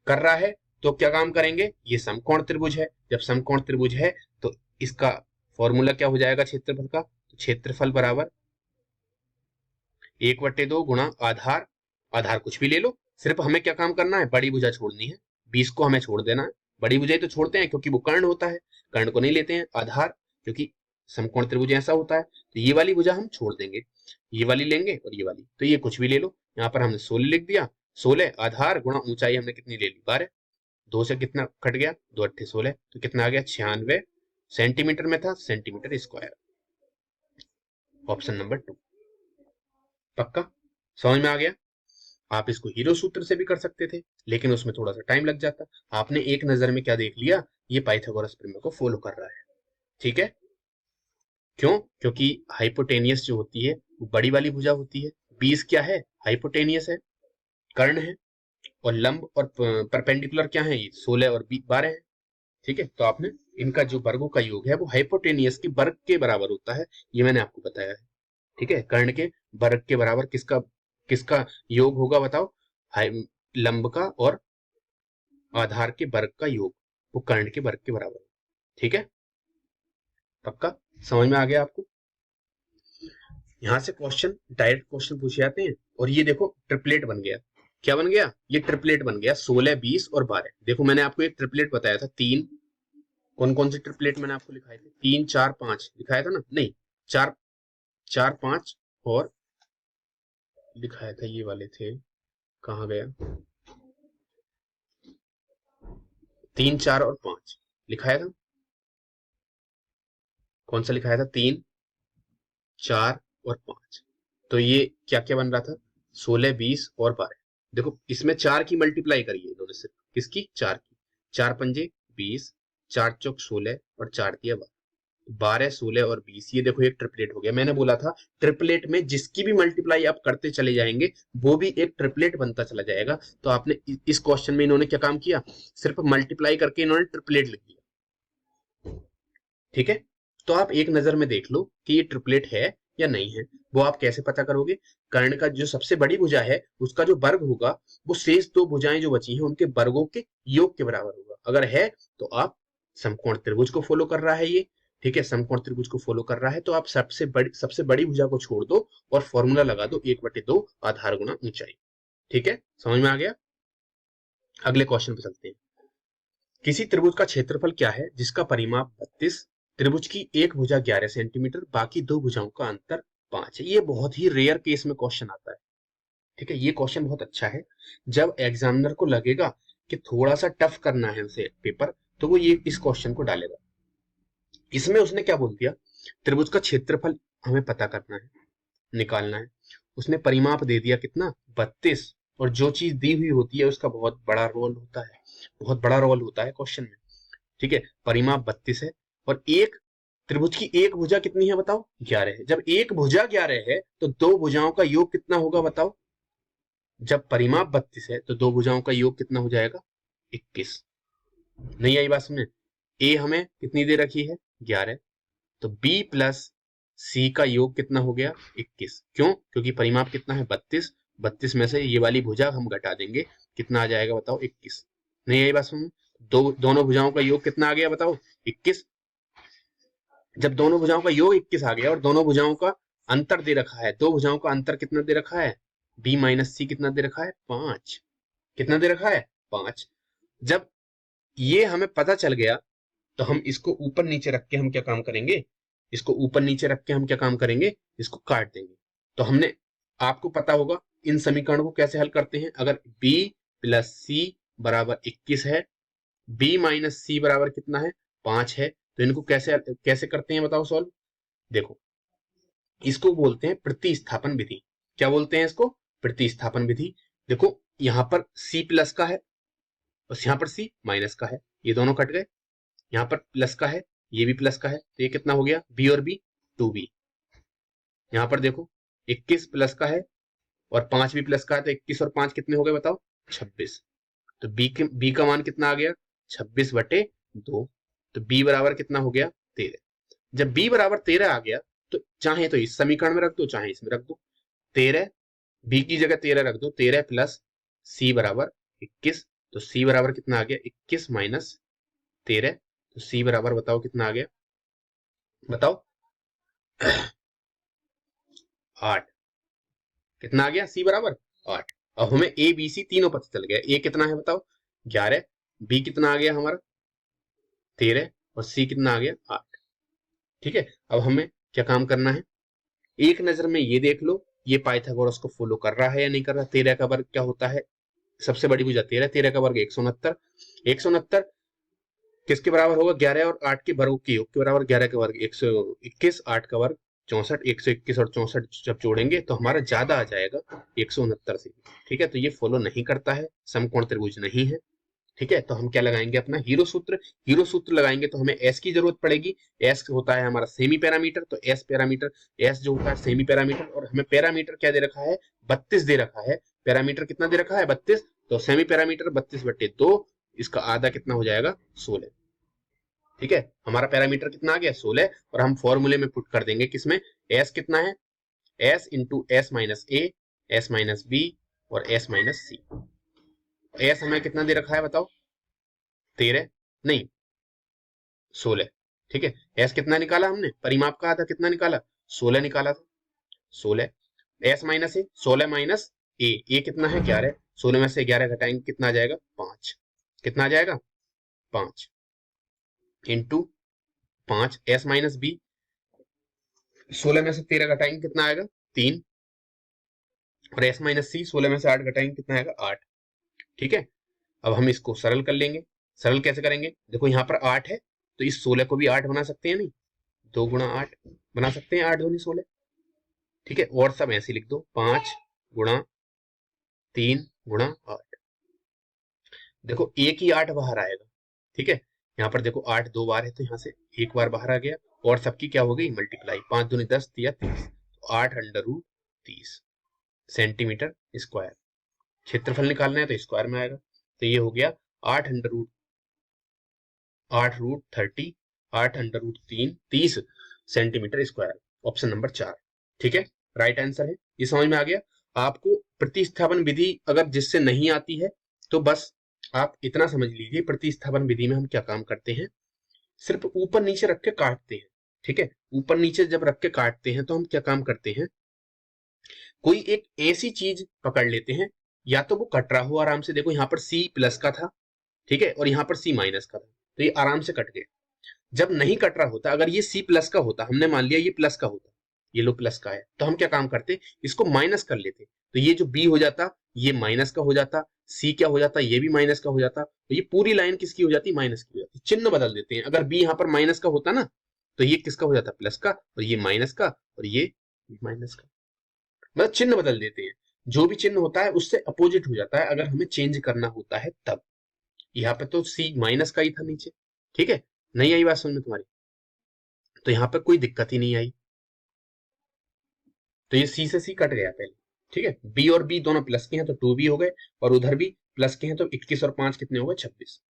कर रहा है तो क्या काम करेंगे, ये समकोण त्रिभुज है, जब समकोण त्रिभुज है तो इसका फॉर्मूला क्या हो जाएगा क्षेत्रफल का, तो क्षेत्रफल बराबर 1/2 गुणा आधार, आधार कुछ भी ले लो, सिर्फ हमें क्या काम करना है, बड़ी भुजा छोड़नी है, 20 को हमें छोड़ देना है। बड़ी भुजा ही तो छोड़ते हैं क्योंकि वो कर्ण होता है, कर्ण को नहीं लेते हैं। आधार, क्योंकि समकोण त्रिभुज ऐसा होता है, तो ये वाली भुजा हम छोड़ देंगे, ये वाली लेंगे और ये वाली, तो ये कुछ भी ले लो। यहाँ पर हमने 16 लिख दिया, 16 आधार गुणा ऊंचाई हमने कितनी ले ली, 12, 2 से कितना कट गया, 2 अट्ठे 16, तो कितना आ गया, 96 सेंटीमीटर में था, सेंटीमीटर स्क्वायर। ऑप्शन नंबर 2 पक्का समझ में आ गया। आप इसको हीरो सूत्र से भी कर सकते थे, लेकिन उसमें थोड़ा सा टाइम लग जाता। आपने एक नजर में क्या देख लिया, ये पाइथागोरस प्रमेय को फॉलो कर रहा है, ठीक है। क्यों, क्योंकि हाइपोटेनियस जो होती है वो बड़ी वाली भुजा होती है, 20 क्या है, हाइपोटेनियस है, कर्ण है, और लंब और परपेंडिकुलर क्या है, ये 16 और 12 है, ठीक है। तो आपने इनका जो वर्गों का योग है वो हाइपोटेनियस के वर्ग के बराबर होता है, ये मैंने आपको बताया है, ठीक है। कर्ण के वर्ग के बराबर किसका किसका योग होगा बताओ, लंब का और आधार के वर्ग का योग, वो कर्ण के वर्ग के बराबर, ठीक है। पक्का समझ में आ गया आपको। यहां से क्वेश्चन, डायरेक्ट क्वेश्चन पूछे जाते हैं। और ये देखो ट्रिपलेट बन गया, क्या बन गया, ये ट्रिपलेट बन गया, 16 20 और 12। देखो मैंने आपको एक ट्रिपलेट बताया था, तीन, कौन कौन से ट्रिपलेट मैंने आपको लिखाए थे, 3 4 5 लिखाया था ना, नहीं, 4 4 5 और लिखाया था, ये वाले थे, कहाँ गया, 3 4 और 5 लिखाया था, कौन सा लिखाया था, 3 4 और 5। तो ये क्या क्या बन रहा था, 16 20 और 12। देखो इसमें 4 की मल्टीप्लाई करिए इन्होंने, सिर्फ किसकी, 4 की, 4 पंजे 20, 4 चौक 16 और 4 दिया 12, 12 16 और 20, ये देखो एक ट्रिपलेट हो गया। मैंने बोला था ट्रिपलेट में जिसकी भी मल्टीप्लाई आप करते चले जाएंगे वो भी एक ट्रिपलेट बनता चला जाएगा। तो आपने इस क्वेश्चन में इन्होंने क्या काम किया, सिर्फ मल्टीप्लाई करके इन्होंने ट्रिपलेट लिख दिया, ठीक है। तो आप एक नजर में देख लो कि ये ट्रिपलेट है या नहीं है। वो आप कैसे पता करोगे, कर्ण का जो सबसे बड़ी भुजा है उसका जो वर्ग होगा वो शेष दो भुजाएं जो बची हैं उनके वर्गों के योग के बराबर होगा। अगर है तो आप समकोण त्रिभुज को फॉलो कर रहा है ये, ठीक है, समकोण त्रिभुज को फॉलो कर रहा है, तो आप सबसे बड़ी भुजा को छोड़ दो और फॉर्मूला लगा दो 1/2 आधार गुणा ऊंचाई, ठीक है, समझ में आ गया। अगले क्वेश्चन पे चलते हैं। किसी त्रिभुज का क्षेत्रफल क्या है जिसका परिमाप 32, त्रिभुज की एक भुजा 11 सेंटीमीटर, बाकी दो भुजाओं का अंतर 5 है। ये बहुत ही रेयर केस में क्वेश्चन आता है, ठीक है। ये क्वेश्चन बहुत अच्छा है, जब एग्जामिनर को लगेगा कि थोड़ा सा टफ करना है उसे पेपर, तो वो ये इस क्वेश्चन को डालेगा। इसमें उसने क्या बोल दिया, त्रिभुज का क्षेत्रफल हमें पता करना है, निकालना है। उसने परिमाप दे दिया कितना, 32, और जो चीज दी हुई होती है उसका बहुत बड़ा रोल होता है, बहुत बड़ा रोल होता है क्वेश्चन में, ठीक है। परिमाप 32 है, और एक त्रिभुज की एक भुजा कितनी है बताओ, 11 है। जब एक भुजा 11 है तो दो भुजाओं का योग कितना होगा बताओ, जब परिमाप 32 है तो दो भुजाओं का योग कितना हो जाएगा, 21। नहीं आई बात समझ, ए हमें कितनी दे रखी है, 11, तो बी प्लस सी का योग कितना हो गया, 21। क्यों, क्योंकि परिमाप कितना है 32, 32 में से ये वाली भुजा हम घटा देंगे, कितना आ जाएगा बताओ, 21। नहीं आई बात समझ, दोनों भुजाओं का योग कितना आ गया बताओ, 21। जब दोनों भुजाओं का योग 21 आ गया और दोनों भुजाओं का अंतर दे रखा है, दो भुजाओं का अंतर कितना दे रखा है, बी माइनस सी कितना दे रखा है, 5। कितना दे रखा है, 5। जब ये हमें पता चल गया तो हम इसको ऊपर नीचे रख के हम क्या काम करेंगे, इसको ऊपर नीचे रख के हम क्या काम करेंगे, इसको काट देंगे। तो हमने, आपको पता होगा इन समीकरण को कैसे हल करते हैं। अगर b प्लस सी बराबर 21 है, b माइनस सी बराबर कितना है, 5 है, तो इनको कैसे कैसे करते हैं बताओ सॉल्व। देखो इसको बोलते हैं प्रतिस्थापन विधि। क्या बोलते हैं इसको, प्रतिस्थापन विधि। देखो यहाँ पर c प्लस का है, बस यहाँ पर c माइनस का है, ये दोनों कट गए, यहाँ पर प्लस का है, ये भी प्लस का है, तो ये कितना हो गया, b और b 2b। यहाँ पर देखो 21 प्लस का है और 5 भी प्लस का है, तो 21 और 5 कितने हो गए बताओ, 26। तो b का मान कितना आ गया, 26/2। तो b बराबर कितना हो गया, 13। जब b बराबर 13 आ गया तो चाहे तो इस समीकरण में रख दो, चाहे इसमें रख दो, 13, b की जगह 13 रख दो, 13 प्लस c बराबर 21। तो c बराबर कितना आ गया, 21 माइनस 13, तो c बराबर बताओ कितना आ गया, बताओ 8। कितना आ गया, सी बराबर 8। अब हमें ए बी सी तीनों पता चल गया। ए कितना है बताओ 11, बी कितना आ गया हमारा 13 और सी कितना आ गया 8। ठीक है, अब हमें क्या काम करना है, एक नजर में ये देख लो ये पाइथागोरस को फॉलो कर रहा है या नहीं कर रहा। 13 का वर्ग क्या होता है, सबसे बड़ी भुजा 13, 13 का वर्ग 169, 169 किसके बराबर होगा 11 और 8 के वर्ग के योग के बराबर, 11 का वर्ग 121, 8 का वर्ग 64, 121 और 64 जब जोड़ेंगे तो हमारा ज्यादा आ जाएगा 169 से। ठीक है, तो ये फॉलो नहीं करता है, समकोण त्रिभुज नहीं है। ठीक है, तो हम क्या लगाएंगे अपना हीरो सूत्र। हीरो सूत्र लगाएंगे तो हमें एस की जरूरत पड़ेगी। एस होता है हमारा सेमी पैरामीटर, तो एस पैरामीटर, एस जो होता है सेमी पैरामीटर, और हमें पैरामीटर क्या दे रखा है 32 दे रखा है। पैरामीटर कितना दे रखा है 32, तो सेमी पैरामीटर 32/2, इसका आधा कितना हो जाएगा 16। ठीक है, हमारा पैरामीटर कितना आ गया 16, और हम फॉर्मूले में पुट कर देंगे किसमें, एस कितना है, S into S minus A, S minus B और एस माइनस सी। एस हमें कितना दे रखा है बताओ 13 नहीं 16। ठीक है, एस कितना निकाला हमने, परिमाप का आधा कितना निकाला 16 निकाला था, 16 एस माइनस ए, 16 माइनस ए कितना है 11, 16 में से 11 घटाएंगे कितना आ जाएगा 5, कितना आ जाएगा 5 इंटू 5 एस माइनस बी, 16 में से 13 घटाएंगे कितना आएगा 3, और एस माइनस सी 16 में से 8 घटाएंगे कितना आएगा 8। ठीक है, अब हम इसको सरल कर लेंगे। सरल कैसे करेंगे, देखो यहाँ पर 8 है तो इस 16 को भी 8 बना सकते हैं, नहीं 2 गुणा 8 बना सकते हैं, 8 दूनी 16। ठीक है, और सब ऐसे लिख दो 5 गुणा 3 गुणा 8। देखो एक ही 8 बाहर आएगा। ठीक है, यहाँ पर देखो 8 दो बार है तो यहाँ से एक बार बाहर आ गया, और सबकी क्या हो गई मल्टीप्लाई, 5 दूनी 10 या 30, तो 8√30 सेंटीमीटर स्क्वायर। क्षेत्रफल निकालना है तो स्क्वायर में आएगा, तो ये हो गया 8√30 सेंटीमीटर स्क्वायर, ऑप्शन नंबर 4। ठीक है, राइट आंसर है, ये समझ में आ गया आपको। प्रतिस्थापन विधि अगर जिससे नहीं आती है तो बस आप इतना समझ लीजिए, प्रतिस्थापन विधि में हम क्या काम करते हैं, सिर्फ ऊपर नीचे रख के काटते हैं। ठीक है, ऊपर नीचे जब रख के काटते हैं तो हम क्या काम करते हैं, कोई एक ऐसी चीज पकड़ लेते हैं, या तो वो कट रहा हो आराम से, देखो यहाँ पर सी प्लस का था, ठीक है, और यहाँ पर सी माइनस का था, तो ये आराम से कट गया। जब नहीं कट रहा होता, अगर ये सी प्लस का होता, हमने मान लिया ये प्लस का होता, ये लो प्लस का है, तो हम क्या काम करते, इसको माइनस कर लेते, तो ये जो बी हो जाता ये माइनस का हो जाता, सी क्या हो जाता ये भी माइनस का हो जाता, तो ये पूरी लाइन किसकी हो जाती माइनस की हो जाती। चिन्ह बदल देते हैं, अगर बी यहाँ पर माइनस का होता ना तो ये किसका हो जाता प्लस का, और ये माइनस का, और ये माइनस का, मतलब चिन्ह बदल देते हैं। जो भी चिन्ह होता है उससे अपोजिट हो जाता है अगर हमें चेंज करना होता है तब। यहाँ पे तो सी माइनस का ही था नीचे। ठीक है, नहीं आई बात समझ में तुम्हारी, तो यहाँ पे कोई दिक्कत ही नहीं आई, तो ये सी से सी कट गया पहले। ठीक है, बी और बी दोनों प्लस के हैं तो 2b हो गए, और उधर भी प्लस के हैं तो 21 और 5 कितने हो गए 26।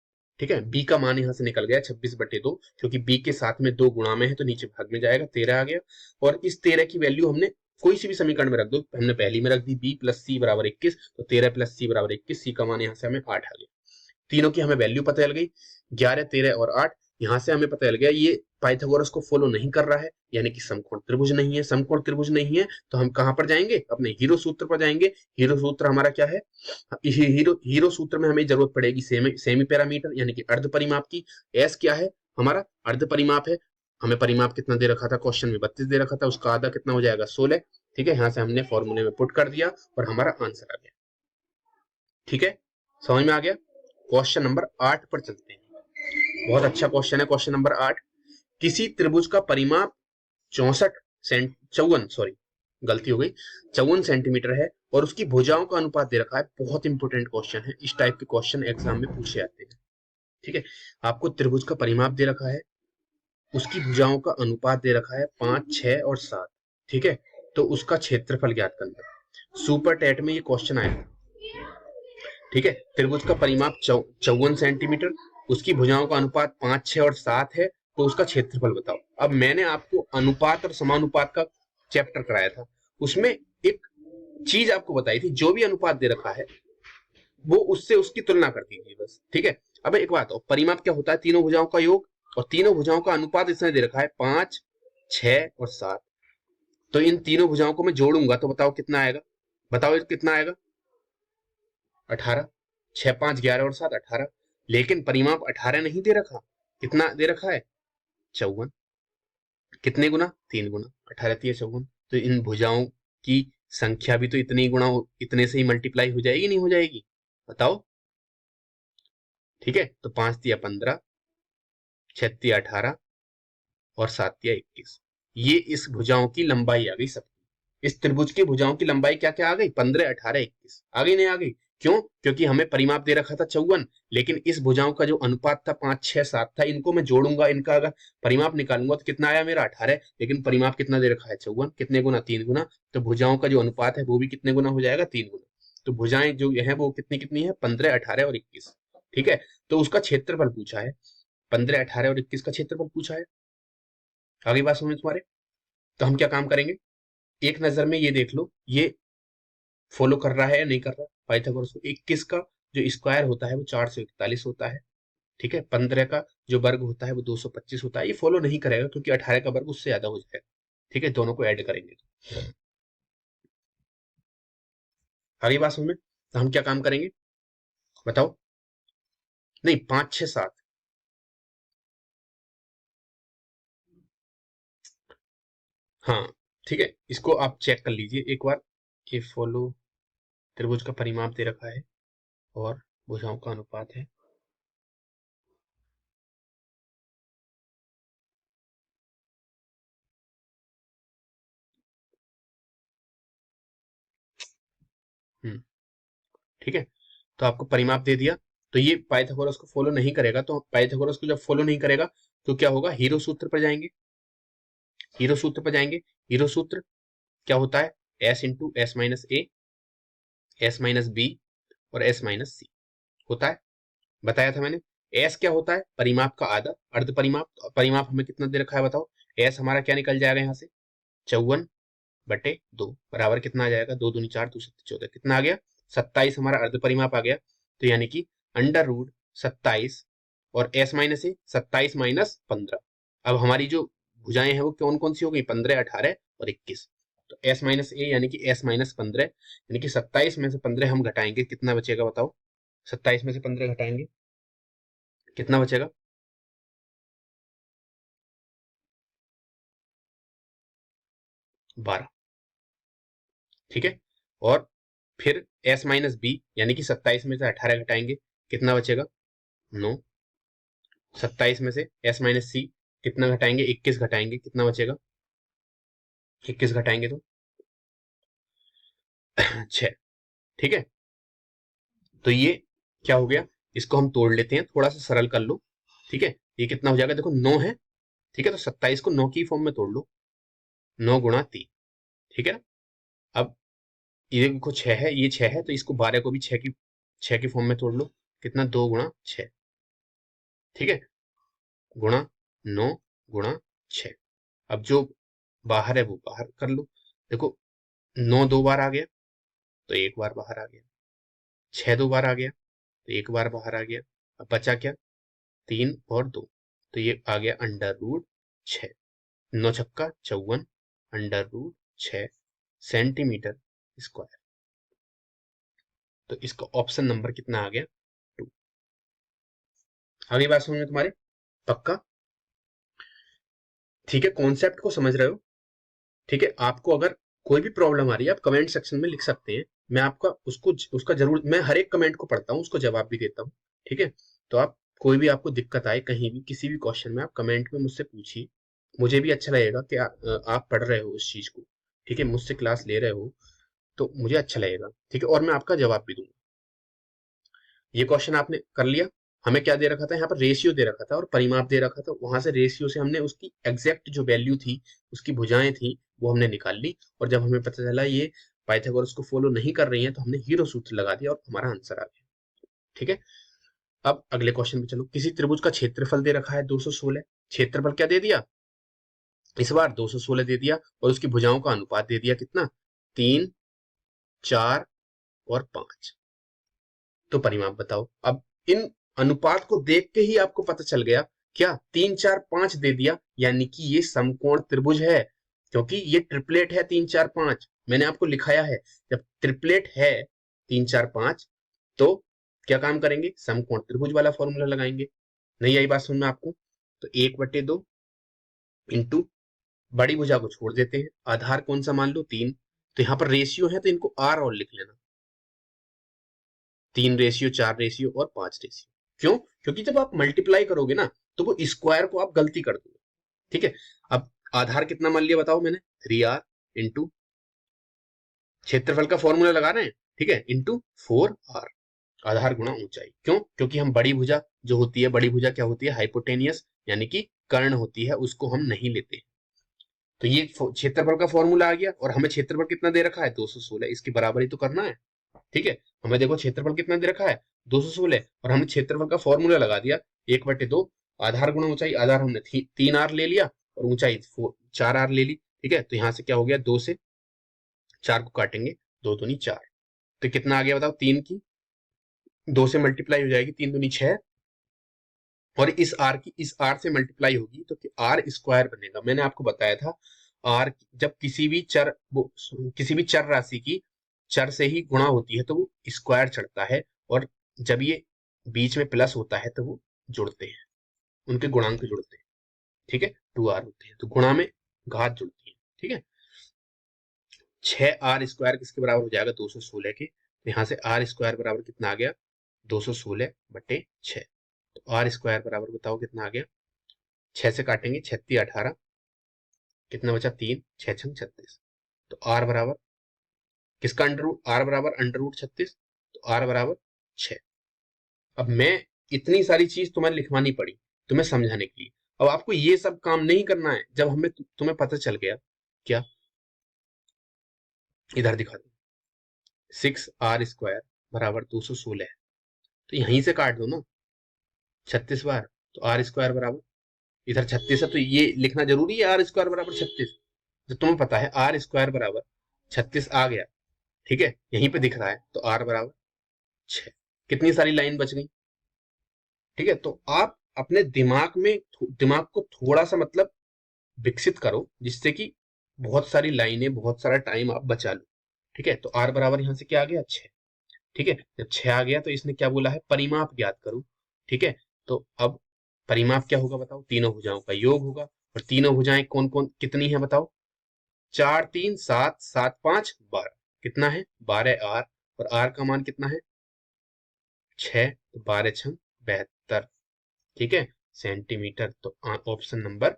ठीक है, बी का मान यहां से निकल गया 26/2, क्योंकि बी के साथ में 2 गुणा में है तो नीचे भाग में जाएगा 13 आ गया, और इस 13 की वैल्यू हमने कोई सी भी समीकरण में रख दो, हमने पहली में रख दी b प्लस सी बराबर 21, तो 13 प्लस सी बराबर 21, सी का मान यहाँ से हमें 8 आ गया। तीनों की हमें वैल्यू पता चल गई, 11 13 और 8। यहाँ से हमें पता चल गया ये पाइथागोरस को फॉलो नहीं कर रहा है, यानी कि समकोण त्रिभुज नहीं है। समकोण त्रिभुज नहीं है तो हम कहां पर जाएंगे, अपने हीरो सूत्र पर जाएंगे। हीरो सूत्र हमारा क्या है, हीरो सूत्र में हमें जरूरत पड़ेगी सेमी पैरामीटर यानी कि अर्ध परिमाप की। एस क्या है हमारा अर्ध परिमाप है, हमें परिमाप कितना दे रखा था क्वेश्चन में 32 दे रखा था, उसका आधा कितना हो जाएगा 16। ठीक है, यहाँ से हमने फॉर्मूले में पुट कर दिया और हमारा आंसर आ गया। ठीक है, समझ में आ गया। क्वेश्चन नंबर 8 पर चलते हैं, बहुत अच्छा क्वेश्चन है क्वेश्चन नंबर 8। किसी त्रिभुज का परिमाप 54 सेंटीमीटर है और उसकी भुजाओं का अनुपात दे रखा है। बहुत इंपॉर्टेंट क्वेश्चन है, इस टाइप के क्वेश्चन एग्जाम में पूछे जाते हैं। ठीक है, आपको त्रिभुज का परिमाप दे रखा है, उसकी भुजाओं का अनुपात दे रखा है 5, 6 और 7। ठीक है, तो उसका क्षेत्रफल ज्ञात करना। सुपर टेट में ये क्वेश्चन आया था। ठीक है, त्रिभुज का परिमाप 54 सेंटीमीटर, उसकी भुजाओं का अनुपात 5, 6 और 7 है, तो उसका क्षेत्रफल बताओ। अब मैंने आपको अनुपात और समानुपात का चैप्टर कराया था, उसमें एक चीज आपको बताई थी, जो भी अनुपात दे रखा है वो उससे उसकी तुलना कर दीजिए बस। ठीक है, अब एक बात हो, परिमाप क्या होता है, तीनों भुजाओं का योग, और तीनों भुजाओं का अनुपात इसने दे रखा है 5, 6 और 7। तो इन तीनों भुजाओं को मैं जोड़ूंगा तो बताओ कितना आएगा, बताओ ये कितना आएगा? 18। 6 5 11 और 7 18। लेकिन परिमाप 18 नहीं दे रखा, कितना दे रखा है? 54। कितने गुना? 3 गुना। 18 3 54। तो इन भुजाओं की संख्या भी तो इतनी गुना इतने से ही मल्टीप्लाई हो जाएगी, नहीं हो जाएगी? बताओ। ठीक है, तो 5 तिया 15, 6 तिया 18 और 7 तिया 21। ये इस भुजाओं की लंबाई आ गई सब। इस त्रिभुज की भुजाओं की लंबाई क्या क्या आ गई? 15 18 21 आ गई, नहीं आ गई? क्यों? क्योंकि हमें परिमाप दे रखा था 54, लेकिन इस भुजाओं का जो अनुपात था 5 6 7 था, इनको मैं जोड़ूंगा, इनका अगर परिमाप निकालूंगा तो कितना आया मेरा? 18। लेकिन परिमाप कितना दे रखा है? 54। कितने गुना? 3 गुना। तो भुजाओं का जो अनुपात है वो भी कितने गुना हो जाएगा? 3 गुना। तो भुजाएं जो है वो कितनी कितनी है? 15 18 और 21। ठीक है, तो उसका क्षेत्रफल पूछा है। 15 18 और 21 का क्षेत्रफल पूछा है। आगे बात समझ तुम्हारे? तो हम क्या काम करेंगे, एक नजर में ये देख लो, ये फॉलो कर रहा है या नहीं कर रहा पाइथागोरस को। 21 का जो स्क्वायर होता है वो 441 होता है। ठीक है, 15 का जो वर्ग होता है वो 225 होता है। ये फॉलो नहीं करेगा क्योंकि 18 का वर्ग उससे ज्यादा हो जाएगा। ठीक है, दोनों को ऐड करेंगे तो आगे बात समझ में? तो हम क्या काम करेंगे बताओ? नहीं, 5 6 7। हाँ, ठीक है, इसको आप चेक कर लीजिए एक बार। ये फॉलो त्रिभुज का परिमाप दे रखा है और भुजाओं का अनुपात है। हम्म, ठीक है, तो आपको परिमाप दे दिया। तो ये पाइथागोरस को फॉलो नहीं करेगा, तो पाइथागोरस को जब फॉलो नहीं करेगा तो क्या होगा? हीरो सूत्र पर जाएंगे। हीरो सूत्र पर जाएंगे। हीरो सूत्र क्या होता है? S into S minus A, S minus B और एस माइनस सी होता है। बताया था मैंने। एस क्या होता है? परिमाप का आधा, अर्ध परिमाप। तो परिमाप हमें कितना दे रखा है बताओ? एस हमारा क्या निकल जाएगा यहाँ से? 54 बटे 2 बराबर कितना आ जाएगा? 2 दूनी 4 2 7 14। कितना आ गया? 27 हमारा अर्ध परिमाप आ गया। तो यानी कि अंडर रूट 27 और एस माइनस ए 27 माइनस 15। अब हमारी जो भुजाएं हैं वो कौन कौन सी हो गई? 15 18 और 21। तो एस माइनस ए यानी कि एस माइनस 15, यानी कि 27 में से 15 हम घटाएंगे, कितना बचेगा बताओ? 27 में से 15 घटाएंगे, कितना बचेगा? 12। ठीक है, और फिर एस माइनस बी यानी कि 27 में से 18 घटाएंगे, कितना बचेगा? 9। 27 में से एस माइनस सी कितना घटाएंगे? 21 घटाएंगे, कितना बचेगा? 21 घटाएंगे तो 6। ठीक है, तो ये क्या हो गया? इसको हम तोड़ लेते हैं, थोड़ा सा सरल कर लो। ठीक है, ये कितना हो जाएगा? देखो 9 है। ठीक है, तो 27 को 9 की फॉर्म में तोड़ लो। 9 गुणा 3। ठीक है ना? अब ये देखो 6 है, ये 6 है, तो इसको 12 को भी 6 की फॉर्म में तोड़ लो। कितना? 2 गुणा 6। ठीक है, गुणा 9 गुणा 6। अब जो बाहर है वो बाहर कर लो। देखो 9 दो बार आ गया तो एक बार बाहर आ गया, 6 दो बार आ गया तो एक बार बाहर आ गया। अब बचा क्या? 3 और 2। तो ये आ गया अंडर रूट 6। 9 छक्का 54 अंडर रूट 6 सेंटीमीटर स्क्वायर। तो इसका ऑप्शन नंबर कितना आ गया? 2। अगली बात समझ में तुम्हारे? पक्का? ठीक है, कॉन्सेप्ट को समझ रहे हो? ठीक है, आपको अगर कोई भी प्रॉब्लम आ रही है आप कमेंट सेक्शन में लिख सकते हैं। मैं आपका उसका जरूर, मैं हर एक कमेंट को पढ़ता हूँ, उसको जवाब भी देता हूँ। ठीक है, तो आप कोई भी आपको दिक्कत आए कहीं भी किसी भी क्वेश्चन में, आप कमेंट में मुझसे पूछिए। मुझे भी अच्छा लगेगा कि आप पढ़ रहे हो उस चीज को। ठीक है, मुझसे क्लास ले रहे हो तो मुझे अच्छा लगेगा। ठीक है, और मैं आपका जवाब भी दूंगा। ये क्वेश्चन आपने कर लिया। हमें क्या दे रखा था? यहाँ पर रेशियो दे रखा था और परिमाप दे रखा था। वहां से रेशियो से हमने उसकी एग्जैक्ट जो वैल्यू थी, उसकी भुजाएं थी, वो हमने निकाल ली। और जब हमें पता चला ये पाइथागोरस को फॉलो नहीं कर रही है तो हमने हीरो सूत्र लगा दिया और हमारा आंसर आ गया। ठीक है, अब अगले क्वेश्चन पे चलो। किसी त्रिभुज का क्षेत्रफल दे रखा है 216। क्षेत्रफल क्या दे दिया इस बार? 216 दे दिया। और उसकी भुजाओं का अनुपात दे दिया कितना? 3 4 और 5। तो परिमाप बताओ। अब इन अनुपात को देख के ही आपको पता चल गया क्या? 3 4 5 दे दिया, यानी कि ये समकोण त्रिभुज है, क्योंकि ये ट्रिपलेट है 3 4 5। मैंने आपको लिखाया है, जब ट्रिपलेट है 3 4 5, तो क्या काम करेंगे, समकोण त्रिभुज वाला फॉर्मूला लगाएंगे। नहीं आई बात समझ में आपको? तो 1/2 इंटू बड़ी भुजा को छोड़ देते हैं, आधार कौन सा मान लो 3, तो यहाँ पर रेशियो है तो इनको आर और लिख लेना, 3 रेशियो 4 रेशियो और 5 रेशियो। क्यों? क्योंकि जब आप मल्टीप्लाई करोगे ना तो वो स्क्वायर को आप गलती कर दोगे। ठीक है, अब आधार कितना मान लिया बताओ मैंने, 3r इंटू क्षेत्रफल का फॉर्मूला लगा रहे हैं, ठीक है, इंटू 4r, आधार गुणा ऊंचाई। क्यों? क्योंकि हम बड़ी भुजा जो होती है, बड़ी भुजा क्या होती है, हाइपोटेनियस यानी कि कर्ण होती है, उसको हम नहीं लेते। तो ये क्षेत्रफल का फॉर्मूला आ गया, और हमें क्षेत्रफल कितना दे रखा है, 216, इसकी बराबरी तो करना है। ठीक है, हमें देखो क्षेत्रफल कितना दे रखा है, 216, और हमने क्षेत्रफल का फॉर्मूला लगा दिया 1/2, आधार गुणा ऊंचाई, आधार हमने 3r ले लिया और ऊंचाई 4r ले ली। ठीक है, तो यहाँ से क्या हो गया, 2 से 4 को काटेंगे, 2 दूनी 4, तो कितना आ गया बताओ, 3 की 2 से मल्टीप्लाई हो जाएगी, 3 दूनी 6, और इस आर की इस आर से मल्टीप्लाई होगी तो आर स्क्वायर बनेगा। मैंने आपको बताया था, आर जब किसी भी चर राशि की चर से ही गुणा होती है तो वो स्क्वायर चढ़ता है, और जब ये बीच में प्लस होता है तो वो जुड़ते हैं, उनके गुणांक जुड़ते हैं। ठीक है, 2r होते हैं तो गुणा में घात जुड़ती है। ठीक है, 6r स्क्वायर किसके बराबर हो जाएगा, 216 के, तो यहाँ से आर स्क्वायर बराबर कितना आ गया, 216/6। तो आर स्क्वायर बराबर बताओ कितना आ गया, 6 से काटेंगे, 36 18, कितना बचा, 3 6 छंग 36, तो आर बराबर किसका अंडर रूट, आर बराबर अंडर रूट 36, तो आर बराबर 6। अब मैं इतनी सारी चीज तुम्हें लिखवानी पड़ी तुम्हें समझाने के लिए, अब आपको ये सब काम नहीं करना है, जब हमें तुम्हें पता चल गया क्या, इधर दिखा दो, 6r स्क्वायर बराबर 216, तो यहीं से काट दो ना 36 बार, तो आर स्क्वायर बराबर, इधर 36 है तो ये लिखना जरूरी है, आर स्क्वायर बराबर 36, जब तुम्हें पता है आर स्क्वायर बराबर 36 आ गया, ठीक है, यहीं पे दिख रहा है, तो आर बराबर 6, कितनी सारी लाइन बच गई। ठीक है, तो आप अपने दिमाग को थोड़ा सा मतलब विकसित करो, जिससे कि बहुत सारी लाइनें, बहुत सारा टाइम आप बचा लो। ठीक है, तो आर बराबर यहां से क्या आ गया, 6। ठीक है, जब 6 आ गया तो इसने क्या बोला है, परिमाप ज्ञात करो। ठीक है, तो अब परिमाप क्या होगा बताओ, तीनों भुजाओं का योग होगा, और तीनों भुजाएं कौन कौन कितनी है बताओ, 4 3 7 7 5 12, कितना है 12r, और r का मान कितना है 6, तो 12 6 72, ठीक है, सेंटीमीटर। तो ऑप्शन नंबर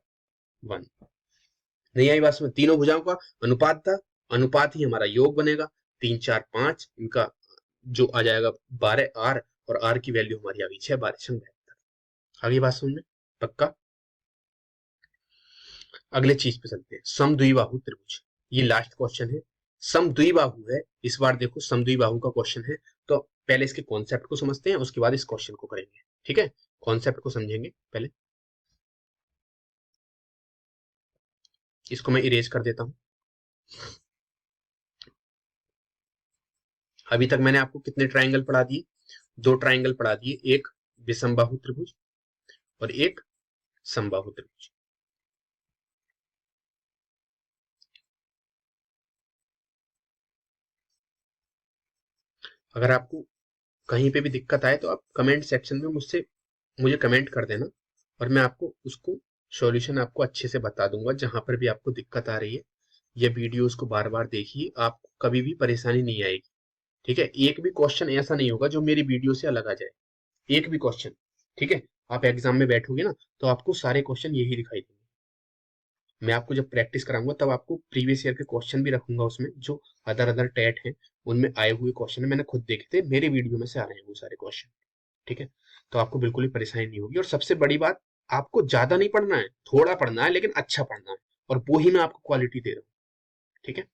1। नहीं आई बात समझ, तीनों भुजाओं का अनुपात था, अनुपात ही हमारा योग बनेगा, 3 4 5, इनका जो आ जाएगा 12r, और r की वैल्यू हमारी आ गई 6, 12 6 72। आगे बात समझ में पक्का? अगले चीज पे चलते हैं, समद्विबाहु त्रिभुज, ये लास्ट क्वेश्चन है, समद्विबाहु है इस बार, देखो समद्विबाहु का क्वेश्चन है, तो पहले इसके कॉन्सेप्ट को समझते हैं, उसके बाद इस क्वेश्चन को करेंगे। ठीक है, कॉन्सेप्ट को समझेंगे पहले, इसको मैं इरेज कर देता हूं। अभी तक मैंने आपको कितने ट्राइंगल पढ़ा दिए, 2 ट्राइंगल पढ़ा दिए, एक विषमबाहु त्रिभुज और एक समबाहु त्रिभुज। अगर आपको कहीं पे भी दिक्कत आए तो आप कमेंट सेक्शन में मुझे कमेंट कर देना, और मैं आपको उसको सॉल्यूशन आपको अच्छे से बता दूंगा, जहां पर भी आपको दिक्कत आ रही है। ये वीडियोस को बार बार देखिए, आपको कभी भी परेशानी नहीं आएगी। ठीक है, एक भी क्वेश्चन ऐसा नहीं होगा जो मेरी वीडियो से अलग आ जाए, एक भी क्वेश्चन। ठीक है, आप एग्जाम में बैठोगे ना तो आपको सारे क्वेश्चन यही दिखाई देंगे। मैं आपको जब प्रैक्टिस कराऊंगा तब आपको प्रीवियस ईयर के क्वेश्चन भी रखूंगा उसमें, जो अदर अदर टेट हैं उनमें आए हुए क्वेश्चन है, मैंने खुद देखे थे, मेरे वीडियो में से आ रहे हैं वो सारे क्वेश्चन। ठीक है, तो आपको बिल्कुल भी परेशानी नहीं होगी, और सबसे बड़ी बात, आपको ज्यादा नहीं पढ़ना है, थोड़ा पढ़ना है लेकिन अच्छा पढ़ना है, और वो ही मैं आपको क्वालिटी दे रहा हूँ। ठीक है,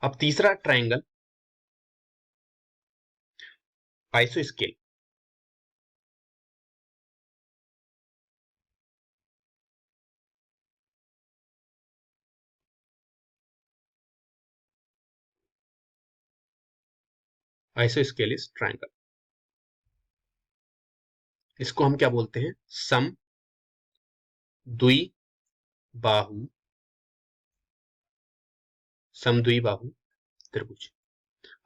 अब तीसरा triangle, iso scale. Iso scale is triangle, इसको हम क्या बोलते हैं, सम द्विबाहु समद्विबाहु त्रिभुज।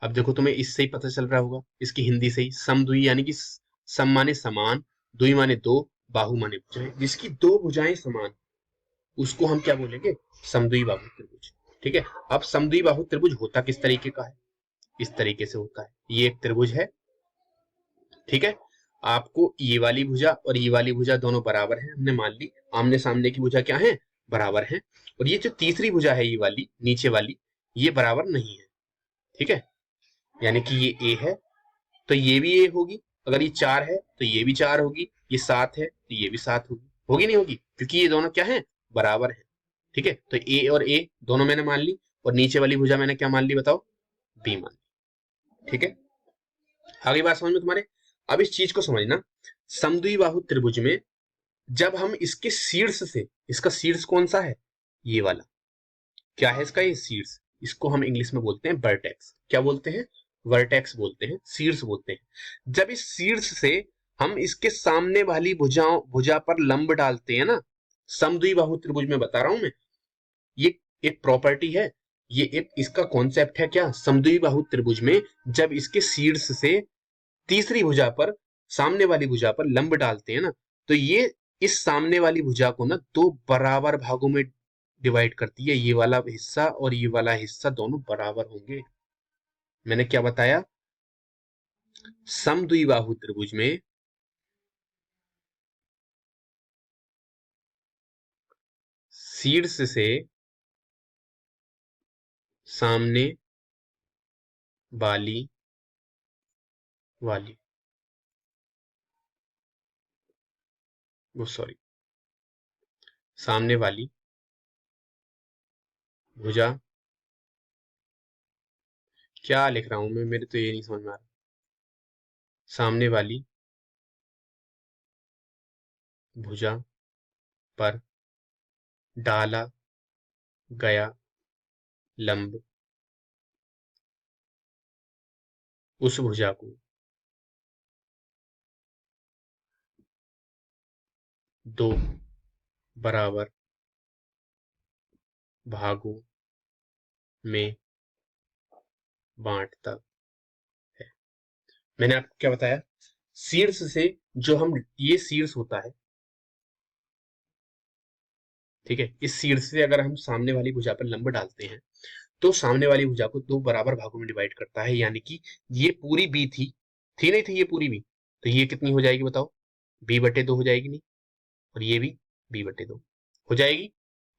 अब देखो तुम्हें इससे ही पता चल रहा होगा, इसकी हिंदी से ही, समद्वि यानी कि सम माने समान, द्वि माने दो, बाहु माने भुजाएं, जिसकी दो भुजाएं समान, उसको हम क्या बोलेंगे, समद्विबाहु त्रिभुज। ठीक है। अब समद्विबाहु त्रिभुज होता किस तरीके का है, इस तरीके से होता है। ये एक त्रिभुज है, ठीक है। आपको ये वाली भुजा और ये वाली भुजा दोनों बराबर है, हमने मान ली, आमने सामने की भुजा क्या है, बराबर है। और ये जो तीसरी भुजा है, ये वाली नीचे वाली, ये बराबर नहीं है। ठीक है, यानी कि ये ए है तो ये भी ए होगी, अगर ये 4 है तो ये भी 4 होगी, ये 7 है तो ये भी 7 होगी, होगी नहीं होगी, क्योंकि ये दोनों क्या है, बराबर है। ठीक है, तो ए और ए दोनों मैंने मान ली, और नीचे वाली भुजा मैंने क्या मान ली बताओ, बी मान ली। ठीक है, आगे बात समझ में तुम्हारे। अब इस चीज को समझना, समद्विबाहु त्रिभुज में जब हम इसके शीर्ष से, इसका शीर्ष कौन सा है, ये वाला, क्या है इसका ये शीर्ष, इसको हम इंग्लिश में बोलते हैं वर्टेक्स। क्या बोलते हैं, वर्टेक्स बोलते हैं, शीर्ष बोलते हैं। जब इस शीर्ष से हम इसके सामने वाली भुजा पर लंब डालते हैं ना, समद्विबाहु त्रिभुज में बता रहा हूं मैं, ये एक प्रॉपर्टी है, ये एक इसका कॉन्सेप्ट है। क्या, समद्विबाहु त्रिभुज में जब इसके शीर्ष से तीसरी भुजा पर, सामने वाली भुजा पर लंब डालते हैं ना, तो ये इस सामने वाली भुजा को ना दो बराबर भागों में डिवाइड करती है। ये वाला हिस्सा और ये वाला हिस्सा दोनों बराबर होंगे। मैंने क्या बताया, समद्विबाहु त्रिभुज में शीर्ष से सामने वाली वाली वो सॉरी सामने वाली भुजा, क्या लिख रहा हूं मैं, मेरे तो ये नहीं समझ में आ रहा, सामने वाली भुजा पर डाला गया लंब उस भुजा को दो बराबर भागों में बांटता है। मैंने आपको क्या बताया, शीर्ष से जो हम, ये शीर्ष होता है, ठीक है, इस शीर्ष से अगर हम सामने वाली भुजा पर लंब डालते हैं तो सामने वाली भुजा को दो बराबर भागों में डिवाइड करता है। यानी कि ये पूरी बी थी नहीं थी, ये पूरी बी, तो ये कितनी हो जाएगी बताओ, b/2 हो जाएगी नहीं, और ये भी b/2 हो जाएगी,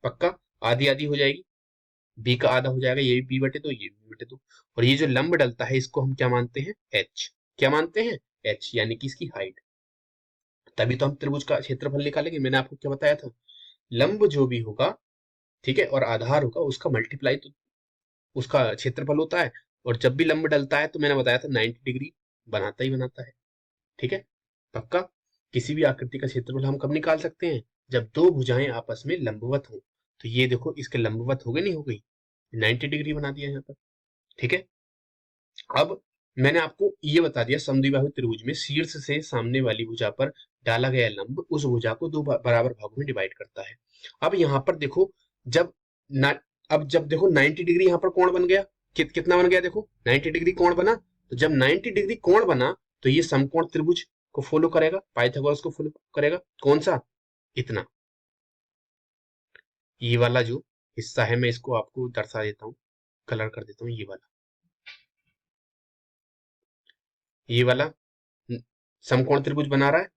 पक्का, आधी आधी हो जाएगी, बी का आधा हो जाएगा, ये भी b/2, ये भी b/2। और ये जो लंब डलता है इसको हम क्या मानते हैं, h। क्या मानते हैं, h, यानी कि इसकी हाइट। तभी तो हम त्रिभुज का क्षेत्रफल निकालेंगे। मैंने आपको क्या बताया था, लंब जो भी होगा, ठीक है, और आधार होगा, उसका मल्टीप्लाई तो उसका क्षेत्रफल होता है। और जब भी लंब डलता है तो मैंने बताया था 90 डिग्री बनाता ही बनाता है। ठीक है, पक्का। किसी भी आकृति का क्षेत्रफल हम कब निकाल सकते हैं, जब दो भुजाएं आपस में लंबवत हो। तो ये देखो इसके लंबवत हो गई नहीं हो गई, 90 डिग्री बना दिया यहाँ पर। ठीक है, अब मैंने आपको ये बता दिया, समद्विबाहु त्रिभुज में शीर्ष से सामने वाली भुजा पर डाला गया लंब उस भुजा को दो बराबर भागों में डिवाइड करता है। अब यहाँ पर देखो, जब न, अब जब देखो 90 डिग्री यहाँ पर कोण बन गया, कितना बन गया देखो, 90 डिग्री कोण बना। तो जब 90 डिग्री कोण बना तो ये समकोण त्रिभुज को फॉलो करेगा, पाइथागोरस को फॉलो करेगा, कौन सा, इतना। ये वाला जो हिस्सा है मैं इसको आपको दर्शा देता हूँ, कलर कर देता हूँ, ये वाला, ये वाला समकोण त्रिभुज बना रहा है।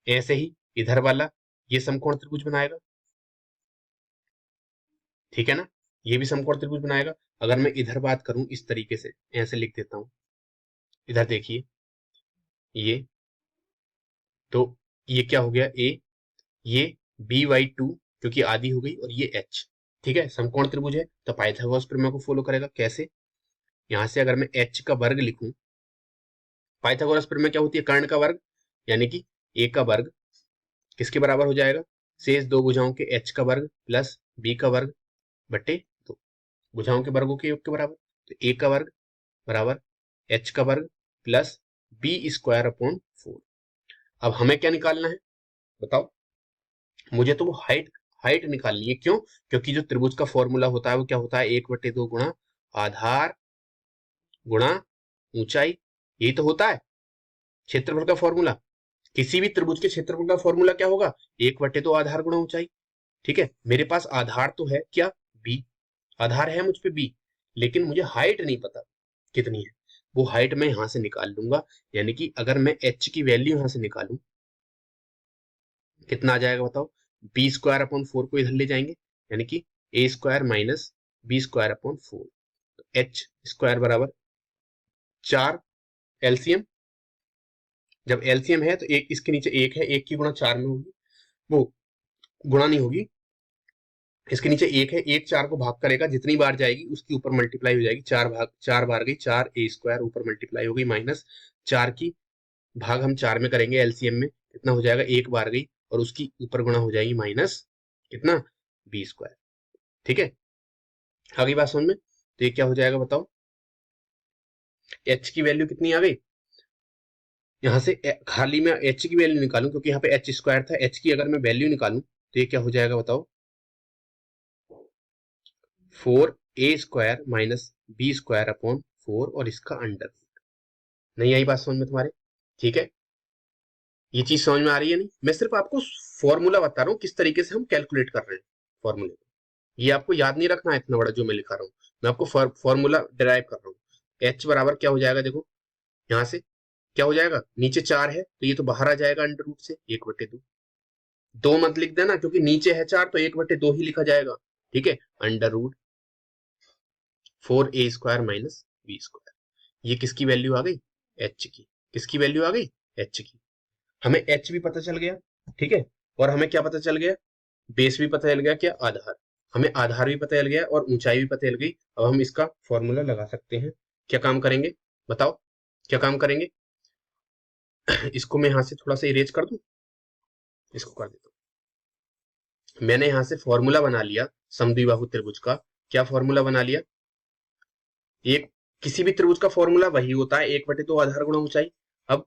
ऐसे ही इधर वाला ये समकोण त्रिभुज बनाएगा, ठीक है ना, ये भी समकोण त्रिभुज बनाएगा। अगर मैं इधर बात करूं इस तरीके से, ऐसे लिख देता हूं, इधर देखिए, ये तो ये क्या हो गया, ए, ये b/2 क्योंकि आधी हो गई, और ये h। ठीक है, समकोण त्रिभुज है तो पाइथागोरस प्रमेय को फॉलो करेगा। कैसे, यहां से अगर मैं h का वर्ग लिखूं, पाइथागोरस प्रमेय क्या होती है, कर्ण का वर्ग, यानी कि a का वर्ग किसके बराबर हो जाएगा, शेष दो भुजाओं के h का वर्ग प्लस b का वर्ग बटे 2, भुजाओं के वर्गों के योग के बराबर। तो a का वर्ग बराबर h का वर्ग प्लस b² / 4। अब हमें क्या निकालना है बताओ, मुझे तो वो हाइट हाइट निकालनी है। क्यों? क्योंकि जो त्रिभुज का फॉर्मूला होता है वो क्या होता है, 1/2 गुणा आधार गुणा ऊंचाई, यही तो होता है क्षेत्रफल का फॉर्मूला। किसी भी त्रिभुज के क्षेत्रफल का फॉर्मूला क्या होगा, 1/2 आधार गुणा ऊंचाई। ठीक है, मेरे पास आधार तो है क्या, बी, आधार है मुझ पे बी, लेकिन मुझे हाइट नहीं पता कितनी है। वो हाइट मैं यहां से निकाल लूंगा, यानी कि अगर मैं एच की वैल्यू यहां से निकालूं, कितना आ जाएगा बताओ, b² अपॉन 4 को इधर ले जाएंगे, यानी कि a² minus b² upon 4, H square बराबर 4, एलसीएम, जब एलसीएम है तो एक इसके नीचे एक है, एक की गुणा 4 में होगी, वो गुणा नहीं होगी, इसके नीचे एक है, एक 4 को भाग करेगा, जितनी बार जाएगी उसकी ऊपर मल्टीप्लाई हो जाएगी, 4 बार गई 4a² ऊपर मल्टीप्लाई हो गई, माइनस 4 की भाग हम 4 में करेंगे एलसीएम में, कितना हो जाएगा, एक बार गई और उसकी ऊपर गुणा हो जाएगी, माइनस कितना, b²। ठीक है, आगे बात समझ में। तो ये क्या हो जाएगा बताओ, एच की वैल्यू कितनी आ गई, यहां से खाली मैं एच की वैल्यू निकालूं क्योंकि यहाँ पे h² था, एच की अगर मैं वैल्यू निकालूं तो ये क्या हो जाएगा बताओ, 4a² माइनस b²अपॉन 4 और इसका अंडर। नहीं आई बात समझ में तुम्हारे? ठीक है, ये चीज समझ में आ रही है नहीं? मैं सिर्फ आपको फॉर्मूला बता रहा हूँ किस तरीके से हम कैलकुलेट कर रहे हैं फॉर्मूले को। ये आपको याद नहीं रखना है इतना बड़ा जो मैं लिखा रहा हूँ, मैं आपको फॉर्मूला डिराइव कर रहा हूँ। एच बराबर क्या हो जाएगा देखो, यहाँ से क्या हो जाएगा, नीचे 4 है तो ये तो बाहर आ जाएगा अंडर रूट से, 1/2। दो मत लिख देना क्योंकि नीचे है 4 तो 1/2 ही लिखा जाएगा। ठीक है, under root 4a² minus b², ये किसकी वैल्यू आ गई, एच की। किसकी वैल्यू आ गई, एच की। हमें एच भी पता चल गया, ठीक है, और हमें क्या पता चल गया, बेस भी पता चल गया, क्या, आधार। हमें आधार भी पता चल गया और ऊंचाई भी पता चल गई। अब हम इसका फॉर्मूला लगा सकते हैं। क्या काम करेंगे बताओ, क्या काम करेंगे? इसको मैं यहां से थोड़ा सा इरेज कर दूं, इसको कर देता हूं। मैंने यहां से फॉर्मूला बना लिया समद्विबाहु त्रिभुज का। क्या फॉर्मूला बना लिया, एक किसी भी त्रिभुज का फॉर्मूला वही होता है, 1/2 आधार गुणा ऊंचाई। अब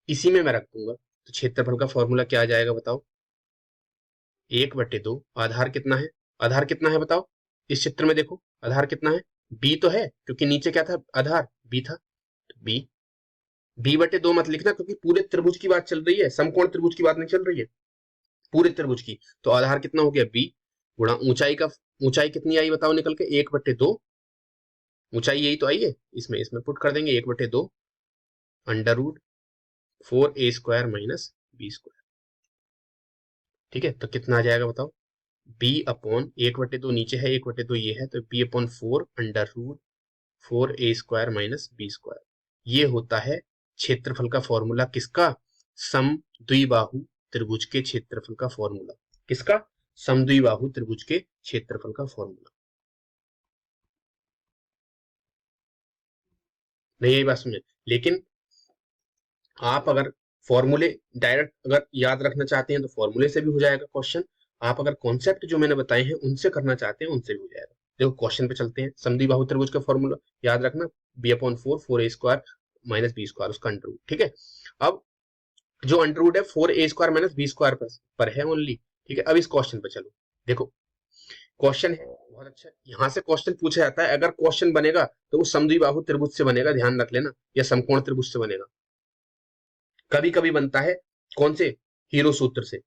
इसी में मैं रख दूंगा, तो क्षेत्रफल का फॉर्मूला क्या आ जाएगा बताओ, 1/2 आधार कितना है, आधार कितना है बताओ, इस चित्र में देखो आधार कितना है, b तो है क्योंकि नीचे क्या था, आधार b था, तो b/2 मत लिखना क्योंकि पूरे त्रिभुज की बात चल रही है, समकोण त्रिभुज की बात नहीं चल रही है, पूरे त्रिभुज की। तो आधार कितना हो गया, b गुणा ऊंचाई का, ऊंचाई कितनी आई बताओ निकल के, 1/2, ऊंचाई यही तो आई है, इसमें इसमें पुट कर देंगे 1/2 under root 4a² minus b²। ठीक है, तो कितना आ जाएगा बताओ, b/1/2 नीचे है, 1/2 ये है, तो b/4 under root 4a² minus b²। ये होता है क्षेत्रफल का फॉर्मूला, किसका, समद्विबाहु त्रिभुज के क्षेत्रफल का फॉर्मूला। किसका, समद्विबाहु त्रिभुज के क्षेत्रफल का फॉर्मूला। नहीं यही बात समझे, लेकिन आप अगर फॉर्मूले डायरेक्ट अगर याद रखना चाहते हैं तो फॉर्मूले से भी हो जाएगा क्वेश्चन। आप अगर कॉन्सेप्ट जो मैंने बताए हैं उनसे करना चाहते हैं उनसे भी हो जाएगा। देखो क्वेश्चन पे चलते हैं, समद्विबाहु त्रिभुज का फॉर्मूला याद रखना, b/4 4a² माइनस b², उसका अंडर रूट। ठीक है, अब जो अंडर रूट है 4a² माइनस b² पर है ओनली। ठीक है, अब इस क्वेश्चन पे चलो, देखो क्वेश्चन है बहुत अच्छा, यहाँ से क्वेश्चन पूछा जाता है, अगर क्वेश्चन बनेगा तो वो समद्विबाहु त्रिभुज से बनेगा, ध्यान रख लेना, या समकोण त्रिभुज से बनेगा। कभी कभी बनता है कौन से, हीरो सूत्र से,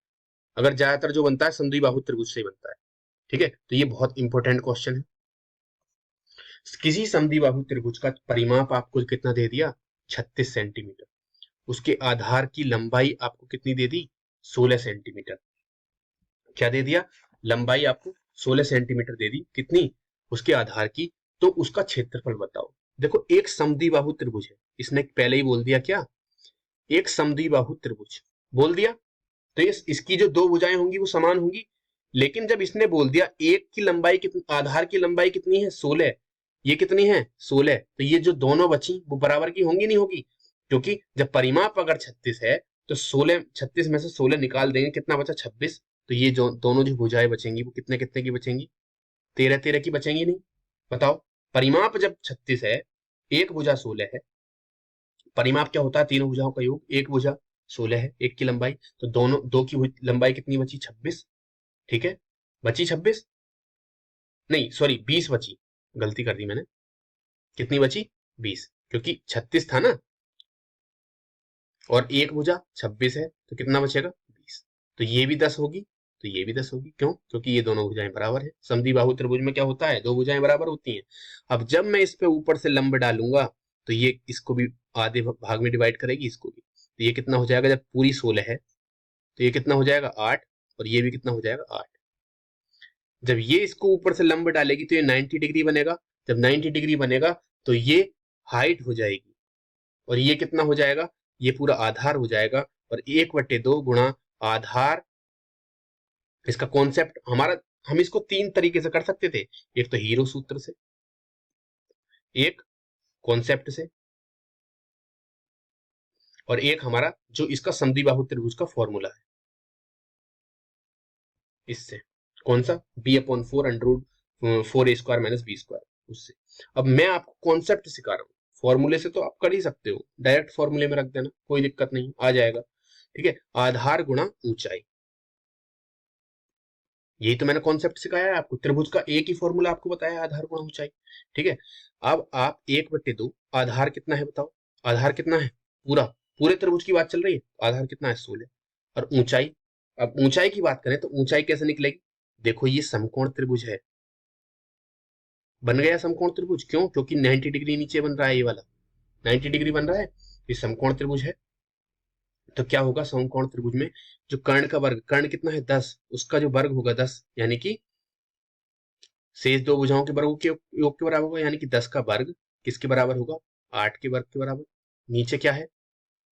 अगर ज्यादातर जो बनता है समद्विबाहु त्रिभुज से ही बनता है। ठीक है, तो ये बहुत इंपॉर्टेंट क्वेश्चन है। किसी समद्विबाहु त्रिभुज का परिमाप आपको कितना दे दिया, 36 सेंटीमीटर, उसके आधार की लंबाई आपको कितनी दे दी, 16 सेंटीमीटर। क्या दे दिया, लंबाई आपको 16 सेंटीमीटर दे दी, कितनी, उसके आधार की। तो उसका क्षेत्रफल बताओ। देखो एक समद्विबाहु त्रिभुज है, इसने पहले ही बोल दिया, क्या, एक समद्विबाहु त्रिभुज बोल दिया, तो ये इसकी जो दो भुजाएं होंगी वो समान होंगी। लेकिन जब इसने बोल दिया एक की लंबाई कितनी, आधार की लंबाई कितनी है, 16, ये कितनी है, 16, तो ये जो दोनों बची वो बराबर की होंगी, नहीं होगी, क्योंकि जब परिमाप अगर 36 है तो 16, 36 में से 16 निकाल देंगे, कितना बचा, 26। तो ये जो दोनों जो भुजाएं बचेंगी वो कितने कितने की बचेंगी, 13 13 की बचेंगी, नहीं? बताओ, परिमाप जब 36 है, एक भुजा 16 है, परिमाप क्या होता है, तीनों भुजाओं का योग, एक भुजा 16 है, एक की लंबाई, तो दोनों दो की लंबाई कितनी बची, 26। ठीक है, बची 26, नहीं सॉरी 20 बची, गलती कर दी मैंने। कितनी बची? 20, क्योंकि 36 था ना, और एक भुजा 26 है, तो कितना बचेगा? 20। तो ये भी 10 होगी, तो ये भी 10 होगी। क्यों? क्योंकि ये दोनों भुजाएं बराबर है। समद्विबाहु त्रिभुज में क्या होता है? दो भुजाएं बराबर होती हैं। अब जब मैं इस पे ऊपर से लंब डालूंगा, तो ये इसको भी आधे भाग में डिवाइड करेगी, इसको भी। तो ये कितना हो जाएगा? जब पूरी 16 है, तो ये कितना हो जाएगा? 8, और ये भी कितना हो जाएगा? 8। जब ये इसको ऊपर से लंब डालेगी, तो ये 90 डिग्री बनेगा। जब 90 डिग्री बनेगा, तो ये हाइट हो जाएगी, और ये कितना हो जाएगा? ये पूरा आधार हो जाएगा। और 1/2 गुणा आधार, इसका कॉन्सेप्ट हमारा, हम इसको 3 तरीके से कर सकते थे। एक तो हीरो सूत्र से, एक कॉन्सेप्ट से, और एक हमारा जो इसका समद्विबाहु त्रिभुज का फॉर्मूला है, इससे। कौन सा? b/4 √4a² - b², उससे। अब मैं आपको कॉन्सेप्ट सिखा रहा हूँ, फॉर्मूले से तो आप कर ही सकते हो, डायरेक्ट फॉर्मूले में रख देना, कोई दिक्कत नहीं, आ जाएगा। ठीक है, आधार गुणा ऊंचाई, यही तो मैंने कॉन्सेप्ट सिखाया है आपको। त्रिभुज का एक ही फॉर्मूला आपको बताया, आधार गुणा ऊंचाई। ठीक है, अब आप 1/2, आधार कितना है बताओ? आधार कितना है? पूरा, पूरे त्रिभुज की बात चल रही है, आधार कितना है? 16। और ऊंचाई, अब ऊंचाई की बात करें तो ऊंचाई कैसे निकलेगी? देखो ये समकोण त्रिभुज है, बन गया समकोण त्रिभुज। क्यों? क्योंकि 90 डिग्री नीचे बन रहा है, ये वाला 90 डिग्री बन रहा है, ये समकोण त्रिभुज है। तो क्या होगा? समकोण त्रिभुज में जो कर्ण का वर्ग, कर्ण कितना है? 10, उसका जो वर्ग होगा 10, यानी कि शेष दो भुजाओं के वर्गों के योग के बराबर होगा, यानी कि 10 का वर्ग किसके बराबर होगा? 8 के वर्ग के बराबर। नीचे क्या है?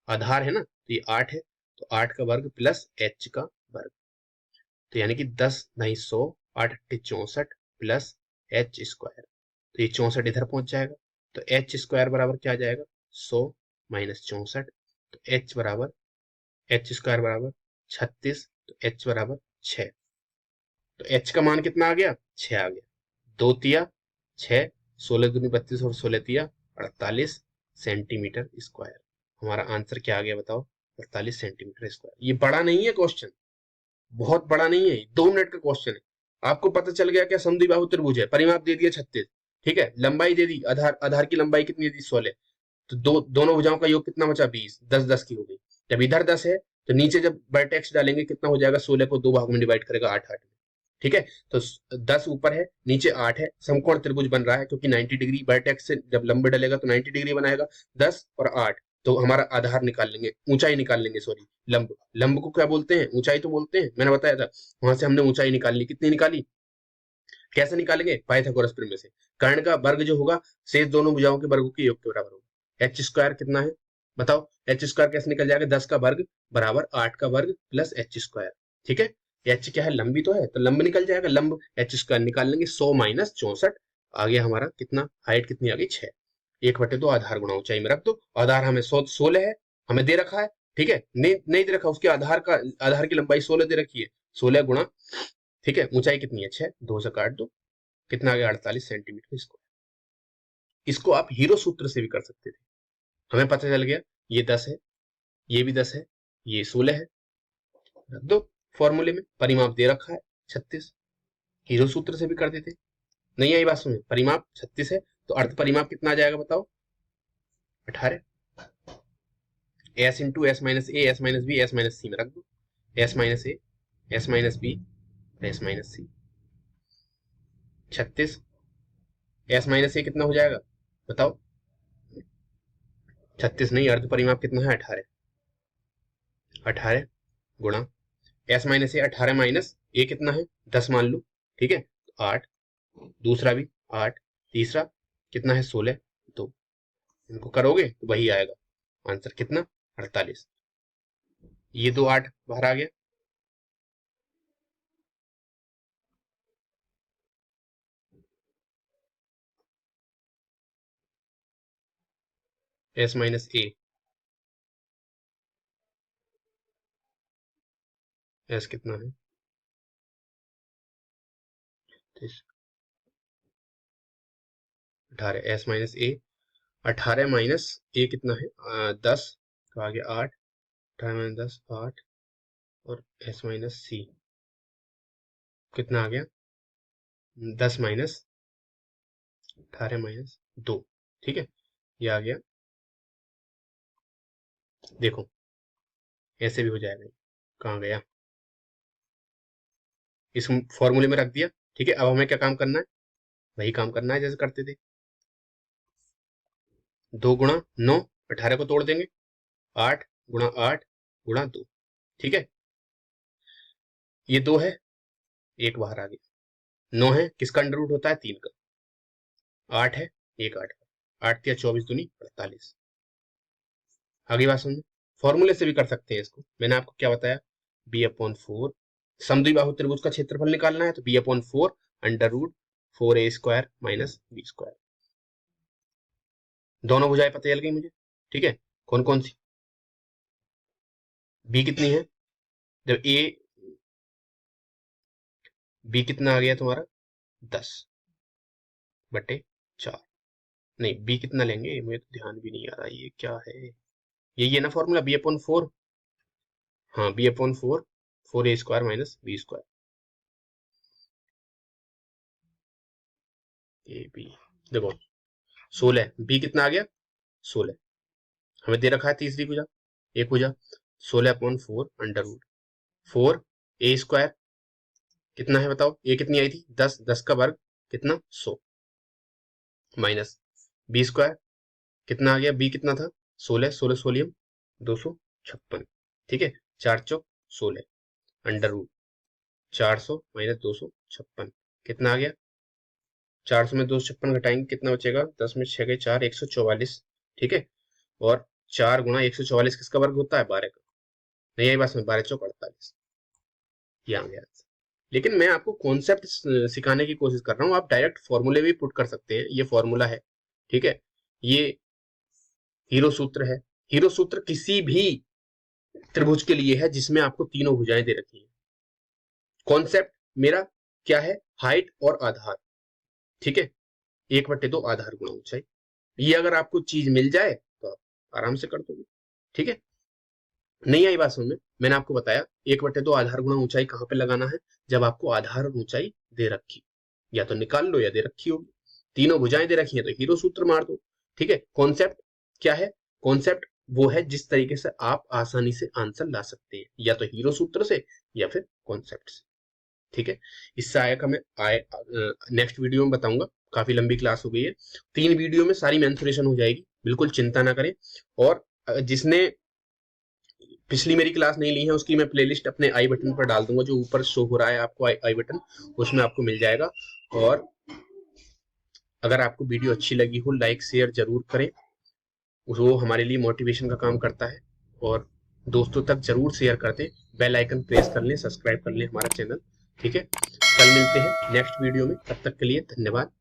आधार है ना, तो ये 8 है, तो 8 का वर्ग प्लस h का वर्ग, तो यानी कि 10 नहीं 100, 8 8 64 प्लस h², तो ये 64 इधर पहुंच जाएगा। तो h² बराबर क्या आ जाएगा? 100 माइनस 64, तो h बराबर, h² बराबर 36, तो h बराबर 6। तो h का मान कितना आ गया? 6 आ गया। 2 तिया 6, 16 दूनी 32, और 16 तिया 48 सेंटीमीटर स्क्वायर। हमारा आंसर क्या आ गया बताओ? 48 सेंटीमीटर स्क्वायर। ये बड़ा नहीं है क्वेश्चन, बहुत बड़ा नहीं है, 2 मिनट का क्वेश्चन है। आपको पता चल गया क्या? समद्विबाहु त्रिभुज है, परिमाप दे दिया 36, ठीक है, लंबाई दे दी, आधार, आधार की लंबाई कितनी दी? 16। तो दोनों भुजाओं का योग कितना बचा? 20, 10 10 की हो गई। जब इधर 10 है, तो नीचे जब वर्टेक्स डालेंगे कितना हो जाएगा? 16 को 2 भाग में डिवाइड करेगा, 8 8 में। ठीक है, तो 10 ऊपर है, नीचे 8 है, समकोण त्रिभुज बन रहा है, क्योंकि 90 डिग्री वर्टेक्स से जब लंब डलेगा तो 90 डिग्री बनाएगा। 10 और 8, तो हमारा आधार निकाल लेंगे, ऊंचाई निकाल लेंगे, सॉरी, लंब, लंब को क्या बोलते हैं? ऊंचाई तो बोलते हैं, मैंने बताया था। वहां से हमने ऊंचाई निकाल ली, कितनी निकाली? कैसे निकालेंगे? पाइथागोरस प्रमेय से। कर्ण का वर्ग जो होगा, शेष दोनों भुजाओं के वर्गों के योग के बराबर होगा। h² कितना है बताओ? h² कैसे निकल जाएगा? 10 का वर्ग बराबर 8 का वर्ग प्लस h²। ठीक है, h क्या है? लंबी तो है, तो लंब निकल जाएगा, लंब h² निकाल लेंगे, 100 माइनस 64 आ गया हमारा कितना? हाइट कितनी आ गई? 6। 1/2 आधार गुणा ऊंचाई में रख दो। आधार हमें 16 है, हमें दे रखा है, ठीक है, नहीं नहीं दे रखा, उसके आधार का, आधार की लंबाई 16 दे रखी है, 16 गुणा, ठीक है, ऊंचाई कितनी है? 6, 2 से काट दो, कितना आ गया? 48 सेंटीमीटर स्क्वायर। इसको आप हीरो सूत्र से भी कर सकते थे। हमें पता चल गया ये 10 है, ये भी 10 है, ये 16 है, रख दो फॉर्मूले में, परिमाप दे रखा है 36, हीरो सूत्र से भी कर देते। नहीं आई बात समझ? परिमाप 36 है, तो अर्थ परिमाप कितना आ जाएगा बताओ? 18। s × s - a, s - b, s - c में रख दो, s - a, s - b, s - c। 36, s - a कितना हो जाएगा बताओ? 36 नहीं, अर्ध परिमाप कितना है? 18। 18 गुणा s - a, 18 माइनस a कितना है? 10 मान लो, ठीक है, 8, दूसरा भी 8, तीसरा कितना है? 16, तो इनको करोगे तो वही आएगा आंसर, कितना? 48। ये दो 8 बाहर आ गया। s - a, s कितना है? 18, s - a, 18 माइनस a कितना है? 10, तो आ गया 8, 18 - 10 8, और s - c कितना आ गया, 10 माइनस 18 माइनस 2, ठीक है, ये आ गया। देखो ऐसे भी हो जाएगा, कहाँ गया, इस फॉर्मूले में रख दिया, ठीक है। अब हमें क्या काम करना है, वही काम करना है जैसे करते थे, 2 गुणा 9, 18 को तोड़ देंगे, 8 गुणा 8 गुणा 2, ठीक है। ये 2 है, एक बाहर आ गया, 9 है, किसका अंडर रूट होता है, 3 का, 8 है, एक 8 का, 8 या 24 दूनी 48। आगे बात समझो, फॉर्मूले से भी कर सकते हैं इसको, मैंने आपको क्या बताया, b/4, समद्विबाहु त्रिभुज का क्षेत्रफल निकालना है तो b/4 under root 4a² minus b²। दोनों भुजाएं पता चल गई मुझे, ठीक है। कौन कौन सी, b कितनी है, जब a, b कितना आ गया तुम्हारा 10/4, नहीं b कितना लेंगे, मुझे तो ध्यान भी नहीं आ रहा ये क्या है, यही है ना फॉर्मूला b/4, हाँ b/4 4a² minus b², A B, देखो 16, बी कितना आ गया 16, हमें दे रखा है तीसरी भुजा, एक भुजा 16/4 अंडर रूट 4a² कितना है बताओ, ए कितनी आई थी 10, 10 का वर्ग कितना 100, माइनस b² कितना आ गया, बी कितना था 16, 16 सोलियम 256, ठीक है, 4 चौक 16 अंडर रूट 400 माइनस 256 कितना आ गया, 400 में 256 घटाएंगे कितना बचेगा, 10 में 6 गए 4, 144, ठीक है। और 4 गुणा 144 किसका वर्ग होता है, 12 का, नहीं आई बात में, 12 चौक 48, ये आ गया। लेकिन मैं आपको कॉन्सेप्ट सिखाने की कोशिश कर रहा हूँ, आप डायरेक्ट फॉर्मूले भी पुट कर सकते हैं, ये फॉर्मूला है, ठीक है। ये हीरो सूत्र है, हीरो सूत्र किसी भी त्रिभुज के लिए है जिसमें आपको तीनों भुजाएं दे रखी हैं। कॉन्सेप्ट मेरा क्या है, हाइट और आधार, ठीक है, 1/2 आधार गुणा ऊंचाई, ये अगर आपको चीज मिल जाए तो आप आराम से कर दोगे, ठीक है। नहीं आई बात समझ में, मैंने आपको बताया 1/2 आधार गुणा ऊंचाई कहाँ पे लगाना है, जब आपको आधार और ऊंचाई दे रखी, या तो निकाल लो या दे रखी होगी, तीनों भुजाएं दे रखी हैं तो हीरो सूत्र मार दो, ठीक है। कॉन्सेप्ट क्या है, कॉन्सेप्ट वो है जिस तरीके से आप आसानी से आंसर ला सकते हैं, या तो हीरो सूत्र से या फिर कॉन्सेप्ट से, ठीक है। इससे आया का मैं नेक्स्ट वीडियो में बताऊंगा, काफी लंबी क्लास हो गई है, 3 वीडियो में सारी मेंसुरेशन हो जाएगी, बिल्कुल चिंता ना करें। और जिसने पिछली मेरी क्लास नहीं ली है उसकी मैं प्लेलिस्ट अपने आई बटन पर डाल दूंगा, जो ऊपर शो हो रहा है आपको आई बटन, उसमें आपको मिल जाएगा। और अगर आपको वीडियो अच्छी लगी हो, लाइक शेयर जरूर करें, वो हमारे लिए मोटिवेशन का काम करता है। और दोस्तों तक जरूर शेयर कर दें, बेल आइकन प्रेस कर लें, सब्सक्राइब कर लें हमारा चैनल, ठीक है। कल मिलते हैं नेक्स्ट वीडियो में, तब तक के लिए धन्यवाद।